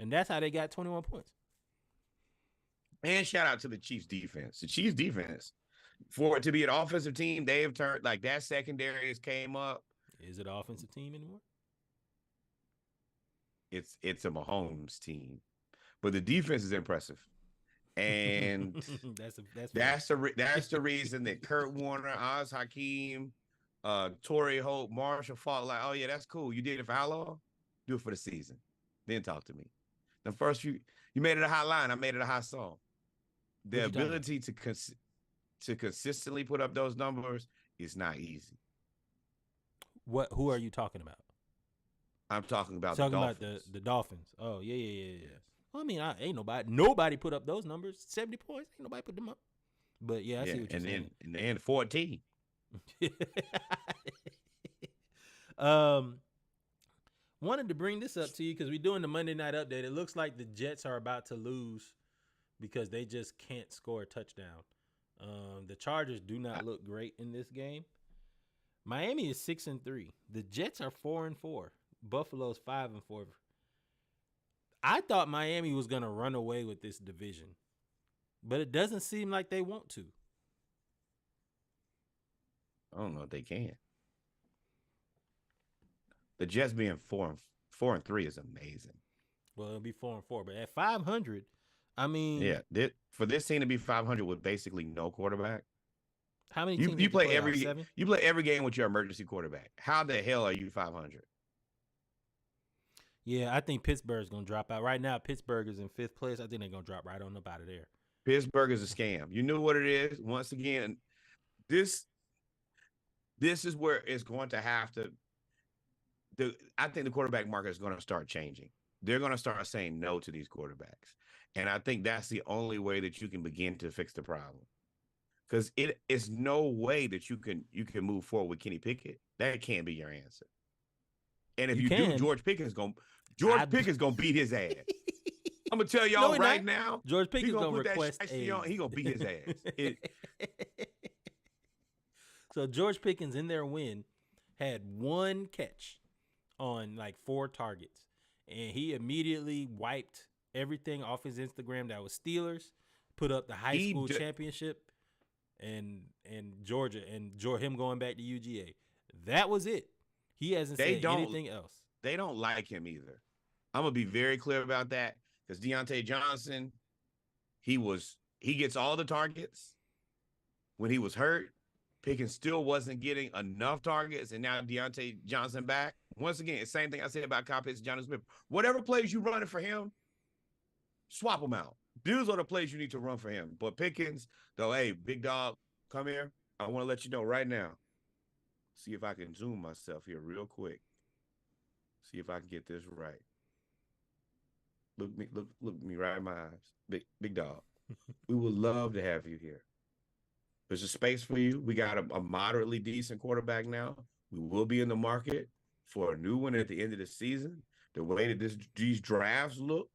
And that's how they got 21 points. And shout out to the Chiefs defense. The Chiefs defense, for it to be an offensive team, they have turned, like, that secondary has came up. Is it an offensive team anymore? It's a Mahomes team, but the defense is impressive, and that's the reason that Kurt Warner, Oz Hakeem, Torrey Hope, Marshall Faulk, like, oh yeah, that's cool. You did it for how long? Do it for the season. Then talk to me. The first you made it a high line. I made it a high song. The ability to consistently put up those numbers is not easy. Who are you talking about? I'm talking about the Dolphins. The Dolphins. Oh, yeah. Well, I mean, ain't nobody put up those numbers. 70 points. Ain't nobody put them up. But yeah, I see what you're saying. And then 14. Wanted to bring this up to you because we're doing the Monday Night Update. It looks like the Jets are about to lose because they just can't score a touchdown. The Chargers do not look great in this game. Miami is 6-3. The Jets are 4-4. Buffalo's 5-4. I thought Miami was going to run away with this division, but it doesn't seem like they want to. I don't know if they can. The Jets being 4-3 is amazing. Well, it'll be 4-4, but at 500, I mean, yeah, for this team to be 500 with basically no quarterback. How many teams you play every game with your emergency quarterback? How the hell are you 500? Yeah, I think Pittsburgh's gonna drop out right now. Pittsburgh is in 5th place. I think they're gonna drop right on up out of there. Pittsburgh is a scam. You know what it is. Once again, this is where it's going to have to. I think the quarterback market is going to start changing. They're going to start saying no to these quarterbacks, and I think that's the only way that you can begin to fix the problem. Because it is no way that you can move forward with Kenny Pickett. That can't be your answer. And if you do, George Pickens gonna beat his ass. I'm gonna tell y'all now. George Pickens gonna request he gonna beat his ass. So George Pickens in their win had 1 catch on like 4 targets, and he immediately wiped everything off his Instagram that was Steelers, put up the high school championship, and Georgia and him going back to UGA. That was it. He hasn't said anything else. They don't like him either. I'm gonna be very clear about that because Deontay Johnson, he gets all the targets. When he was hurt, Pickens still wasn't getting enough targets, and now Deontay Johnson back. Once again, same thing I said about Kyle Pitts and Jonnu Smith. Whatever plays you running for him, swap them out. Those are the plays you need to run for him. But Pickens, though, hey, big dog, come here. I want to let you know right now. See if I can zoom myself here real quick. See if I can get this right. Look me right in my eyes. Big dog. We would love to have you here. There's a space for you. We got a moderately decent quarterback now. We will be in the market for a new one at the end of the season. The way that these drafts look,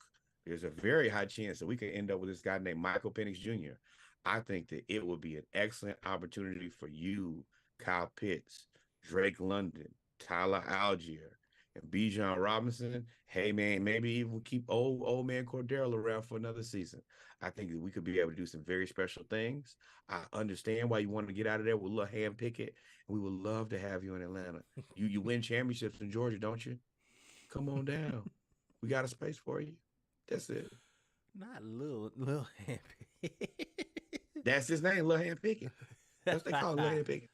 there's a very high chance that we could end up with this guy named Michael Penix Jr. I think that it would be an excellent opportunity for you, Kyle Pitts, Drake London, Tyler Algier, and Bijan Robinson. Hey, man, maybe even keep old man Cordero around for another season. I think that we could be able to do some very special things. I understand why you want to get out of there with little Ham Pickett, and we would love to have you in Atlanta. You win championships in Georgia, don't you? Come on down. We got a space for you. That's it. Not little Ham Pickett. That's his name, Lil Ham Pickett. That's what they call Lil Ham Pickett.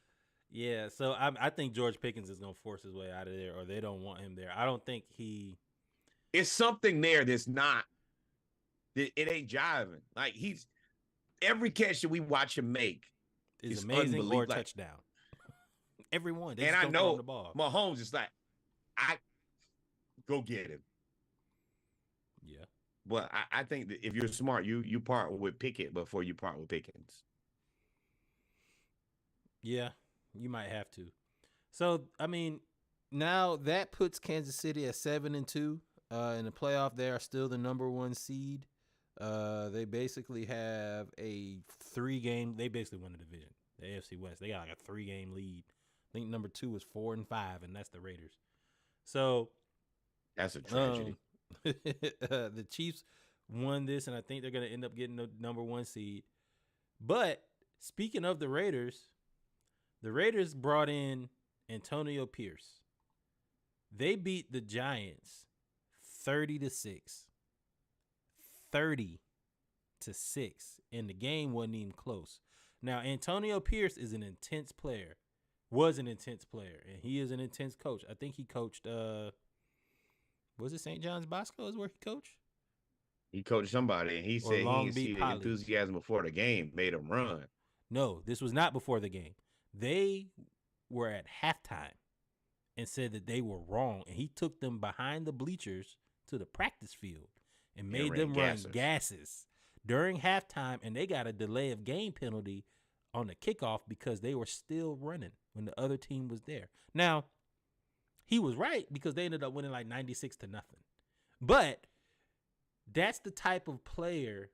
Yeah, so I think George Pickens is going to force his way out of there, or they don't want him there. I don't think it's something there that's not. It ain't jiving. Like every catch that we watch him make is amazing or touchdown. Everyone. And I know Mahomes is like, I go get him. Yeah. But I think that if you're smart, you part with Pickett before you part with Pickens. Yeah, you might have to. So, I mean, now that puts Kansas City at 7-2 in the playoff. They are still the number 1 seed. They basically have a 3-game. They basically won the division, the AFC West. They got like a 3-game lead. I think number 2 is 4-5, and that's the Raiders. So that's a tragedy. The Chiefs won this, and I think they're going to end up getting the number 1 seed. But speaking of the Raiders brought in Antonio Pierce. They beat the Giants 30-6. 30-6, and the game wasn't even close. Now, Antonio Pierce is an intense player, and he is an intense coach. I think he coached, was it St. John's Bosco is where he coached? He coached somebody, and he said he didn't see the enthusiasm before the game made him run. No, this was not before the game. They were at halftime and said that they were wrong, and he took them behind the bleachers to the practice field and made them run gases during halftime, and they got a delay of game penalty on the kickoff because they were still running when the other team was there. Now, he was right because they ended up winning like 96-0. But that's the type of player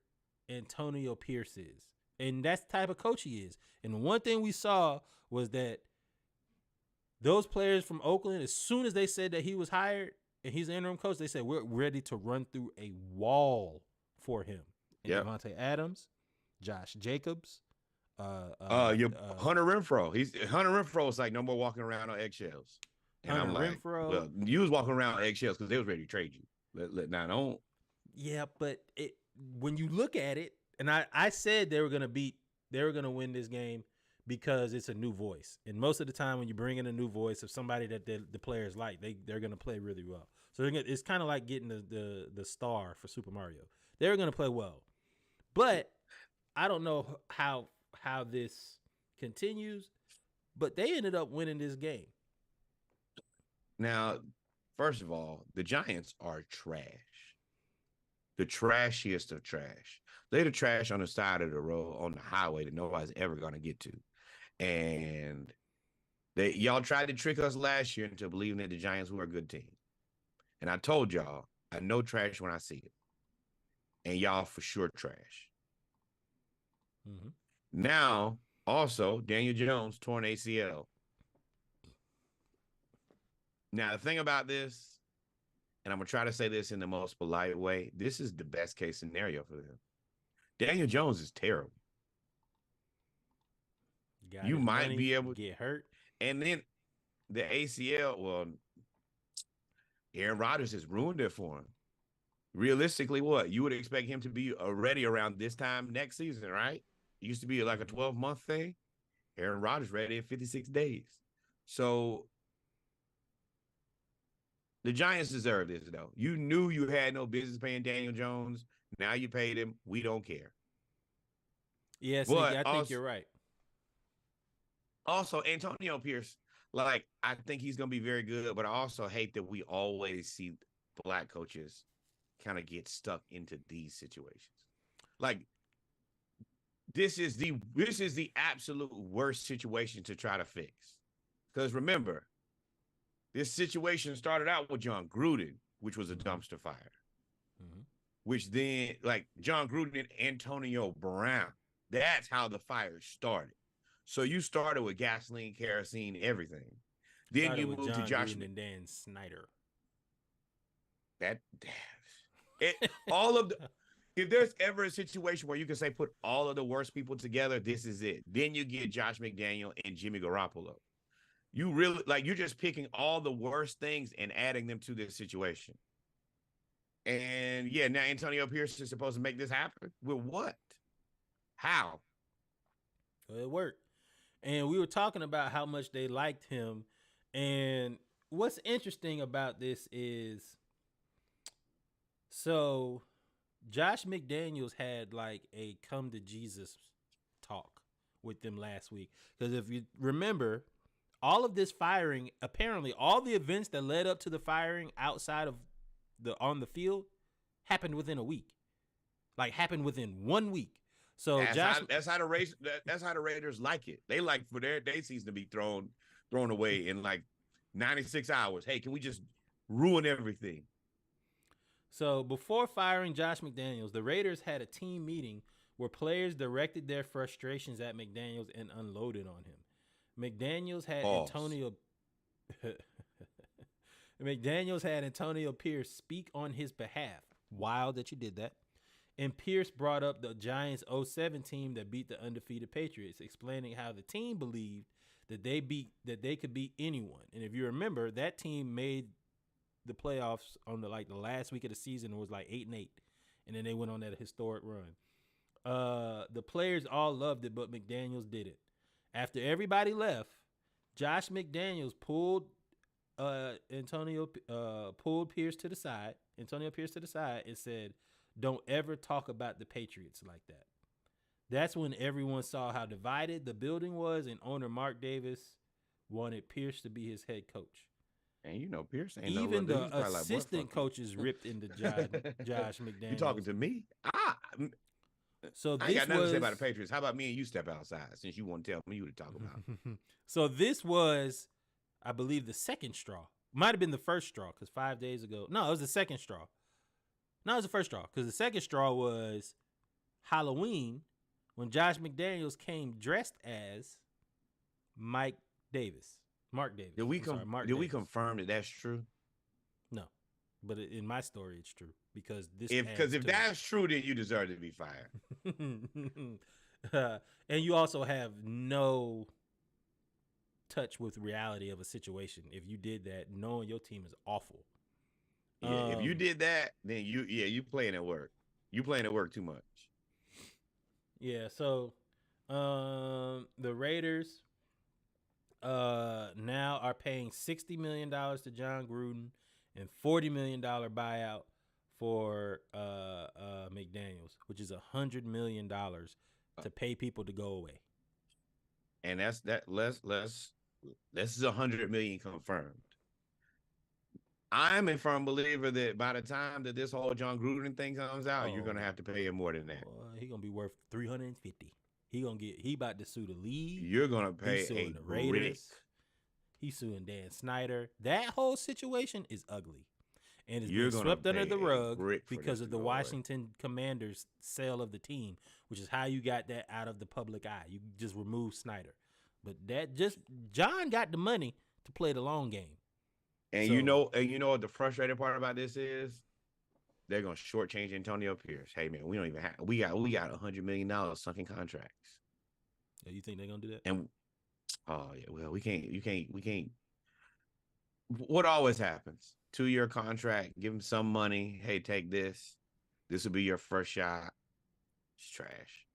Antonio Pierce is, and that's the type of coach he is. And one thing we saw was that those players from Oakland, as soon as they said that he was hired and he's the interim coach, they said, we're ready to run through a wall for him. And Devontae Adams, Josh Jacobs, Hunter Renfrow. Hunter Renfrow is like no more walking around on eggshells. And Hunter I'm like, Renfrow. well, you was walking around on eggshells because they was ready to trade you. Don't. Yeah, but when you look at it, and I said they were going to win this game because it's a new voice. And most of the time when you bring in a new voice of somebody that the players like, they're going to play really well. So it's kind of like getting the star for Super Mario. They're going to play well. But I don't know how this continues, but they ended up winning this game. Now, first of all, the Giants are trash. The trashiest of trash. They're the trash on the side of the road on the highway that nobody's ever going to get to. And y'all tried to trick us last year into believing that the Giants were a good team. And I told y'all, I know trash when I see it. And y'all for sure trash. Mm-hmm. Now, also, Daniel Jones torn ACL. Now, the thing about this, and I'm going to try to say this in the most polite way, this is the best case scenario for them. Daniel Jones is terrible. You might be able to get hurt. And then the ACL, well, Aaron Rodgers has ruined it for him. Realistically, what? You would expect him to be ready around this time next season, right? It used to be like a 12-month thing. Aaron Rodgers ready in 56 days. So the Giants deserve this, though. You knew you had no business paying Daniel Jones. Now you paid him. We don't care. Yes, I think you're right. Also, Antonio Pierce, like, I think he's going to be very good, but I also hate that we always see black coaches kind of get stuck into these situations. Like, this is the absolute worst situation to try to fix. Because remember, this situation started out with John Gruden, which was a dumpster fire. Mm-hmm. Which then, like, John Gruden and Antonio Brown, that's how the fire started. So you started with gasoline, kerosene, everything. Then you moved to Josh and Dan Snyder. If there's ever a situation where you can say put all of the worst people together, this is it. Then you get Josh McDaniel and Jimmy Garoppolo. You really, like, you're just picking all the worst things and adding them to this situation. And yeah, now Antonio Pierce is supposed to make this happen. With what? How? Well, it worked. And we were talking about how much they liked him. And what's interesting about this is, so Josh McDaniels had like a come to Jesus talk with them last week. Because if you remember, all of this firing, apparently all the events that led up to the firing outside of on the field happened within a week. Like, happened within 1 week. So that's how the Raiders like it. They like for their season to be thrown away in like 96 hours. Hey, can we just ruin everything? So before firing Josh McDaniels, the Raiders had a team meeting where players directed their frustrations at McDaniels and unloaded on him. McDaniels had Antonio Pierce speak on his behalf. Wild that you did that. And Pierce brought up the Giants 07 team that beat the undefeated Patriots, explaining how the team believed that they could beat anyone. And if you remember, that team made the playoffs on the last week of the season. It was like 8-8, and then they went on that historic run. The players all loved it, but McDaniels did it. After everybody left, Josh McDaniels pulled Antonio Pierce to the side, and said, "Don't ever talk about the Patriots like that." That's when everyone saw how divided the building was, and owner Mark Davis wanted Pierce to be his head coach. And you know, Pierce ain't even the assistant coaches ripped into Josh McDaniels. You talking to me? So I got nothing to say about the Patriots. How about me and you step outside, since you want to tell me what to talk about? So this was, I believe, the second straw. Might have been the first straw, because 5 days ago. No, it was the second straw. No, it was the first straw, because the second straw was Halloween when Josh McDaniels came dressed as Mark Davis. Did we confirm that that's true? No, but in my story, it's true, because if that's true, then you deserve to be fired. And you also have no touch with reality of a situation. If you did that, knowing your team is awful. Yeah, if you did that, then you playing at work. You playing at work too much. Yeah, so the Raiders now are paying $60 million to John Gruden and $40 million buyout for McDaniels, which is $100 million to pay people to go away. And this is $100 million confirmed. I'm a firm believer that by the time that this whole John Gruden thing comes out, you're gonna have to pay him more than that. He's gonna be worth $350. He about to sue the league. You're gonna pay the Raiders. He's suing Dan Snyder. That whole situation is ugly, and it's been swept under the rug because of the Washington Commanders' sale of the team, which is how you got that out of the public eye. You just removed Snyder, but John got the money to play the long game. And you know what the frustrating part about this is? They're gonna shortchange Antonio Pierce. Hey man, we don't even have we got $100 million sunk in contracts. Yeah, you think they're gonna do that? And oh yeah, well we can't what always happens? 2-year contract, give him some money. Hey, take this. This will be your first shot. It's trash.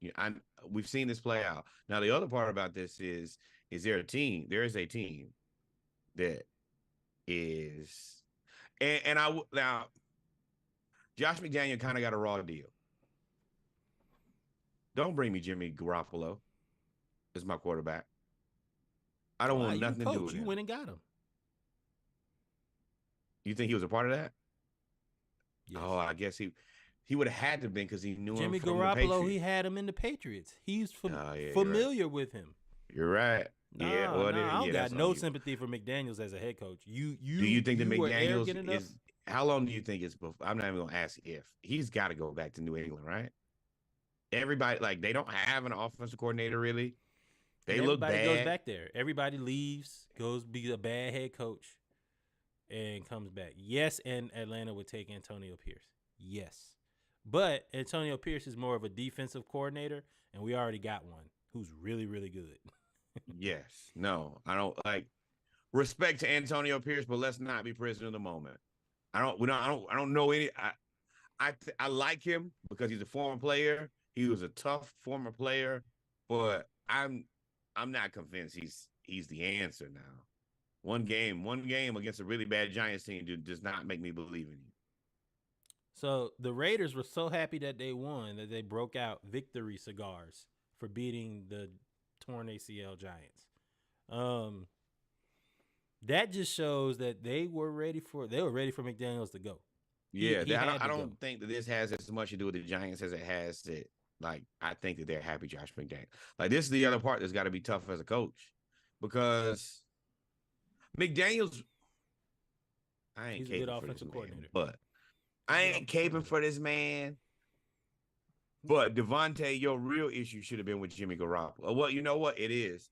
We've seen this play out. Now, the other part about this is there a team? There is a team that is, now Josh McDaniel kind of got a raw deal. Don't bring me Jimmy Garoppolo as my quarterback. I don't want nothing to do with him. You went and got him. You think he was a part of that? Yes. Oh, I guess he would have had to been because he knew Jimmy him from Garoppolo. the Patriots. He had him in the Patriots. He's familiar with him. You're right. I don't got no sympathy for McDaniels as a head coach. Do you think that McDaniels is? How long do you think it's before? I'm not even gonna ask if he's got to go back to New England, right? Everybody they don't have an offensive coordinator really. They look bad. Everybody goes back there. Everybody leaves, goes be a bad head coach, and comes back. Yes, and Atlanta would take Antonio Pierce. Yes, but Antonio Pierce is more of a defensive coordinator, and we already got one who's really, really good. Yes. No, I don't respect to Antonio Pierce, but let's not be prisoner of the moment. I don't know any. I like him because he's a former player. He was a tough former player, but I'm not convinced he's the answer now. One game against a really bad Giants team does not make me believe in you. So the Raiders were so happy that they won that they broke out victory cigars for beating the torn ACL Giants. That just shows that they were ready for McDaniels to go. Yeah, I don't think that this has as much to do with the Giants as it has that. I think that they're happy Josh McDaniels. This is the other part that's got to be tough as a coach because McDaniels, he's a good offensive coordinator, but I ain't caping for this man. But Devontae, your real issue should have been with Jimmy Garoppolo. Well, you know what? It is.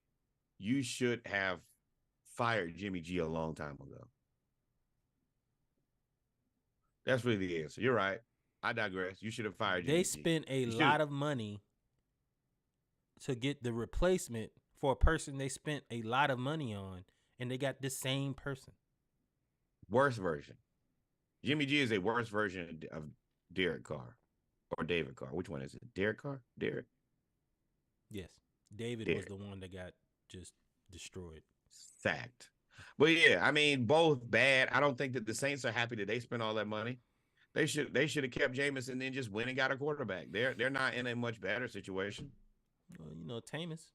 You should have fired Jimmy G a long time ago. That's really the answer. You're right. I digress. You should have fired Jimmy G. They spent a lot of money to get the replacement for a person they spent a lot of money on, and they got the same person. Worse version. Jimmy G is a worse version of Derek Carr. Or David Carr. Which one is it? Derek Carr? Derek? Yes. David was the one that got just destroyed. Fact. But yeah, both bad. I don't think that the Saints are happy that they spent all that money. They should have kept Jameis and then just went and got a quarterback. They're not in a much better situation. Well, Tamus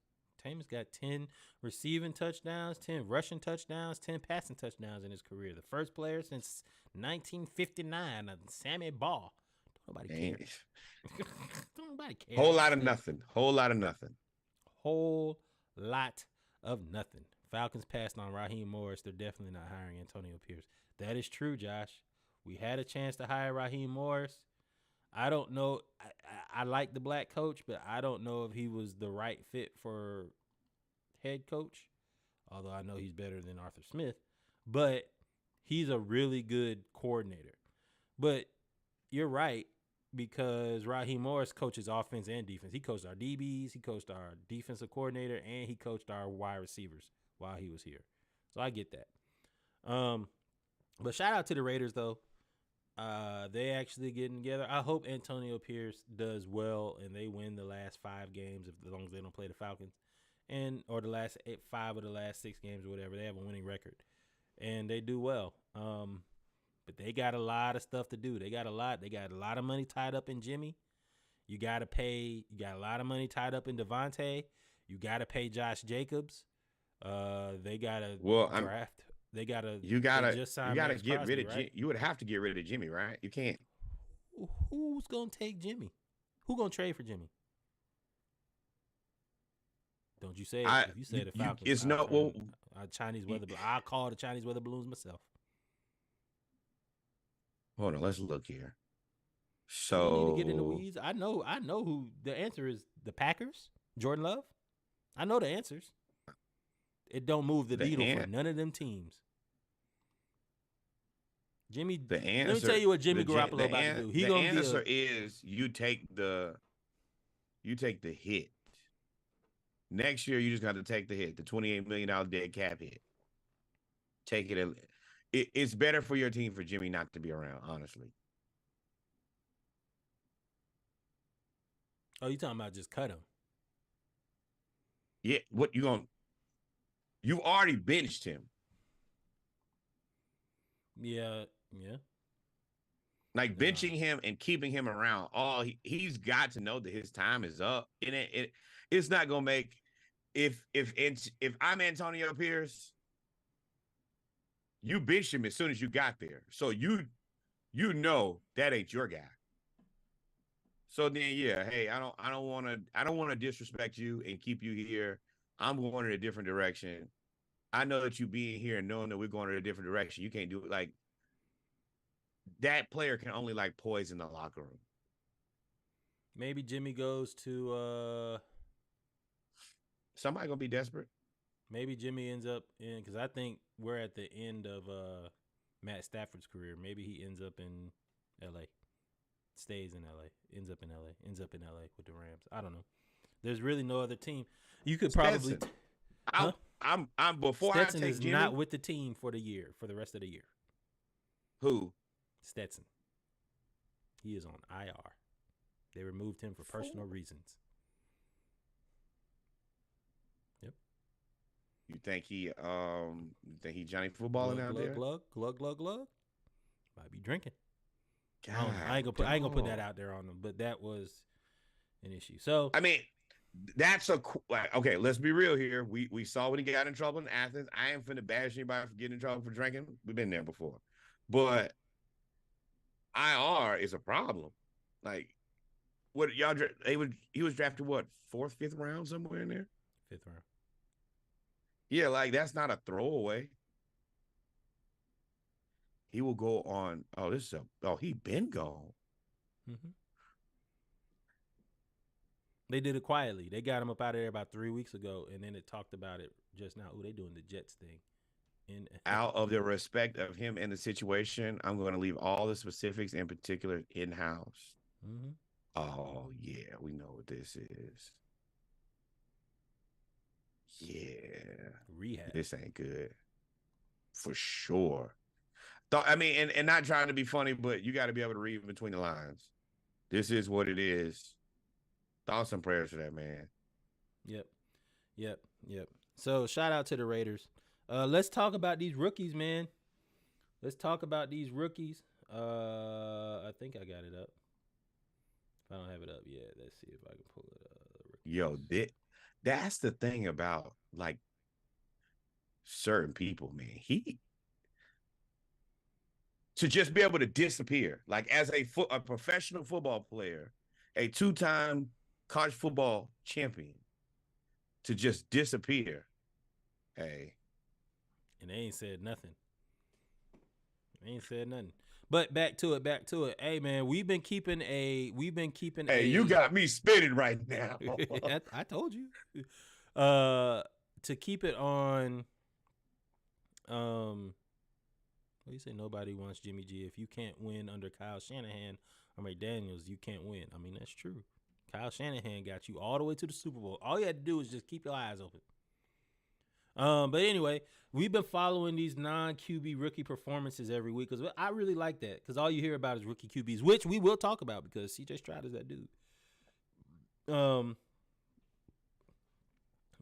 got 10 receiving touchdowns, 10 rushing touchdowns, 10 passing touchdowns in his career. The first player since 1959, Sammy Ball. Nobody cares. Nobody cares. Whole lot of nothing. Whole lot of nothing. Falcons passed on Raheem Morris. They're definitely not hiring Antonio Pierce. That is true, Josh. We had a chance to hire Raheem Morris. I don't know. I like the black coach, but I don't know if he was the right fit for head coach, although I know he's better than Arthur Smith. But he's a really good coordinator. But you're right, because Raheem Morris coaches offense and defense. He coached our DBs, he coached our defensive coordinator, and he coached our wide receivers while he was here. So I get that. But shout out to the Raiders, though. They actually getting together. I hope Antonio Pierce does well and they win the last 5 games, as long as they don't play the Falcons, or the last 5 of the last 6 games or whatever. They have a winning record, and they do well. But they got a lot of stuff to do. They got a lot of money tied up in Jimmy. You got a lot of money tied up in Devontae. You got to pay Josh Jacobs. They got to draft. You gotta get rid of right? You would have to get rid of Jimmy, right? You can't. Who's gonna take Jimmy? Who gonna trade for Jimmy? Don't you say it? If you say the Falcons, Chinese weather. I'll call the Chinese weather balloons myself. Hold on, let's look here. So need to get in the weeds. I know who the answer is. The Packers, Jordan Love. I know the answers. It don't move the needle for none of them teams. Jimmy, let me tell you what Jimmy Garoppolo about to do. The answer is you take the hit. Next year, you just got to take the hit, the $28 million dead cap hit. Take it. it's better for your team for Jimmy not to be around, honestly. Oh, you talking about just cut him? Yeah, what you gonna? You already benched him. Yeah. Like benching him and keeping him around. He's got to know that his time is up. It's not gonna make. If I'm Antonio Pierce, you benched him as soon as you got there, so you know that ain't your guy. So then, yeah, hey, I don't want to disrespect you and keep you here. I'm going in a different direction. I know that you being here and knowing that we're going in a different direction, you can't do it. Like that player can only like poison the locker room. Maybe Jimmy goes to somebody gonna be desperate. Maybe Jimmy ends up in, because I think we're at the end of Matt Stafford's career. Maybe he ends up in LA. Stays in LA, ends up in LA with the Rams. I don't know. There's really no other team. You could probably. I'm before Stetson I take is Jimmy, not with the team for the rest of the year. Who? Stetson. He is on IR. They removed him for personal reasons. Yep. You think he Johnny footballing out there? Glug. Might be drinking. God, I ain't gonna put that out there on them, but that was an issue. So I mean, that's okay. Let's be real here. We saw when he got in trouble in Athens. I ain't finna bash anybody for getting in trouble for drinking. We've been there before, but IR is a problem. Like, what y'all? He was drafted what, 4th, 5th round, somewhere in there. 5th round. Yeah, like that's not a throwaway. He will go on. He been gone. Mm-hmm. They did it quietly. They got him up out of there about 3 weeks ago, and then it talked about it just now. Oh, they doing the Jets thing. Out of the respect of him and the situation, I'm going to leave all the specifics, in particular, in-house. Mm-hmm. Oh, yeah, we know what this is. Yeah. Rehab. This ain't good. For sure. And not trying to be funny, but you got to be able to read between the lines. This is what it is. Thoughts and prayers for that man. Yep. So shout out to the Raiders. Let's talk about these rookies, man. Let's talk about these rookies. I think I got it up. If I don't have it up yet, let's see if I can pull it up. Yo, that's the thing about like certain people, man. To just be able to disappear, like as a professional football player, a 2-time college football champion, to just disappear. Hey. And they ain't said nothing. But back to it. Hey man, we've been keeping Hey, you got me spinning right now. I told you. To keep it on what do you say? Nobody wants Jimmy G. If you can't win under Kyle Shanahan or McDaniels, you can't win. I mean, that's true. Kyle Shanahan got you all the way to the Super Bowl. All you had to do is just keep your eyes open. But anyway, we've been following these non-QB rookie performances every week because I really like that, because all you hear about is rookie QBs, which we will talk about because C.J. Stroud is that dude.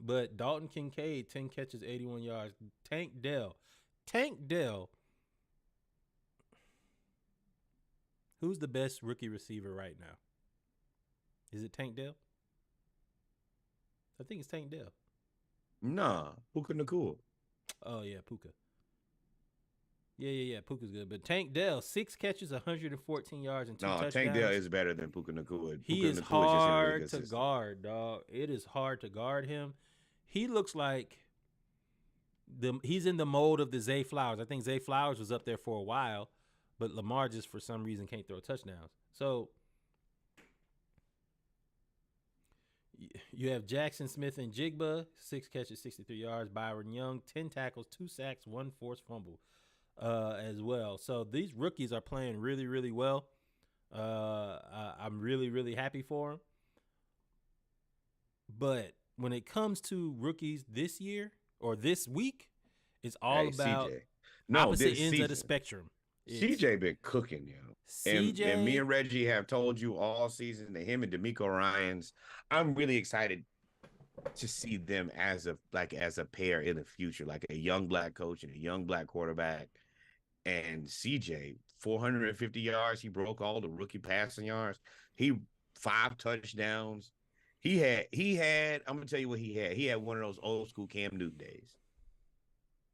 But Dalton Kincaid, 10 catches, 81 yards. Tank Dell. Who's the best rookie receiver right now? Is it Tank Dell? I think it's Tank Dell. Nah, Puka Nacua. Oh, yeah, Puka. Yeah, Puka's good. But Tank Dell, 6 catches, 114 yards, and 2 touchdowns. Tank Dell is better than Puka Nacua. He is hard to guard, dog. It is hard to guard him. He looks like he's in the mold of the Zay Flowers. I think Zay Flowers was up there for a while, but Lamar just for some reason can't throw touchdowns. So you have Jackson Smith and Jigba, 6 catches, 63 yards. Byron Young, 10 tackles, 2 sacks, 1 forced fumble as well. So these rookies are playing really, really well. I'm really, really happy for them. But when it comes to rookies this year or this week, it's all about. CJ, opposite ends of the spectrum. CJ been cooking, CJ and me and Reggie have told you all season that him and D'Amico Ryans. I'm really excited to see them as a pair in the future, like a young black coach and a young black quarterback. And CJ, 450 yards. He broke all the rookie passing yards. He 5 touchdowns. He had. I'm gonna tell you what he had. He had one of those old school Cam Newton days.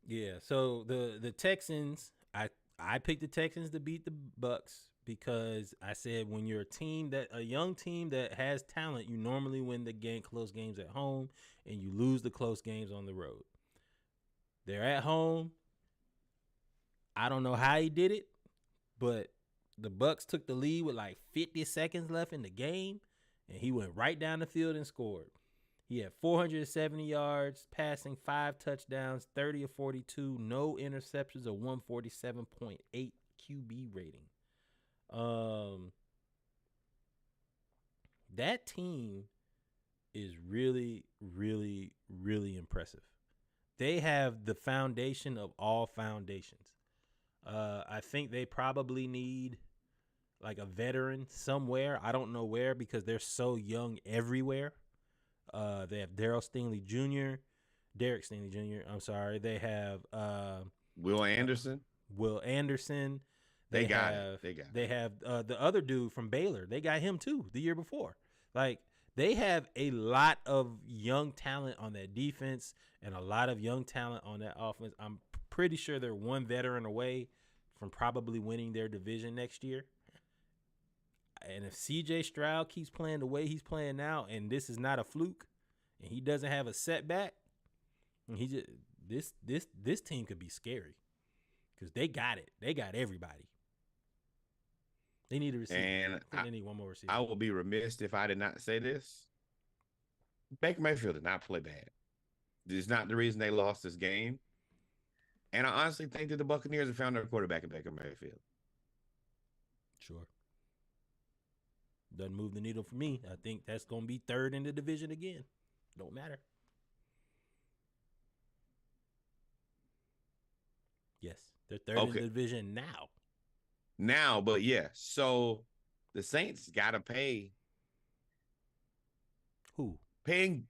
Yeah. So the Texans, I picked the Texans to beat the Bucks because I said when you're a young team that has talent, you normally win the close games at home and you lose the close games on the road. They're at home. I don't know how he did it, but the Bucks took the lead with like 50 seconds left in the game, and he went right down the field and scored. He had 470 yards, passing 5 touchdowns, 30 of 42, no interceptions, a 147.8 QB rating. That team is really, really, really impressive. They have the foundation of all foundations. I think they probably need like a veteran somewhere. I don't know where because they're so young everywhere. They have Derek Stingley Jr. I'm sorry. They have Will Anderson. They have the other dude from Baylor. They got him too the year before. Like they have a lot of young talent on that defense and a lot of young talent on that offense. I'm pretty sure they're one veteran away from probably winning their division next year. And if CJ Stroud keeps playing the way he's playing now, and this is not a fluke, and he doesn't have a setback, and this team could be scary because they got it. They got everybody. They need a receiver. And they need one more receiver. I will be remiss if I did not say this. Baker Mayfield did not play bad. This is not the reason they lost this game. And I honestly think that the Buccaneers have found their quarterback in Baker Mayfield. Sure. Doesn't move the needle for me. I think that's going to be third in the division again. Don't matter. Yes, they're third in the division now. But yeah. So the Saints got to pay. Who? Paying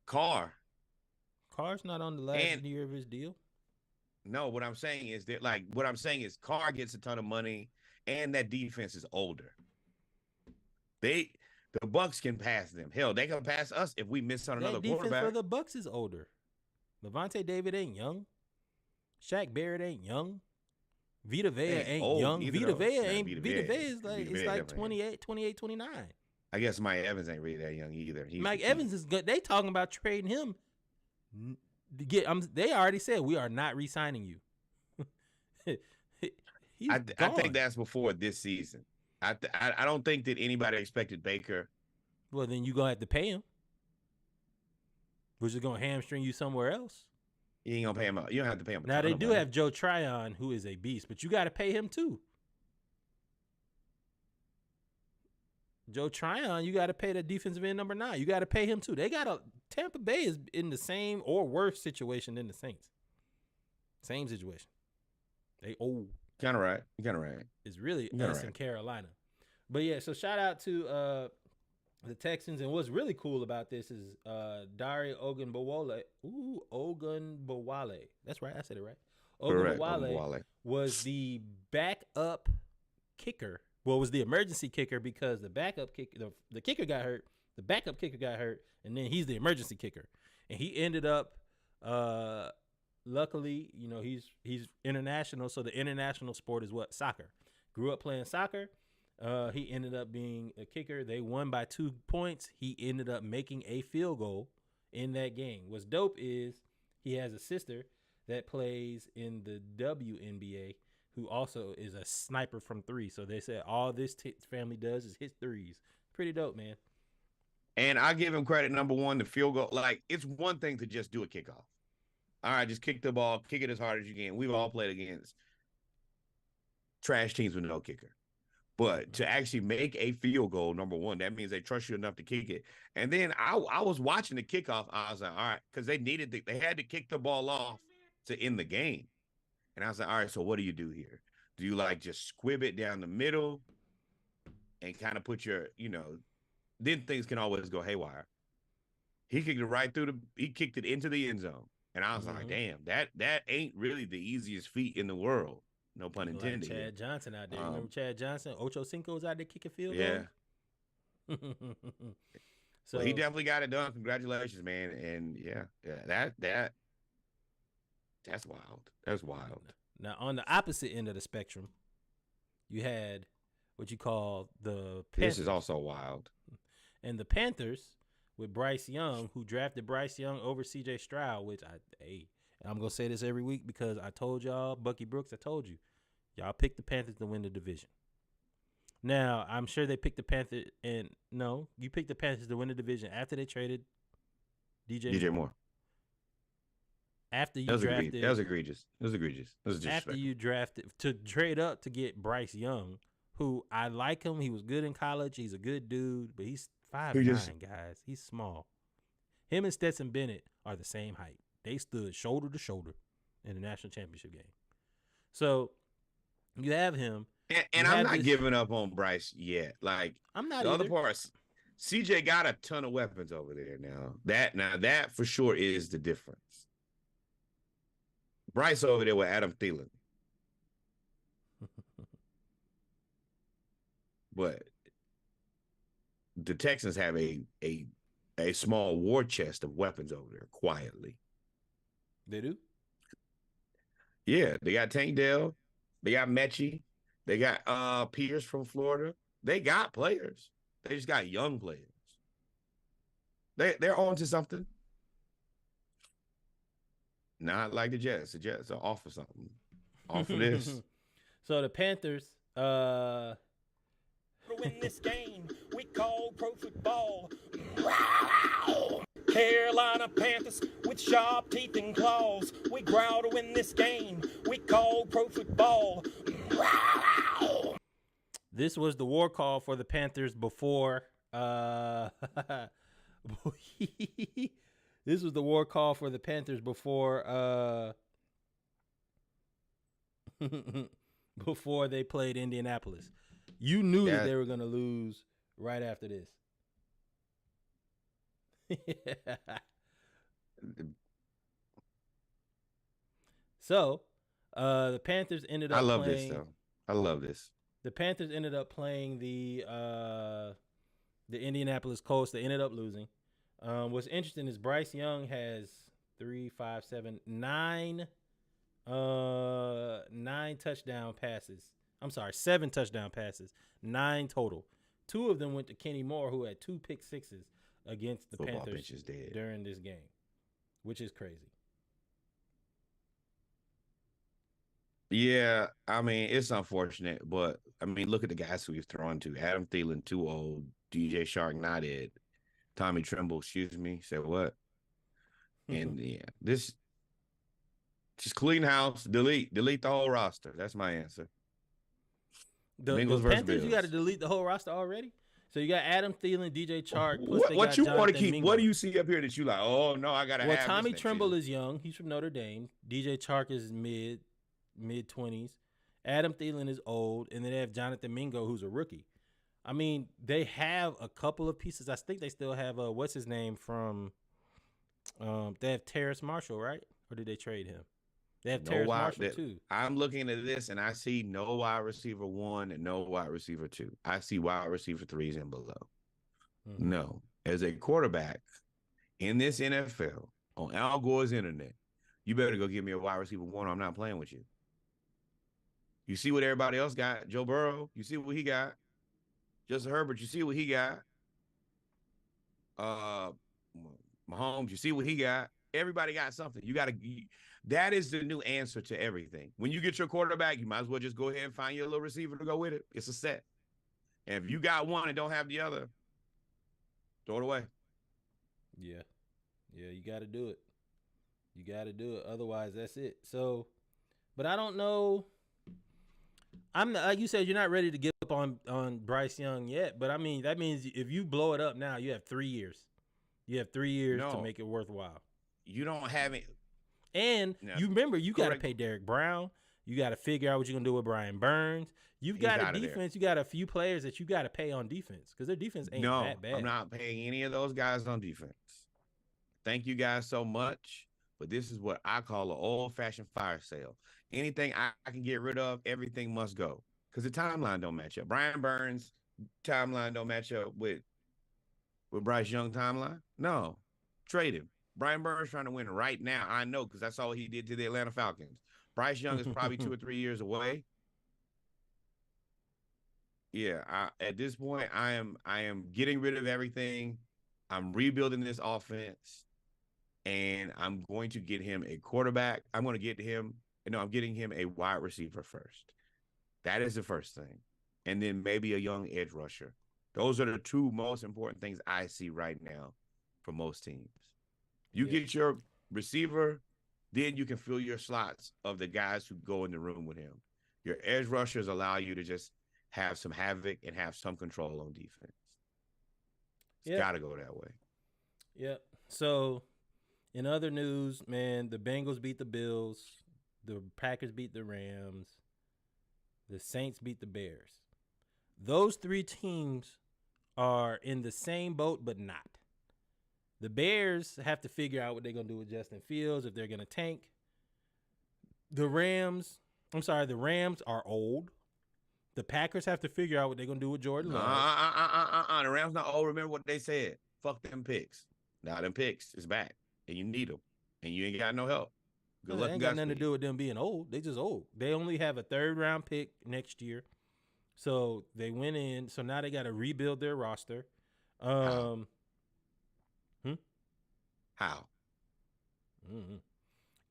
Carr. Carr's not on the last year of his deal. No, what I'm saying is Carr gets a ton of money, and that defense is older. The Bucks can pass them. Hell, they can pass us if we miss on another quarterback. Defense for the Bucks is older. Levante David ain't young. Shaq Barrett ain't young. Vita Vea ain't young. Vita Vea is like 28, 29. I guess Mike Evans ain't really that young either. Mike Evans is good. They talking about trading him. They already said we are not re-signing you. I think that's before this season. I don't think that anybody expected Baker. Well, then you're going to have to pay him. We're just going to hamstring you somewhere else. You ain't going to pay him. You don't have to pay him. Now, they do have Joe Tryon, who is a beast, but you got to pay him too. Joe Tryon, you got to pay the defensive end number 9. You got to pay him too. Tampa Bay is in the same or worse situation than the Saints. Same situation. They old. Kind of right. It's really us in Carolina. But yeah, so shout out to the Texans. And what's really cool about this is Dare Ogunbowale. That's right. I said it right. Ogunbowale was the backup kicker. Well, it was the emergency kicker because the backup kicker, the kicker got hurt. The backup kicker got hurt, and then he's the emergency kicker. And he ended up, luckily, he's international, so the international sport is what? Soccer. Grew up playing soccer. He ended up being a kicker. They won by 2 points. He ended up making a field goal in that game. What's dope is he has a sister that plays in the WNBA who also is a sniper from 3. So they said all this family does is hit threes. Pretty dope, man. And I give him credit, number one, the field goal. Like, it's one thing to just do a kickoff. All right, just kick the ball, kick it as hard as you can. We've all played against trash teams with no kicker. But to actually make a field goal, number one, that means they trust you enough to kick it. And then I was watching the kickoff. I was like, all right, because they had to kick the ball off to end the game. And I was like, all right, so what do you do here? Do you like just squib it down the middle and kind of put your, then things can always go haywire. He kicked it he kicked it into the end zone. And I was like, damn, that ain't really the easiest feat in the world. No pun intended. Like Chad Johnson out there. Remember Chad Johnson? Ocho Cinco's out there kicking field goals? So well, he definitely got it done. Congratulations, man. And that's wild. That's wild. Now, on the opposite end of the spectrum, you had what you call the Panthers. This is also wild. And the Panthers with Bryce Young, who drafted Bryce Young over C.J. Stroud, which I'm going to say this every week because I told y'all, Bucky Brooks, I told you, y'all picked the Panthers to win the division. Now, I'm sure they picked the Panthers, and no, you picked the Panthers to win the division after they traded DJ Moore. After you drafted, that was egregious. It was egregious. It was disrespectful. After you drafted to trade up to get Bryce Young, who I like him. He was good in college. He's a good dude, but he's 5'9", guys. He's small. Him and Stetson Bennett are the same height. They stood shoulder to shoulder in the national championship game. So you have him. And I'm not giving up on Bryce yet. Like, I'm not the either. other parts. CJ got a ton of weapons over there now. That for sure is the difference. Bryce over there with Adam Thielen. But the Texans have a small war chest of weapons over there quietly. They do? Yeah, they got Tank Dell. They got Mechie. They got Pierce from Florida. They got players. They just got young players. They're on to something. Not like the Jets. The Jets are off of something. Off of this. So the Panthers, win this game we call pro football. Carolina Panthers with sharp teeth and claws. We growl to win this game we call pro football. This was the war call for the Panthers before this was the war call for the Panthers before before they played Indianapolis. You knew that they were going to lose right after this. So, the Panthers ended up I love playing, this, though. I love this. The Panthers ended up playing the Indianapolis Colts. They ended up losing. What's interesting is Bryce Young has 9 touchdown passes. I'm sorry, 7 touchdown passes, 9 total. 2 of them went to Kenny Moore, who had 2 pick sixes against the Panthers during this game, which is crazy. Yeah, I mean, it's unfortunate, but I mean, look at the guys who he's thrown to. Adam Thielen, too old. DJ Shark, not it. Tommy Tremble, said what? And yeah, this just clean house, delete the whole roster. That's my answer. The Panthers, you got to delete the whole roster already? So you got Adam Thielen, DJ Chark. What you want to keep? Mingo. What do you see up here that you like? Oh no, I gotta. Well, Tommy Tremble is young. He's from Notre Dame. DJ Chark is mid 20s. Adam Thielen is old, and then they have Jonathan Mingo, who's a rookie. I mean, they have a couple of pieces. I think they still have what's his name from. They have Terrace Marshall, right? Or did they trade him? They have Terrace Marshall too. I'm looking at this and I see no wide receiver 1 and no wide receiver 2. I see wide receiver 3s and below. Mm-hmm. No, as a quarterback in this NFL on Al Gore's internet, you better go give me a wide receiver 1 or I'm not playing with you. You see what everybody else got? Joe Burrow, you see what he got? Justin Herbert, you see what he got? Mahomes, you see what he got? Everybody got something. That is the new answer to everything. When you get your quarterback, you might as well just go ahead and find your little receiver to go with it. It's a set. And if you got one and don't have the other, throw it away. Yeah. Yeah, you got to do it. You got to do it. Otherwise, that's it. So, but I don't know. Like you said, you're not ready to give up on Bryce Young yet. But, I mean, that means if you blow it up now, you have 3 years. You have 3 years to make it worthwhile. You don't have it. And you remember, you got to pay Derek Brown. You got to figure out what you're going to do with Brian Burns. You've got a defense. You got a few players that you got to pay on defense because their defense ain't that bad. I'm not paying any of those guys on defense. Thank you guys so much. But this is what I call an old-fashioned fire sale. Anything I can get rid of, everything must go. Because the timeline don't match up. Brian Burns' timeline don't match up with Bryce Young timeline. No. Trade him. Brian Burns trying to win right now. I know because I saw what he did to the Atlanta Falcons. Bryce Young is probably 2 or 3 years away. Yeah, at this point, I am getting rid of everything. I'm rebuilding this offense, and I'm going to get him a quarterback. I'm getting him a wide receiver first. That is the first thing. And then maybe a young edge rusher. Those are the two most important things I see right now for most teams. You get your receiver, then you can fill your slots of the guys who go in the room with him. Your edge rushers allow you to just have some havoc and have some control on defense. It's got to go that way. Yep. So, in other news, man, the Bengals beat the Bills. The Packers beat the Rams. The Saints beat the Bears. Those three teams are in the same boat, but not. The Bears have to figure out what they're going to do with Justin Fields, if they're going to tank. The Rams are old. The Packers have to figure out what they're going to do with Jordan Love. The Rams not old. Remember what they said. Fuck them picks. Now them picks is back, and you need them, and you ain't got no help. Good luck. It ain't got nothing to do with them being old. They just old. They only have a 3rd-round pick next year. So they went in. So now they got to rebuild their roster. How? Mm-hmm.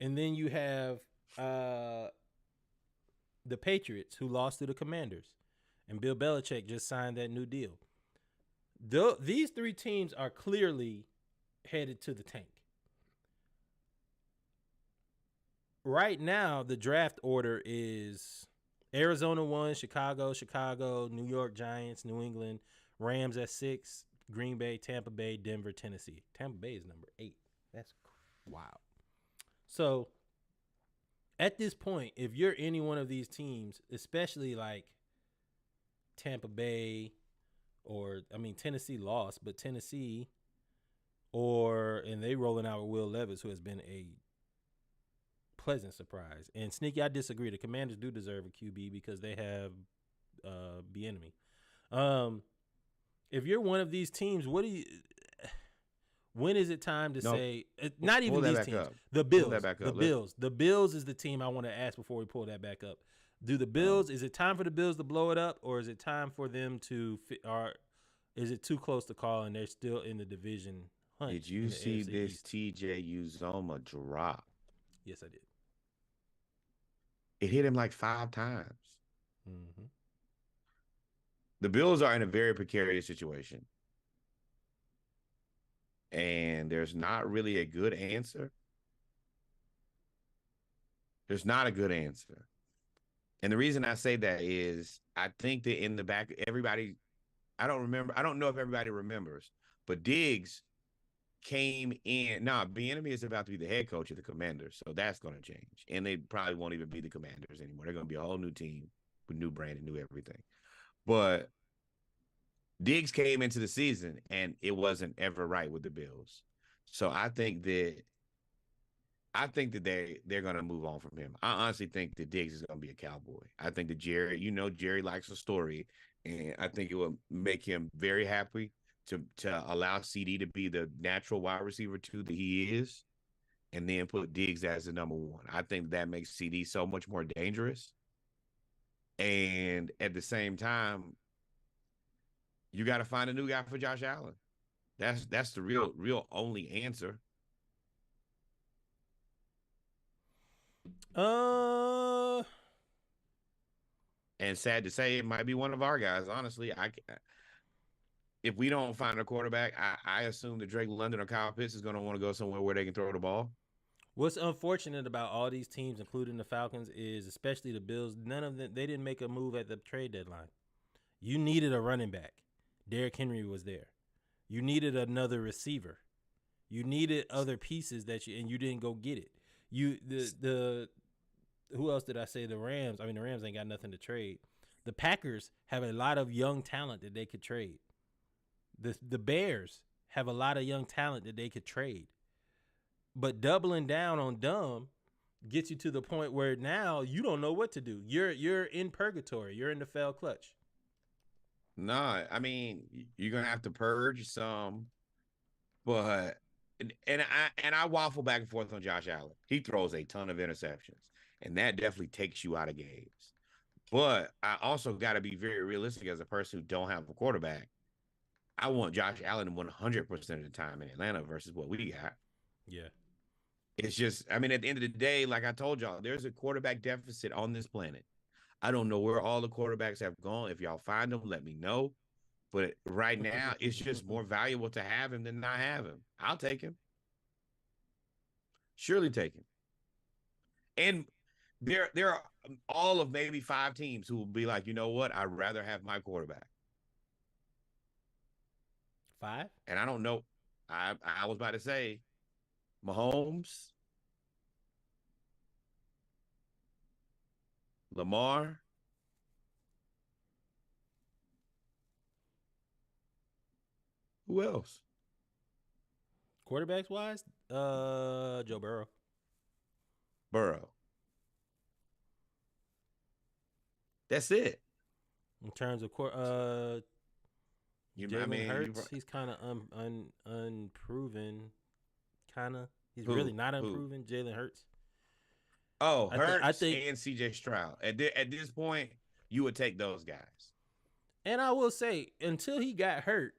And then you have the Patriots, who lost to the Commanders, and Bill Belichick just signed that new deal. These three teams are clearly headed to the tank. Right now, the draft order is Arizona 1, Chicago, New York Giants, New England, Rams at 6, Green Bay, Tampa Bay, Denver, Tennessee. Tampa Bay is number 8. That's wild. So, at this point, if you're any one of these teams, especially like Tampa Bay Tennessee lost, but Tennessee and they rolling out with Will Levis, who has been a pleasant surprise. And Sneaky, I disagree. The Commanders do deserve a QB because they have Bieniemy. If you're one of these teams, when is it time to say not even these teams? The Bills. The Bills is the team I want to ask before we pull that back up. Do the Bills? Is it time for the Bills to blow it up, or is it time for them to? Or is it too close to call and they're still in the division hunt? Did you see this TJ Uzoma drop? Yes, I did. It hit him like 5 times. Mm-hmm. The Bills are in a very precarious situation. And there's not really a good answer. There's not a good answer. And the reason I say that is I think that in the back, everybody, I don't know if everybody remembers, but Diggs came in. Now, Bieniemy is about to be the head coach of the Commanders, so that's going to change. And they probably won't even be the Commanders anymore. They're going to be a whole new team with new brand and new everything. But Diggs came into the season, and it wasn't ever right with the Bills. So I think that they're going to move on from him. I honestly think that Diggs is going to be a Cowboy. I think that Jerry likes a story, and I think it will make him very happy to allow CD to be the natural wide receiver 2 that he is, and then put Diggs as the number 1. I think that makes CD so much more dangerous. And at the same time, you got to find a new guy for Josh Allen. That's the real only answer. And sad to say, it might be one of our guys. Honestly, if we don't find a quarterback, I assume that Drake London or Kyle Pitts is going to want to go somewhere where they can throw the ball. What's unfortunate about all these teams, including the Falcons, is especially the Bills, none of them, they didn't make a move at the trade deadline. You needed a running back. Derrick Henry was there. You needed another receiver. You needed other pieces and you didn't go get it. Who else did I say? The Rams. I mean, the Rams ain't got nothing to trade. The Packers have a lot of young talent that they could trade. The Bears have a lot of young talent that they could trade. But doubling down on dumb gets you to the point where now you don't know what to do. You're in purgatory. You're in the fell clutch. No, I mean, you're gonna have to purge some, but and I waffle back and forth on Josh Allen. He throws a ton of interceptions, and that definitely takes you out of games. But I also got to be very realistic as a person who don't have a quarterback. I want Josh Allen 100% of the time in Atlanta versus what we got. Yeah. It's just, I mean, at the end of the day, like I told y'all, there's a quarterback deficit on this planet. I don't know where all the quarterbacks have gone. If y'all find them, let me know. But right now, it's just more valuable to have him than not have him. I'll take him. Surely take him. And there are all of maybe 5 teams who will be like, you know what? I'd rather have my quarterback. 5? And I don't know. I was about to say Mahomes, Lamar, who else? Quarterbacks wise, Joe Burrow. That's it. In terms of Jalen Hurts, he's kind of unproven. Kind of, he's really not unproven. Jalen Hurts. Oh, Hurts I think, and CJ Stroud. At this point, you would take those guys. And I will say, until he got hurt,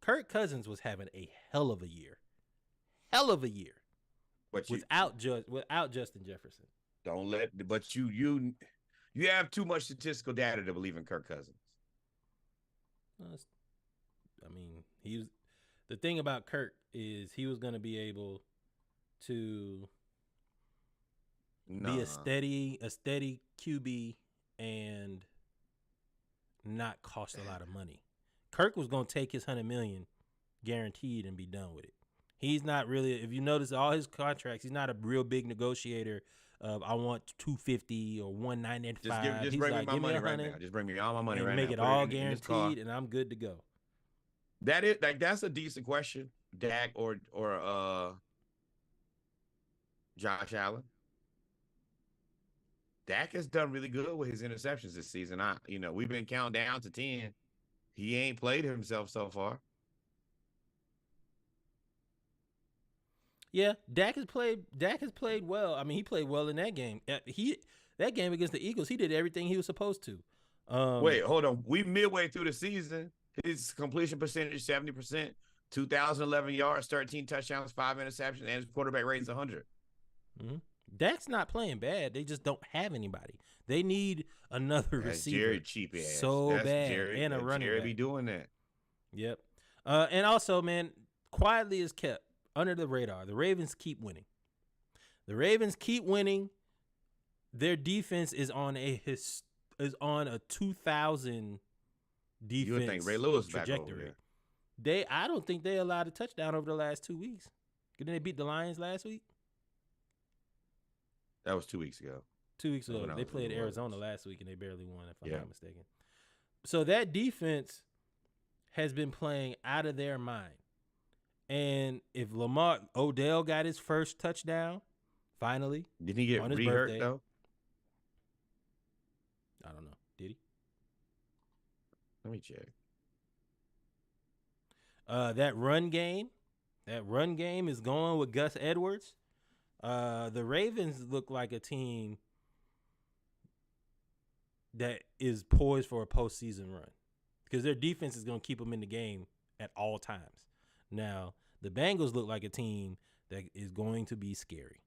Kirk Cousins was having a hell of a year. But without Justin Jefferson. Don't let. But you have too much statistical data to believe in Kirk Cousins. I mean, the thing about Kirk is he was going to be able to be a steady QB and not cost a lot of money. Kirk was going to take his $100 million guaranteed and be done with it. He's not really, if you notice all his contracts, he's not a real big negotiator of I want 250 or 195. Just bring me my money right now. Just bring me all my money right now. Make it all guaranteed, and I'm good to go. That's a decent question, Dak or Josh Allen. Dak has done really good with his interceptions this season. We've been counting down to 10. He ain't played himself so far. Yeah, Dak has played well. I mean, he played well in that game. That game against the Eagles, he did everything he was supposed to. Wait, hold on. We midway through the season. His completion percentage 70%, 2,011 yards, 13 touchdowns, 5 interceptions, and his quarterback rating's 100. Mm-hmm. Dak's not playing bad. They just don't have anybody. They need another receiver. Jerry cheap ass. So that's bad. Jerry, and a running Jerry back. Be doing that. Yep. And also, man, quietly is kept under the radar. The Ravens keep winning. Their defense is on a 2000 defense. You would think Ray Lewis trajectory. Back over there. I don't think they allowed a touchdown over the last 2 weeks. Didn't they beat the Lions last week? That was 2 weeks ago. 2 weeks ago. They played Arizona last week, and they barely won, if I'm not mistaken. So that defense has been playing out of their mind. And if Odell got his first touchdown, finally. Didn't he get re-hurt, though? I don't know. Did he? Let me check. That run game is going with Gus Edwards. The Ravens look like a team that is poised for a postseason run because their defense is going to keep them in the game at all times. Now, the Bengals look like a team that is going to be scary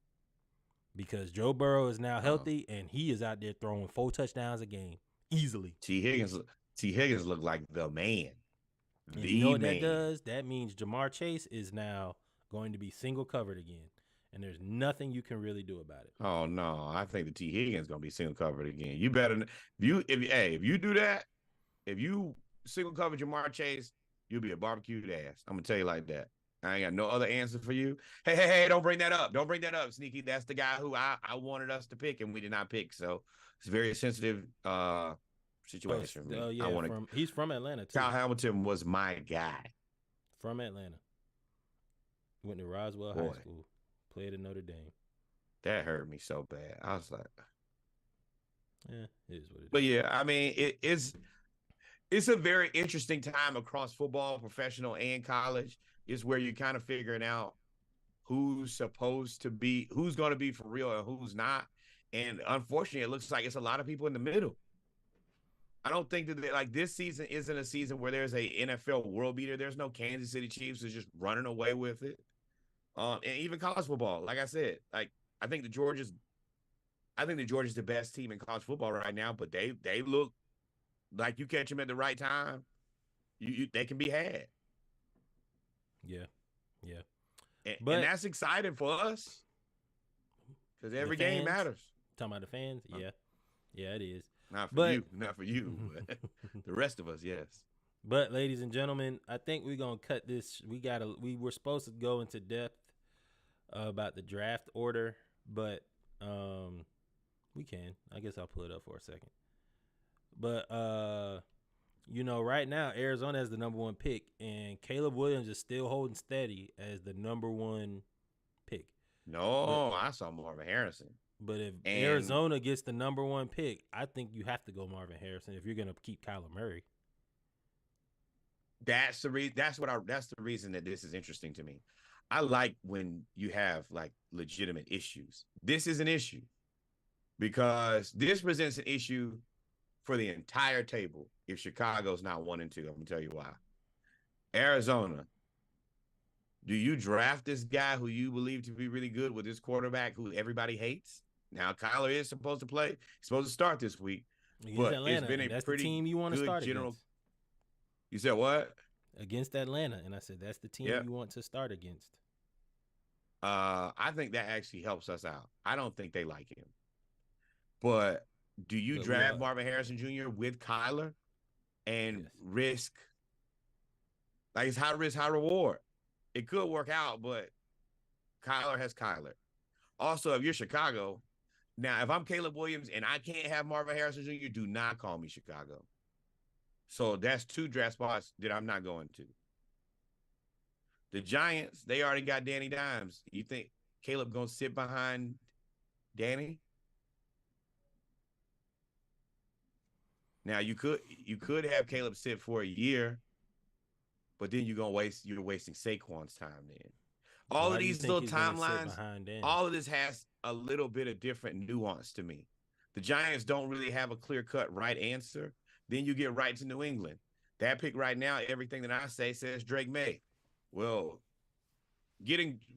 because Joe Burrow is now healthy and he is out there throwing 4 touchdowns a game easily. T. Higgins looked like the man. And you know what that does? That means Jamar Chase is now going to be single covered again. And there's nothing you can really do about it. Oh no, I think the T. Higgins gonna be single covered again. You better if you do that, if you single cover Jamar Chase, you'll be a barbecued ass. I'm gonna tell you like that. I ain't got no other answer for you. Hey, don't bring that up. Don't bring that up, Sneaky. That's the guy who I wanted us to pick, and we did not pick. So it's a very sensitive situation. Yeah, he's from Atlanta, too. Kyle Hamilton was my guy. From Atlanta. Went to Roswell High School. Played at Notre Dame. That hurt me so bad. I was like, yeah, it is what it is. But yeah, I mean, it's a very interesting time across football, professional and college. It's where you're kind of figuring out who's going to be for real and who's not. And unfortunately, it looks like it's a lot of people in the middle. I don't think that this season isn't a season where there's a NFL world beater. There's no Kansas City Chiefs who's just running away with it. And even college football, like I said, I think the Georgia's the best team in college football right now, but they look like you catch them at the right time, they can be had. Yeah. And that's exciting for us because every game matters. Talking about the fans? Yeah, it is. Not for you, but the rest of us, yes. But ladies and gentlemen, I think we're gonna cut this. We were supposed to go into depth about the draft order, but we can. I guess I'll pull it up for a second. But right now Arizona has the number 1 pick, and Caleb Williams is still holding steady as the number 1 pick. I saw Marvin Harrison. But if Arizona gets the number 1 pick, I think you have to go Marvin Harrison if you're gonna keep Kyler Murray. That's the reason that this is interesting to me. I like when you have legitimate issues. This is an issue because this presents an issue for the entire table. If Chicago's not 1 and 2, I'm gonna tell you why. Arizona, do you draft this guy who you believe to be really good with this quarterback who everybody hates? Now Kyler is supposed to play. He's supposed to start this week, but Atlanta, it's been that's pretty the team you want to start general. Against. You said what? Against Atlanta, and I said that's the team you want to start against. I think that actually helps us out. I don't think they like him, but do you draft Marvin Harrison Jr. with Kyler and risk? It's high risk, high reward. It could work out, but Kyler has Kyler. Also, if you're Chicago, now if I'm Caleb Williams and I can't have Marvin Harrison Jr., do not call me Chicago. So that's 2 draft spots that I'm not going to. The Giants, they already got Danny Dimes. You think Caleb gonna sit behind Danny? Now you could have Caleb sit for a year, but then you're wasting Saquon's time then. All of these little timelines, all of this has a little bit of different nuance to me. The Giants don't really have a clear-cut right answer. Then you get right to New England. That pick right now, everything that I say says Drake May. Well,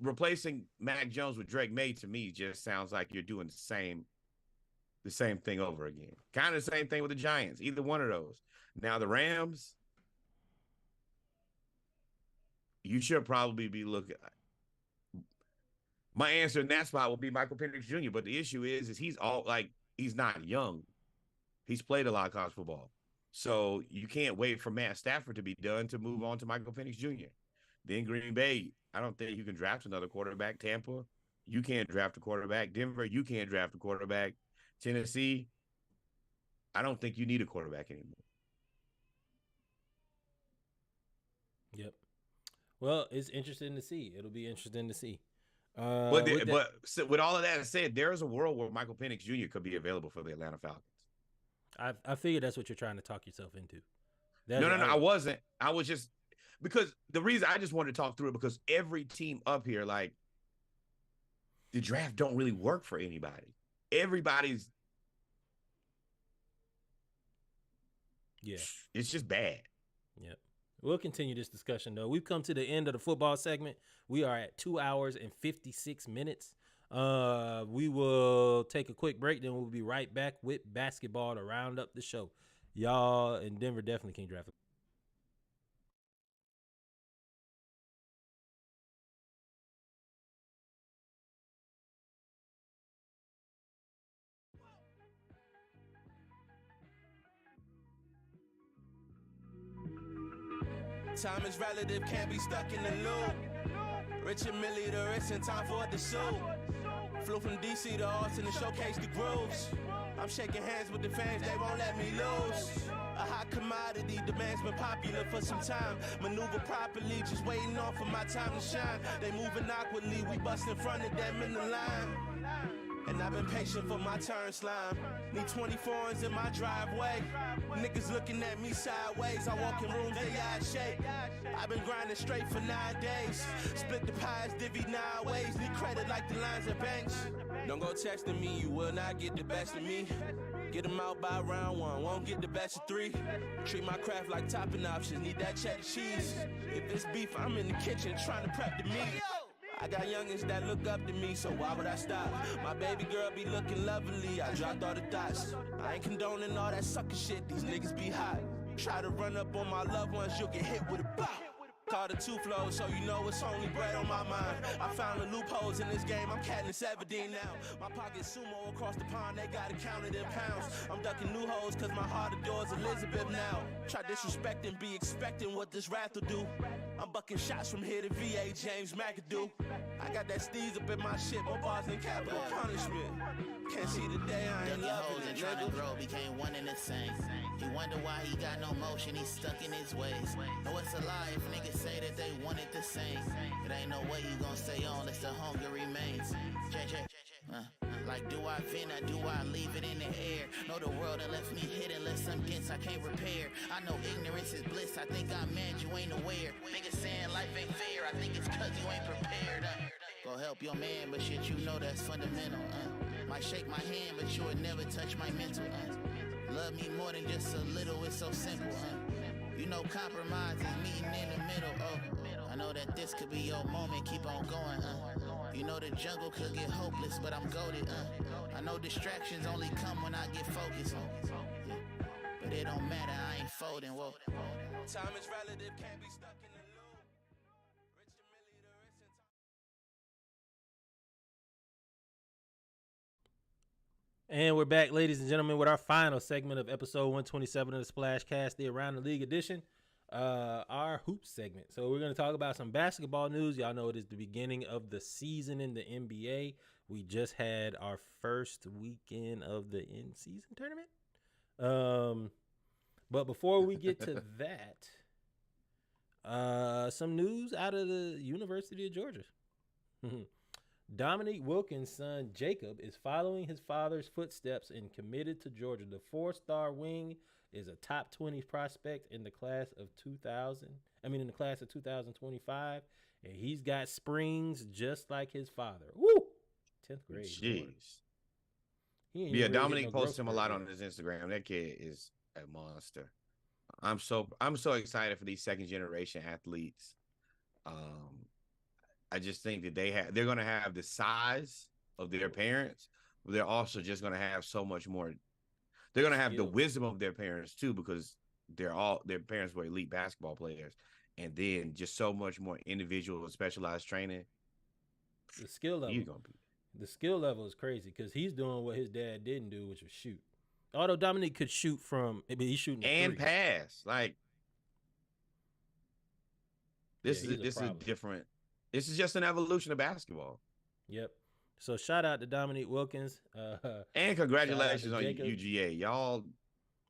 replacing Mac Jones with Drake May to me just sounds like you're doing the same thing over again. Kind of the same thing with the Giants, either one of those. Now the Rams, you should probably be looking. My answer in that spot will be Michael Penix Jr., but the issue is he's not young. He's played a lot of college football. So you can't wait for Matt Stafford to be done to move on to Michael Penix Jr. Then Green Bay, I don't think you can draft another quarterback. Tampa, you can't draft a quarterback. Denver, you can't draft a quarterback. Tennessee, I don't think you need a quarterback anymore. Yep. Well, it's interesting to see. It'll be interesting to see. But with all of that said, there is a world where Michael Penix Jr. could be available for the Atlanta Falcons. I figured that's what you're trying to talk yourself into. No, I wasn't. I was just because the reason I just wanted to talk through it because every team up here, the draft don't really work for anybody. Everybody's it's just bad. Yep. We'll continue this discussion though. We've come to the end of the football segment. We are at 2 hours and 56 minutes. We will take a quick break, then we'll be right back with basketball to round up the show. Y'all in Denver definitely can't draft. Time is relative, can't be stuck in the loop. Rich and Millie, the rest in time for it to sue. Flew from DC to Austin to showcase the grooves. I'm shaking hands with the fans, they won't let me lose. A hot commodity, demand's been popular for some time. Maneuver properly, just waiting on for my time to shine. They moving awkwardly, we bust in front of them in the line. And I've been patient for my turn, slime. Need 24s in my driveway. Niggas looking at me sideways. I walk in rooms, they eyes shake. I've been grinding straight for 9 days. Split the pies, divvy 9 ways. Need credit like the lines at banks. Don't go texting me, you will not get the best of me. Get them out by round 1, won't get the best of 3. Treat my craft like topping options, need that cheddar cheese. If it's beef, I'm in the kitchen trying to prep the meat. I got youngins that look up to me, so why would I stop? My baby girl be looking lovely, I dropped all the thoughts. I ain't condoning all that sucker shit, these niggas be hot. Try to run up on my loved ones, you'll get hit with a bop. Call the 2 flows, so you know it's only bread on my mind. I found the loopholes in this game, I'm Katniss Everdeen now. My pocket's sumo across the pond, they got it counted in pounds. I'm ducking new hoes, cause my heart adores Elizabeth now. Try disrespecting, be expecting what this wrath will do. I'm bucking shots from here to VA, James McAdoo. I got that steez up in my shit, more bars than capital punishment. Can't see the day I ain't loving it, and trying to grow became one and the same. He wonder why he got no motion, he's stuck in his ways. No, it's a lie if niggas say that they want it the same. It ain't no way you gon' stay on unless the hunger remains. Like do I vent or do I leave it in the air? Know the world that left me hidden, left some dents I can't repair. I know ignorance is bliss, I think I'm mad you ain't aware. Niggas saying life ain't fair, I think it's cause you ain't prepared. Go help your man, but shit you know that's fundamental. Might shake my hand, but you would never touch my mental. Love me more than just a little, it's so simple. You know compromise is meeting in the middle. I know that this could be your moment, keep on going. You know the jungle could get hopeless, but I'm goated. I know distractions only come when I get focused. But it don't matter, I ain't folding. Whoa. Time is relative, can't be stuck in the loop. Rich and Millie, the rest in time. And we're back, ladies and gentlemen, with our final segment of episode 127 of the Splash Cast, the Around the League edition, our hoops segment. So we're going to talk about some basketball news. Y'all know it is the beginning of the season in the NBA. We just had our first weekend of the in-season tournament. But before we get to that, some news out of the University of Georgia. Dominique Wilkins' son Jacob is following his father's footsteps and committed to Georgia. The 4-star wing is a top 20 prospect in the class of 2025, and he's got springs just like his father. Woo! 10th grade. Jeez. Yeah, Dominique posts him a lot on his Instagram. That kid is a monster. I'm so excited for these second generation athletes. I just think that they're going to have the size of their parents, but they're also just going to have so much more. They're going to have the wisdom of their parents too, because their parents were elite basketball players, and then just so much more individual and specialized training. The skill level is crazy because he's doing what his dad didn't do, which was shoot. Although Dominique could shoot he's shooting and pass. Like this is different. This is just an evolution of basketball. Yep. So shout out to Dominique Wilkins. And congratulations on UGA. Y'all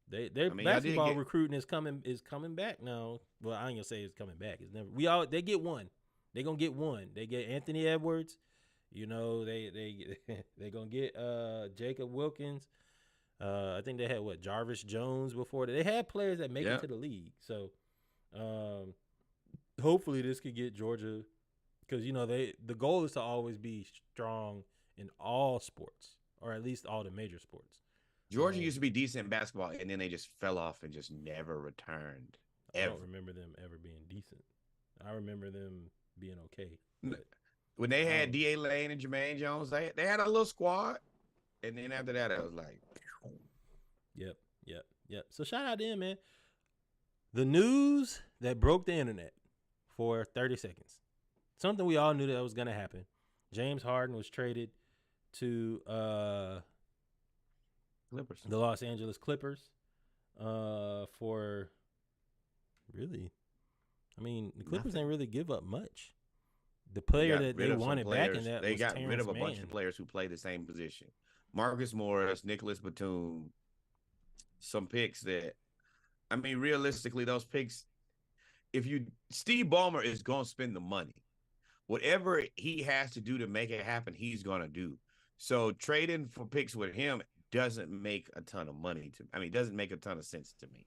their basketball recruiting is coming back now. Well, I ain't gonna say it's coming back. It's never they get one. They're gonna get one. They get Anthony Edwards. You know, they're gonna get Jacob Wilkins. I think they had Jarvis Jones before. They had players that make it to the league. So hopefully this could get Georgia, because the goal is to always be strong in all sports, or at least all the major sports. Georgia used to be decent in basketball, and then they just fell off and just never returned. I don't remember them ever being decent. I remember them being okay. When they had D.A. Lane and Jermaine Jones, they had a little squad, and then after that, I was like, Yep. So shout out to them, man. The news that broke the internet for 30 seconds. Something we all knew that was going to happen. James Harden was traded to Clippers. The Los Angeles Clippers for really, the Clippers ain't really give up much. The player that they wanted back in that they was got Terrence rid of a Mann. bunch of players who play the same position. Marcus Morris, Nicholas Batum, some picks that, I mean, realistically, those picks, Steve Ballmer is going to spend the money. Whatever he has to do to make it happen, he's going to do. So trading for picks with him doesn't make a ton of money doesn't make a ton of sense to me.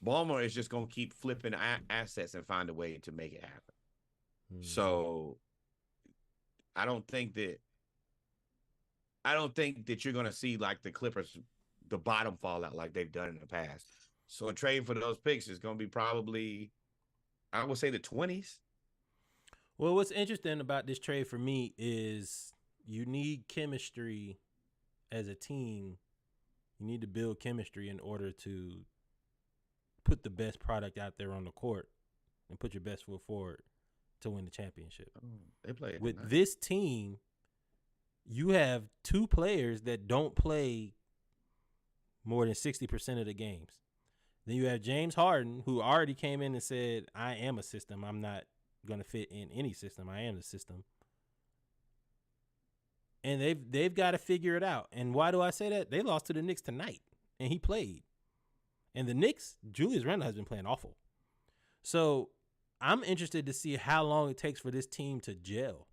Ballmer is just going to keep flipping assets and find a way to make it happen. So I don't think that you're going to see like the Clippers, the bottom fall out like they've done in the past. So a trade for those picks is going to be probably, I would say, the 20s. Well, what's interesting about this trade for me is you need chemistry as a team. You need to build chemistry in order to put the best product out there on the court and put your best foot forward to win the championship. They play with tonight. This team. You have two players that don't play more than 60% of the games. Then you have James Harden, who already came in and said, I am a system. I'm not going to fit in any system. I am the system. And they've got to figure it out. And why do I say that? They lost to the Knicks tonight, and he played. And the Knicks, Julius Randle has been playing awful. So I'm interested to see how long it takes for this team to gel.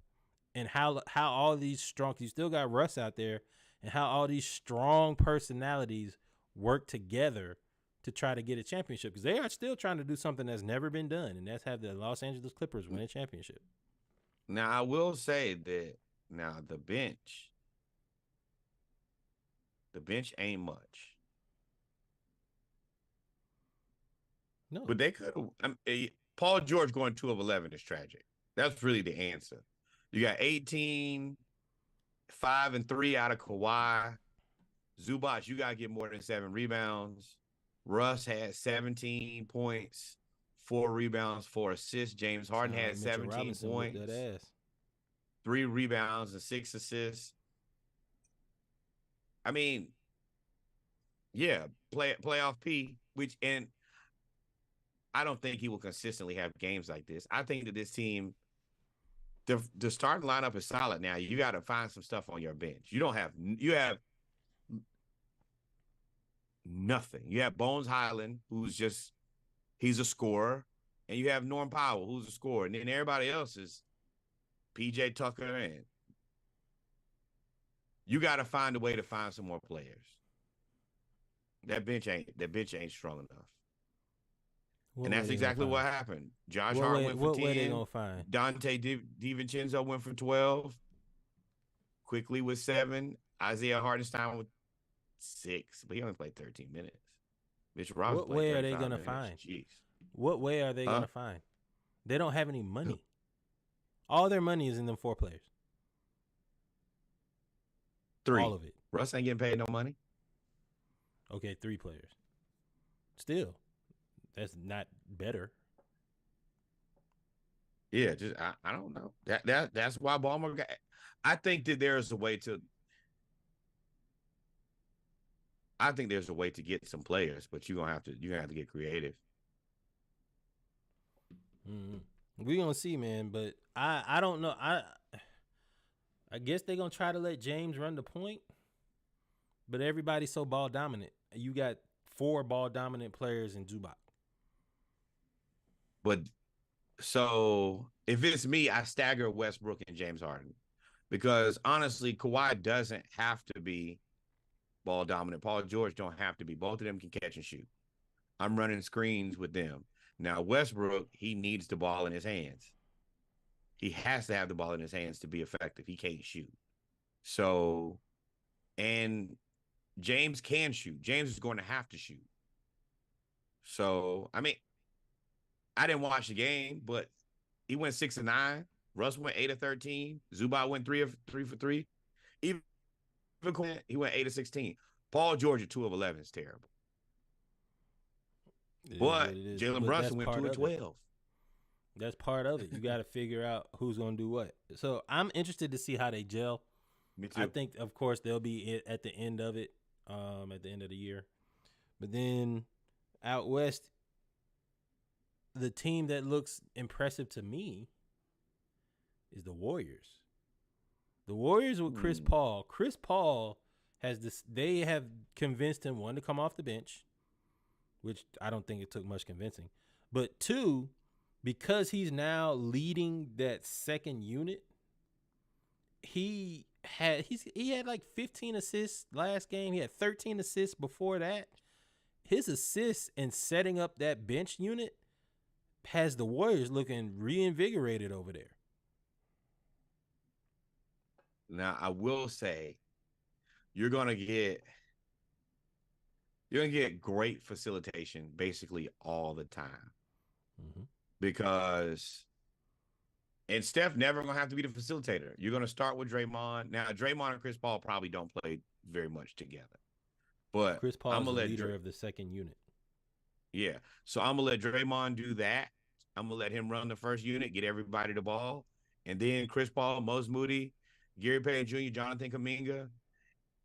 And how all these strong, you still got Russ out there, and how all these strong personalities work together to try to get a championship. Because they are still trying to do something that's never been done, and that's have the Los Angeles Clippers win a championship. Now, I will say that the bench ain't much. No. But they could have. Paul George going 2 of 11 is tragic. That's really the answer. You got 18, 5 and 3 out of Kawhi. Zubac, you got to get more than 7 rebounds. Russ had 17 points, 4 rebounds, 4 assists. James Harden had 17 points, 3 rebounds, and 6 assists. I mean, yeah, playoff P, and I don't think he will consistently have games like this. I think that this team, the starting lineup is solid now. You got to find some stuff on your bench. You have nothing. You have Bones Highland, he's a scorer, and you have Norm Powell, who's a scorer, and then everybody else is PJ Tucker, and you got to find a way to find some more players. That bench ain't strong enough. And that's exactly what happened. Josh Hart went for 10. What they gonna find? Dante DiVincenzo went for 12. Quickly with 7. Isaiah Hartenstein with 6, but he only played 13 minutes. Mitch Robinson. What way are they gonna find? Jeez. What way are they gonna find? They don't have any money. All their money is in them 4 players. 3. All of it. Russ ain't getting paid no money. Okay, 3 players. Still, that's not better. Yeah, just I don't know. That's why Ballmer got. I think that there's a way to. I think there's a way to get some players, but you're gonna have to get creative. We're gonna see, man. But I don't know. I guess they're gonna try to let James run the point, but everybody's so ball dominant. You got 4 ball dominant players in Zubac. But so if it's me, I stagger Westbrook and James Harden, because honestly, Kawhi doesn't have to be ball dominant. Paul George don't have to be. Both of them can catch and shoot. I'm running screens with them. Now, Westbrook, he needs the ball in his hands. He has to have the ball in his hands to be effective. He can't shoot. So, and James can shoot. James is going to have to shoot. So, I mean, I didn't watch the game, but he went 6 of 9. Russ went 8 of 13. Zubac went 3 for 3. Even he went 8 of 16. Paul George at 2 of 11 is terrible. But Jalen Brunson went 2 of 12. That's part of it. You got to figure out who's going to do what. So I'm interested to see how they gel. Me too. I think, of course, they'll be at the end of it, at the end of the year. But then out west, the team that looks impressive to me the Warriors. The Warriors with Chris Paul. Chris Paul has this. They have convinced him, one, to come off the bench, which I don't think it took much convincing. But two, because he's now leading that second unit, he had like 15 assists last game. He had 13 assists before that. His assists and setting up that bench unit has the Warriors looking reinvigorated over there. Now, I will say, you're gonna get great facilitation basically all the time, because, and Steph never gonna have to be the facilitator. You're gonna start with Draymond. Now, Draymond and Chris Paul probably don't play very much together, but Chris Paul is the leader of the second unit. Yeah, so I'm gonna let Draymond do that. I'm gonna let him run the first unit, get everybody the ball, and then Chris Paul, Moses Moody, Gary Payton Jr., Jonathan Kuminga,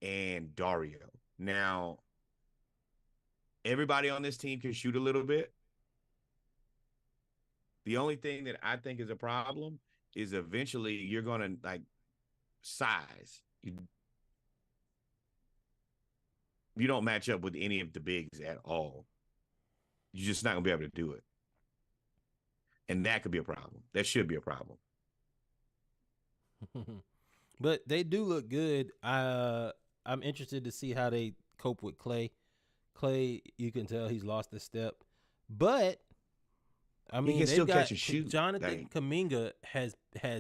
and Dario. Now, everybody on this team can shoot a little bit. The only thing that I think is a problem is eventually you're going to, like, size. You don't match up with any of the bigs at all. You're just not going to be able to do it. And that could be a problem. That should be a problem. But they do look good. I'm interested to see how they cope with Klay. Klay, you can tell he's lost a step. But, I mean, he can still catch and shoot. Jonathan Kuminga has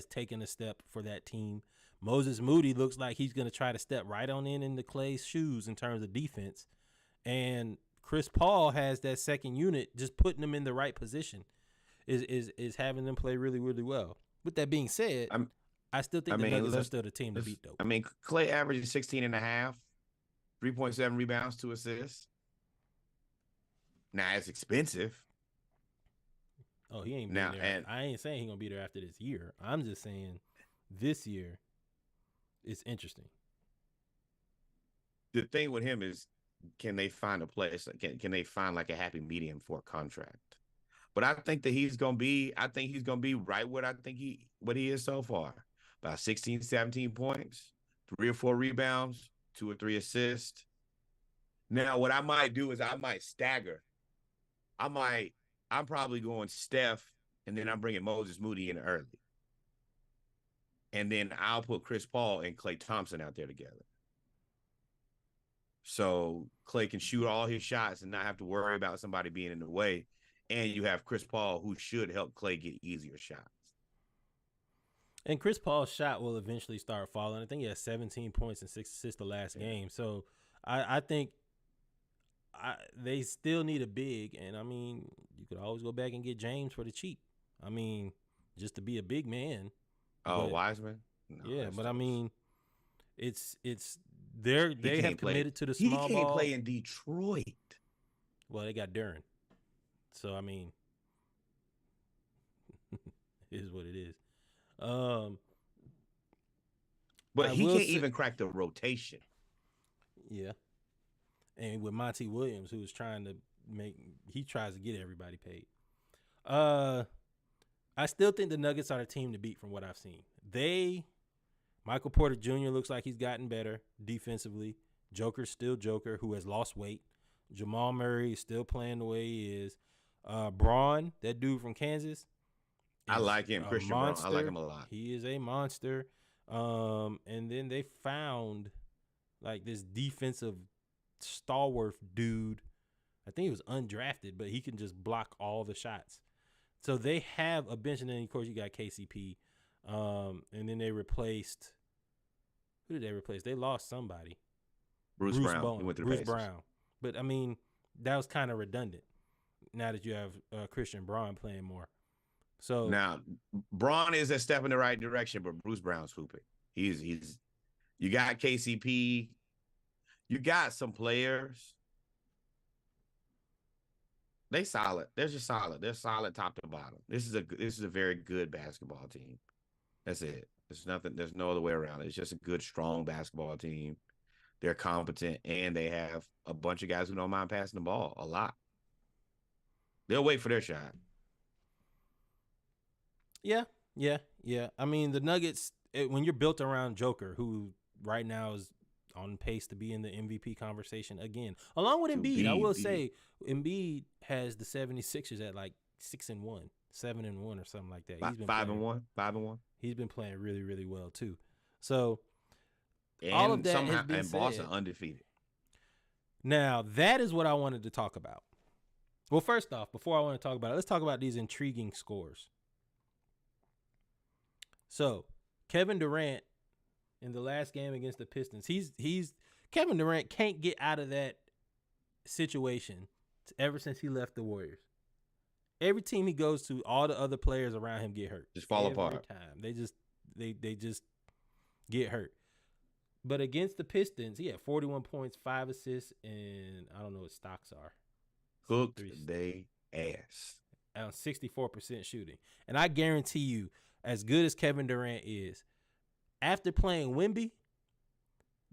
taken a step for that team. Moses Moody looks like he's going to try to step right on into Klay's shoes in terms of defense. And Chris Paul has that second unit, just putting them in the right position, is having them play really, really well. With that being said, I still think the Nuggets are still the team to beat, though. I mean, Klay averages 16.5, 3.7 rebounds, 2 assists. Now, it's expensive. Oh, he ain't now, there. And I ain't saying he's going to be there after this year. I'm just saying this year it's interesting. The thing with him is, can they find a place? Can they find like a happy medium for a contract? But I think that he's going to be right what he is so far. About 16, 17 points, 3 or 4 rebounds, 2 or 3 assists. Now, what I might do is I might stagger. I'm probably going Steph, and then I'm bringing Moses Moody in early. And then I'll put Chris Paul and Klay Thompson out there together. So Klay can shoot all his shots and not have to worry about somebody being in the way. And you have Chris Paul, who should help Klay get easier shots. And Chris Paul's shot will eventually start falling. I think he has 17 points and 6 assists the last game. So I think they still need a big. And, I mean, you could always go back and get James for the cheap. I mean, just to be a big man. Oh, Wiseman? No, yeah, but, I mean, they have committed to the small ball. He can't play in Detroit. Well, they got Duren. So, I mean, it is what it is. But he can't even crack the rotation. Yeah. And with Monty Williams, who's tries to get everybody paid. I still think the Nuggets are the team to beat from what I've seen. Michael Porter Jr. looks like he's gotten better defensively. Joker's still Joker, who has lost weight. Jamal Murray is still playing the way he is. Braun, that dude from Kansas, I like him, Christian Braun. I like him a lot. He is a monster. And then they found like this defensive stalwart dude. I think he was undrafted, but he can just block all the shots. So they have a bench, and then of course you got KCP. And then they replaced. Who did they replace? They lost somebody. Bruce Brown. He went to the Pacers. Brown. But I mean, that was kind of redundant. Now that you have Christian Braun playing more. So now Braun is a step in the right direction, but Bruce Brown's hooping. He's you got KCP, you got some players. They solid. They're just solid. They're solid top to bottom. This is a very good basketball team. That's it. There's no other way around it. It's just a good, strong basketball team. They're competent, and they have a bunch of guys who don't mind passing the ball a lot. They'll wait for their shot. Yeah, Yeah. I mean, the Nuggets, when you're built around Joker, who right now is on pace to be in the MVP conversation again, along with Embiid. I will say Embiid has the 76ers at like 6-1, 7-1 or something like that. He's been 5-1. He's been playing really, really well too. So and all of that has been and said. Boston undefeated. Now that is what I wanted to talk about. Well, first off, before I want to talk about it, let's talk about these intriguing scores. So Kevin Durant in the last game against the Pistons, Kevin Durant can't get out of that situation ever since he left the Warriors. Every team he goes to, all the other players around him get hurt. Just fall apart. Every time. They just get hurt. But against the Pistons, he had 41 points, 5 assists, and I don't know what stocks are. Cooked they ass. On 64% shooting. And I guarantee you, as good as Kevin Durant is, after playing Wemby,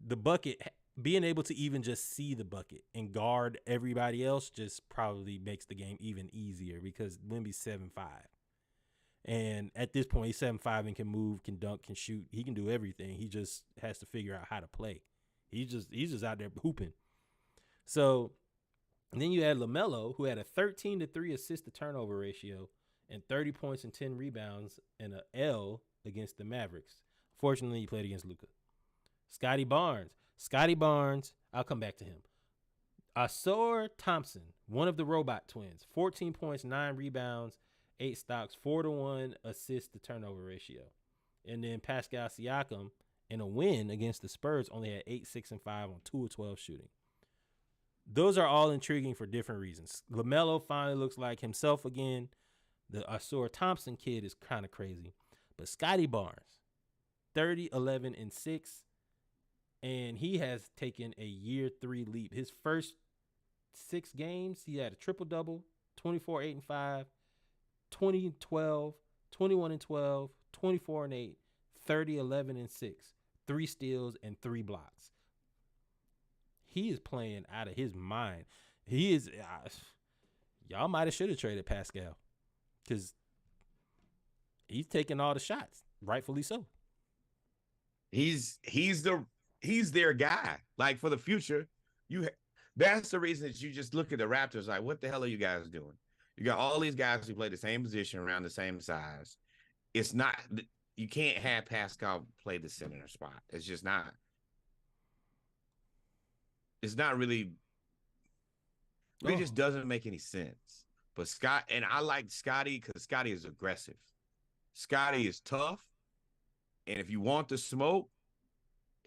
the bucket, being able to even just see the bucket and guard everybody else just probably makes the game even easier because Wemby's 7'5". And at this point, he's 7'5" and can move, can dunk, can shoot. He can do everything. He just has to figure out how to play. He's just out there hooping. So and then you had LaMelo, who had a 13-3 assist-to-turnover ratio and 30 points and 10 rebounds and an L against the Mavericks. Fortunately, he played against Luka. Scotty Barnes, I'll come back to him. Ausar Thompson, one of the robot twins, 14 points, 9 rebounds, 8 stocks, 4-1 assist-to-turnover ratio. And then Pascal Siakam, in a win against the Spurs, only had 8, 6, and 5 on 2 of 12 shooting. Those are all intriguing for different reasons. LaMelo finally looks like himself again. The Ausar Thompson kid is kind of crazy. But Scotty Barnes, 30, 11, and 6. And he has taken a year 3 leap. His first 6 games, he had a triple-double, 24, 8, and 5, 20 and 12, 21 and 12, 24 and 8, 30, 11, and 6, 3 steals, and 3 blocks. He is playing out of his mind. He is. Y'all might have should have traded Pascal because he's taking all the shots, rightfully so. He's their guy. Like for the future, that's the reason that you just look at the Raptors like, what the hell are you guys doing? You got all these guys who play the same position around the same size. It's not. You can't have Pascal play the center spot. It's just not. It's not really. It just doesn't make any sense. But Scott, and I like Scotty because Scotty is aggressive. Scotty is tough. And if you want the smoke,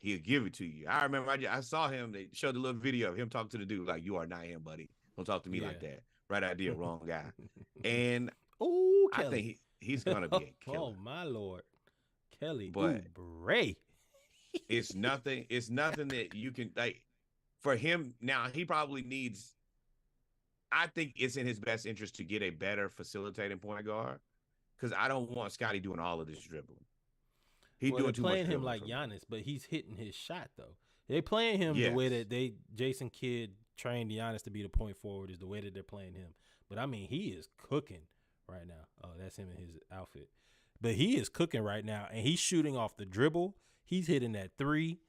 he'll give it to you. I remember I saw him. They showed a little video of him talking to the dude like, "You are not him, buddy. Don't talk to me like that. Right idea, wrong guy." And I think he's going to be a killer. Oh, my Lord. Kelly but Oubre. It's nothing that you can, like, for him, now he probably needs, I think it's in his best interest to get a better facilitating point guard because I don't want Scotty doing all of this dribbling. He's doing too much playing him like Giannis, but he's hitting his shot, though. They playing him the way that Jason Kidd trained Giannis to be the point forward is the way that they're playing him. But, I mean, he is cooking right now. Oh, that's him in his outfit. But he is cooking right now, and he's shooting off the dribble. He's hitting that 3.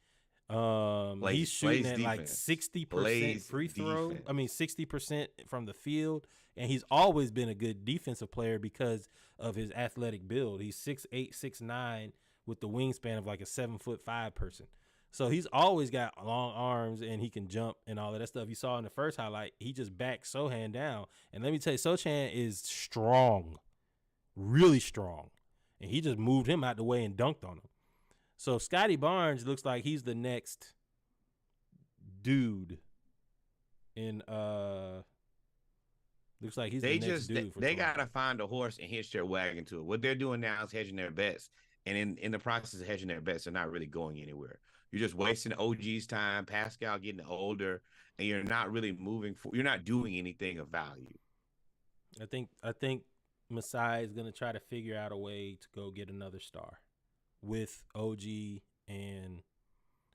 He's shooting at like 60% free throw. Defense. I mean, 60% from the field. And he's always been a good defensive player because of his athletic build. He's 6'8", 6'9", with the wingspan of like a 7'5" person. So he's always got long arms and he can jump and all of that stuff. You saw in the first highlight, he just backed Sochan down. And let me tell you, Sochan is strong, really strong. And he just moved him out the way and dunked on him. So Scotty Barnes looks like he's the next dude in looks like he's the next dude. They gotta find a horse and hitch their wagon to it. What they're doing now is hedging their bets. And in the process of hedging their bets, they're not really going anywhere. You're just wasting OG's time, Pascal getting older, and you're not really you're not doing anything of value. I think Masai is gonna try to figure out a way to go get another star with OG, and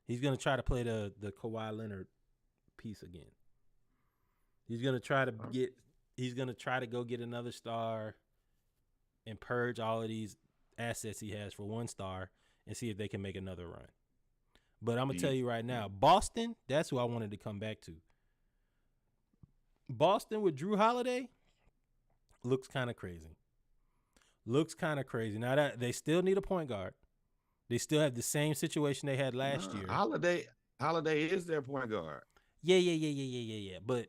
he's going to try to play the Kawhi Leonard piece again. He's going to try to go get another star and purge all of these assets he has for 1 star and see if they can make another run. But I'm going to tell you right now, Boston, that's who I wanted to come back to. Boston with Drew Holiday looks kind of crazy. Now that they still need a point guard. They still have the same situation they had last year. Holiday is their point guard. Yeah. But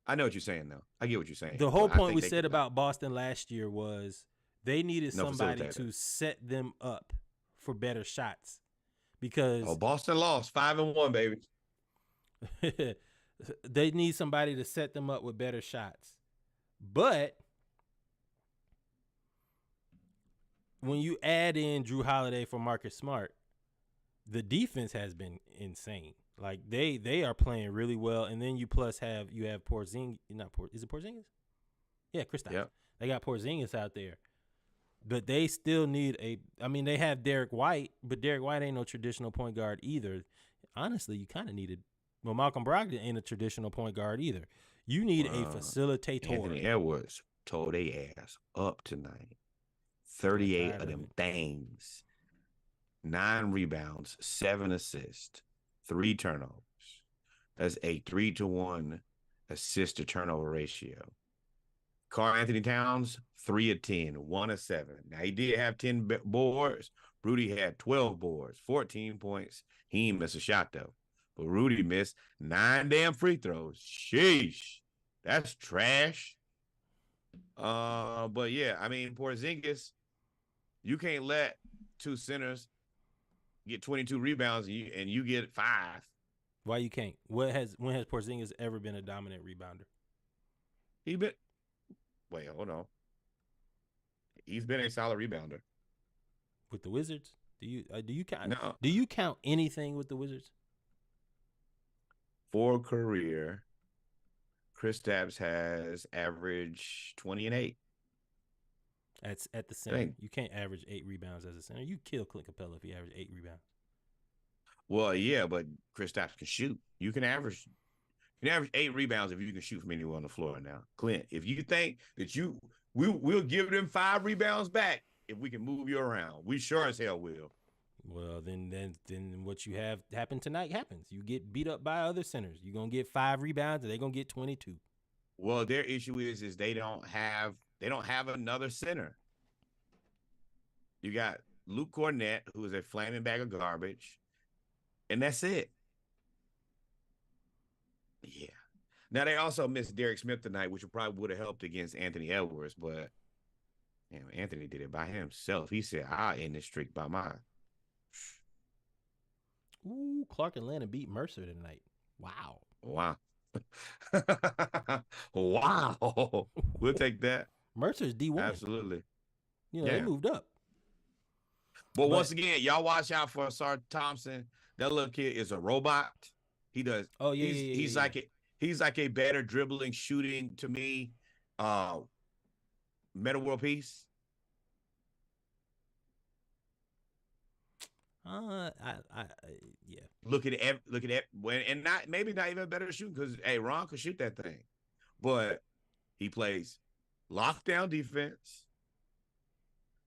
I know what you're saying, though. I get what you're saying. The whole point we said about Boston last year was they needed somebody to set them up for better shots. Because Boston lost 5-1, baby. They need somebody to set them up with better shots. But when you add in Drew Holiday for Marcus Smart, the defense has been insane. Like they are playing really well, and then you have Porzingis. Is it Porzingis? Yeah, Kristaps. Yep. They got Porzingis out there, but they still need they have Derek White, but Derek White ain't no traditional point guard either. Honestly, you kind of needed. Well, Malcolm Brogdon ain't a traditional point guard either. You need a facilitator. Anthony Edwards tore their ass up tonight. 38 of them things. 9 rebounds, 7 assists, 3 turnovers. That's a 3-to-1 assist to turnover ratio. Karl-Anthony Towns, 3 of 10, 1 of 7. Now, he did have 10 boards. Rudy had 12 boards, 14 points. He didn't miss a shot, though. But Rudy missed 9 damn free throws. Sheesh. That's trash. But yeah, Porzingis, you can't let 2 centers get 22 rebounds and you get 5. Why you can't? When has Porzingis ever been a dominant rebounder? Hold on. He's been a solid rebounder with the Wizards. Do you count? No. Do you count anything with the Wizards? For career, Kristaps has averaged 20 and 8. That's at the center. You can't average 8 rebounds as a center. You kill Clint Capella if he averaged 8 rebounds. Well, yeah, but Kristaps can shoot. You can average 8 rebounds if you can shoot from anywhere on the floor now. Clint, if you think that we'll give them 5 rebounds back if we can move you around. We sure as hell will. Well, then what you have happen tonight happens. You get beat up by other centers. You're going to get 5 rebounds and they're going to get 22. Well, their issue is they don't have another center. You got Luke Cornett, who is a flaming bag of garbage, and that's it. Yeah. Now, they also missed Derek Smith tonight, which probably would have helped against Anthony Edwards, but Anthony did it by himself. He said, I'll end this streak by mine. Ooh, Clark and Landon beat Mercer tonight. Wow. Wow. We'll take that. Mercer's D1. Absolutely. They moved up. But once again, y'all watch out for Sar Thompson. That little kid is a robot. He does. Oh, yeah. He's like a better dribbling, shooting to me. Meta World Peace. Yeah. Look at and not even better shooting because Ron could shoot that thing, but he plays lockdown defense.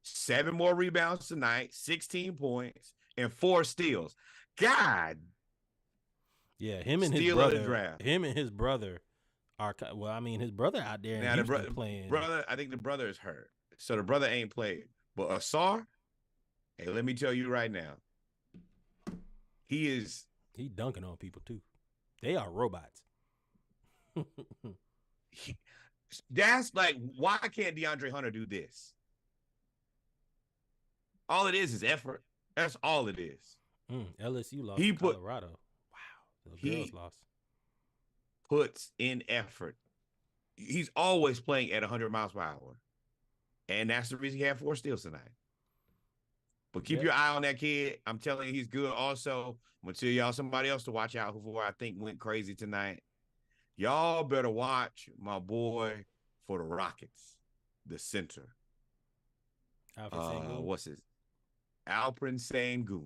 7 more rebounds tonight, 16 points, and 4 steals. God. Yeah, him and his brother are. Well, his brother out there now playing. Brother, I think the brother is hurt, so the brother ain't played. But Asar, hey, let me tell you right now. He dunking on people too. They are robots. That's like, why can't DeAndre Hunter do this? All it is effort. That's all it is. LSU lost to Colorado. Wow. The girls lost. Puts in effort. He's always playing at 100 miles per hour. And that's the reason he had 4 steals tonight. But keep your eye on that kid. I'm telling you, he's good. Also, I'm going to tell y'all somebody else to watch out who I think went crazy tonight. Y'all better watch my boy for the Rockets, the center. What's his? Alperen Sengun.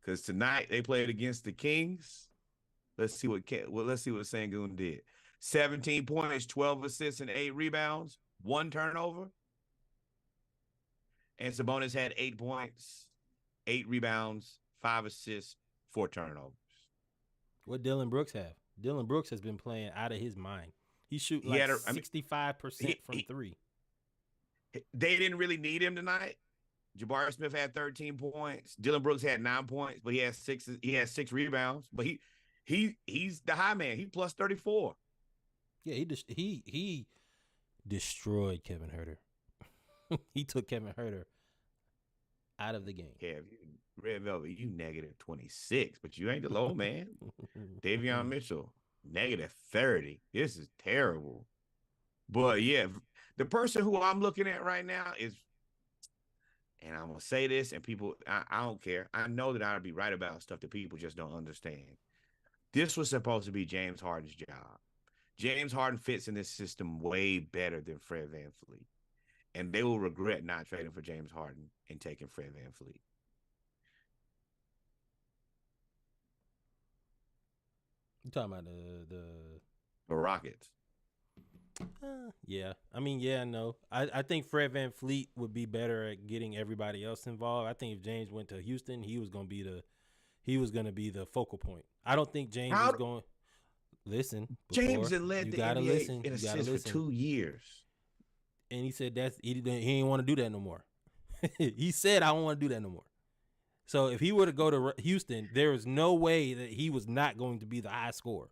Because tonight they played against the Kings. Let's see what Sengun did. 17 points, 12 assists, and 8 rebounds, 1 turnover. And Sabonis had 8 points, 8 rebounds, 5 assists, 4 turnovers. What Dylan Brooks have? Dylan Brooks has been playing out of his mind. He's shooting 65% from three. They didn't really need him tonight. Jabari Smith had 13 points. Dylan Brooks had 9 points, but he had 6 rebounds. But he's the high man. He plus 34. Yeah, he destroyed Kevin Huerter. He took Kevin Huerter out of the game. Kev, Red Velvet, you negative 26, but you ain't the low man. Davion Mitchell, negative 30. This is terrible. But yeah, the person who I'm looking at right now is, and I'm going to say this, and people, I don't care. I know that I'll be right about stuff that people just don't understand. This was supposed to be James Harden's job. James Harden fits in this system way better than Fred VanVleet. And they will regret not trading for James Harden and taking Fred VanVleet. You talking about the Rockets? Yeah. I mean, yeah, no. I think Fred VanVleet would be better at getting everybody else involved. I think if James went to Houston, he was gonna be the focal point. I don't think James is going. Listen, James had led the NBA in assists for 2 years. And he said he didn't want to do that no more. He said, I don't want to do that no more. So if he were to go to Houston, there is no way that he was not going to be the high scorer.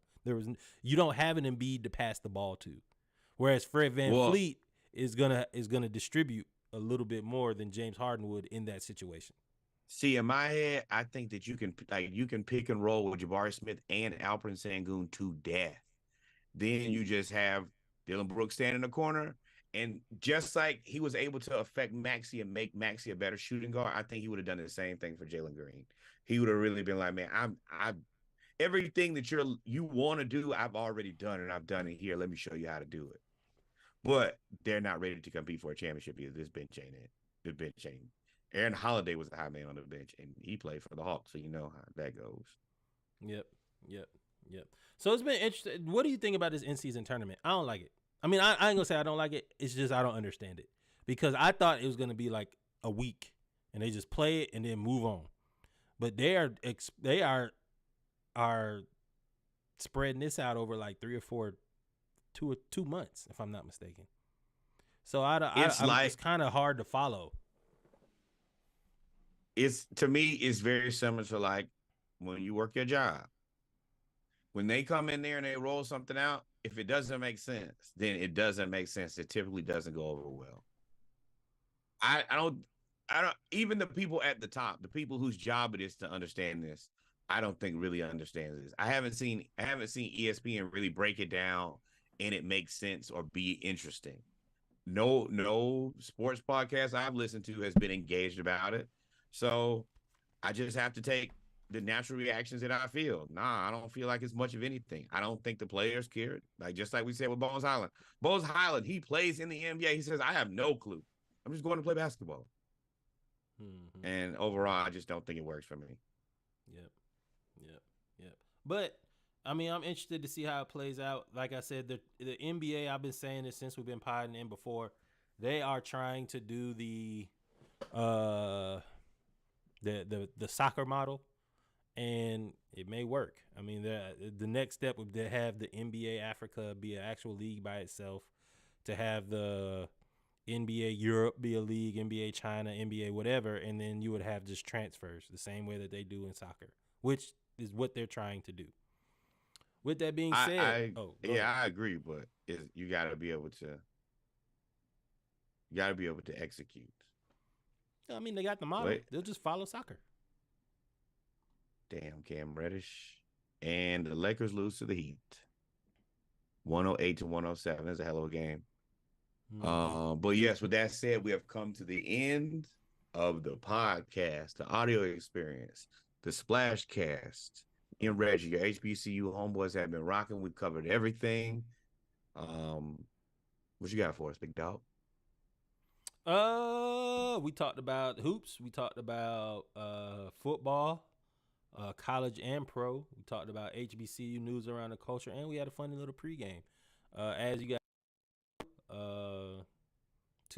You don't have an Embiid to pass the ball to. Whereas Fred VanVleet is gonna distribute a little bit more than James Harden would in that situation. See, in my head, I think that you can pick and roll with Jabari Smith and Alperen Sengun to death. Then you just have Dylan Brooks stand in the corner. And just like he was able to affect Maxey and make Maxey a better shooting guard, I think he would have done the same thing for Jalen Green. He would have really been like, man, I'm everything that you want to do, I've already done, and I've done it here. Let me show you how to do it. But they're not ready to compete for a championship because this bench ain't it. The bench ain't. Aaron Holiday was the high man on the bench, and he played for the Hawks, so you know how that goes. Yep. So it's been interesting. What do you think about this in-season tournament? I don't like it. I mean, I ain't gonna say I don't like it. It's just I don't understand it because I thought it was gonna be like a week and they just play it and then move on. But they are spreading this out over like 3 or 4, 2 months, if I'm not mistaken. So it's kind of hard to follow. To me, it's very similar to like when you work your job. When they come in there and they roll something out, if it doesn't make sense, then it doesn't make sense. It typically doesn't go over well. I don't even the people at the top, the people whose job it is to understand this, I don't think really understands this. I haven't seen ESPN really break it down and it makes sense or be interesting. No sports podcast I've listened to has been engaged about it. So I just have to take the natural reactions that I feel. I don't feel like it's much of anything. I don't think the players cared. Like just like we said with Bones Hyland. Bones Hyland, he plays in the NBA. He says, I have no clue. I'm just going to play basketball. Mm-hmm. And overall, I just don't think it works for me. Yep. But I mean, I'm interested to see how it plays out. Like I said, the NBA, I've been saying this since we've been podding in before. They are trying to do the soccer model, and it may work. I mean, the next step would to have the NBA Africa be an actual league by itself, to have the NBA Europe be a league, NBA China, NBA whatever, and then you would have just transfers the same way that they do in soccer, which is what they're trying to do. With that being said, I agree, but you got to be able to execute. I mean, they got the model. They'll just follow soccer. Damn, Cam Reddish. And the Lakers lose to the Heat. 108-107. That's a hell of a game. Mm-hmm. But yes, with that said, we have come to the end of the podcast, the audio experience, the Splashcast. In Reggie, your HBCU homeboys have been rocking. We've covered everything. What you got for us, big dog? We talked about hoops. We talked about football, college and pro. We talked about HBCU news around the culture, and we had a funny little pregame. As you guys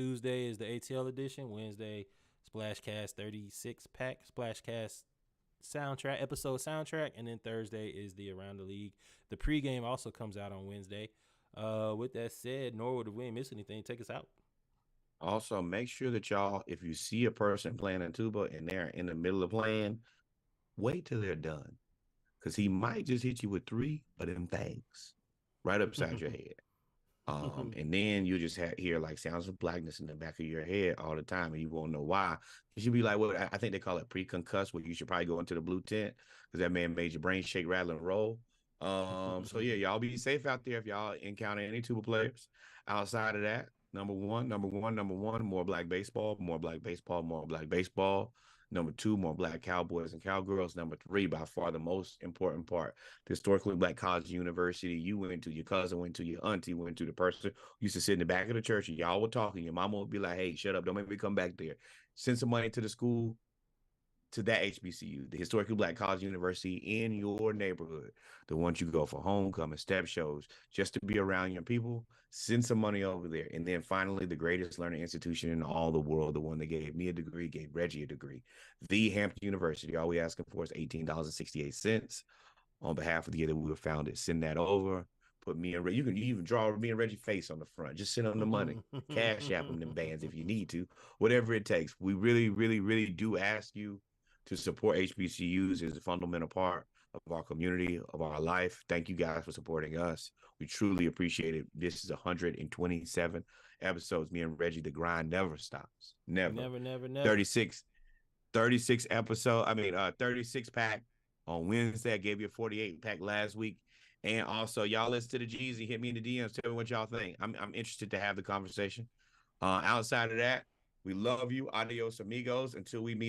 Tuesday is the ATL edition. Wednesday, Splashcast 36 pack, Splashcast soundtrack, episode soundtrack. And then Thursday is the Around the League. The pregame also comes out on Wednesday. With that said, Norwood, if we ain't missing anything, take us out. Also, make sure that y'all, if you see a person playing a tuba and they're in the middle of playing, wait till they're done. Because he might just hit you with 3 of them things right upside your head. And then you just hear like sounds of blackness in the back of your head all the time, and you won't know why. You should be like, well, I think they call it pre-concussed, where you should probably go into the blue tent because that man made your brain shake, rattle, and roll. So yeah, y'all be safe out there if y'all encounter any tuba players. Outside of that, number one, more black baseball, more black baseball, more black baseball. Number 2, more black cowboys and cowgirls. Number 3, by far the most important part, the historically black college university you went to, your cousin went to, your auntie went to, the person who used to sit in the back of the church and y'all were talking. Your mama would be like, hey, shut up, don't make me come back there. Send some money to the school, to that HBCU, the historically black college university in your neighborhood, the ones you go for homecoming, step shows, just to be around your people. Send some money over there. And then finally, the greatest learning institution in all the world, the one that gave me a degree, gave Reggie a degree, the Hampton University. All we asking for is $18.68 on behalf of the year that we were founded. Send that over. Put me and you can even draw me and Reggie face on the front. Just send them the money. Cash app them bands if you need to. Whatever it takes. We really, really, really do ask you to support HBCUs is a fundamental part of our community, of our life. Thank you guys for supporting us. We truly appreciate it. This is 127 episodes. Me and Reggie, the grind never stops. Never. 36 pack on Wednesday. I gave you a 48 pack last week. And also, y'all listen to the Jeezy. Hit me in the DMs. Tell me what y'all think. I'm interested to have the conversation. Outside of that, we love you. Adios, amigos. Until we meet again.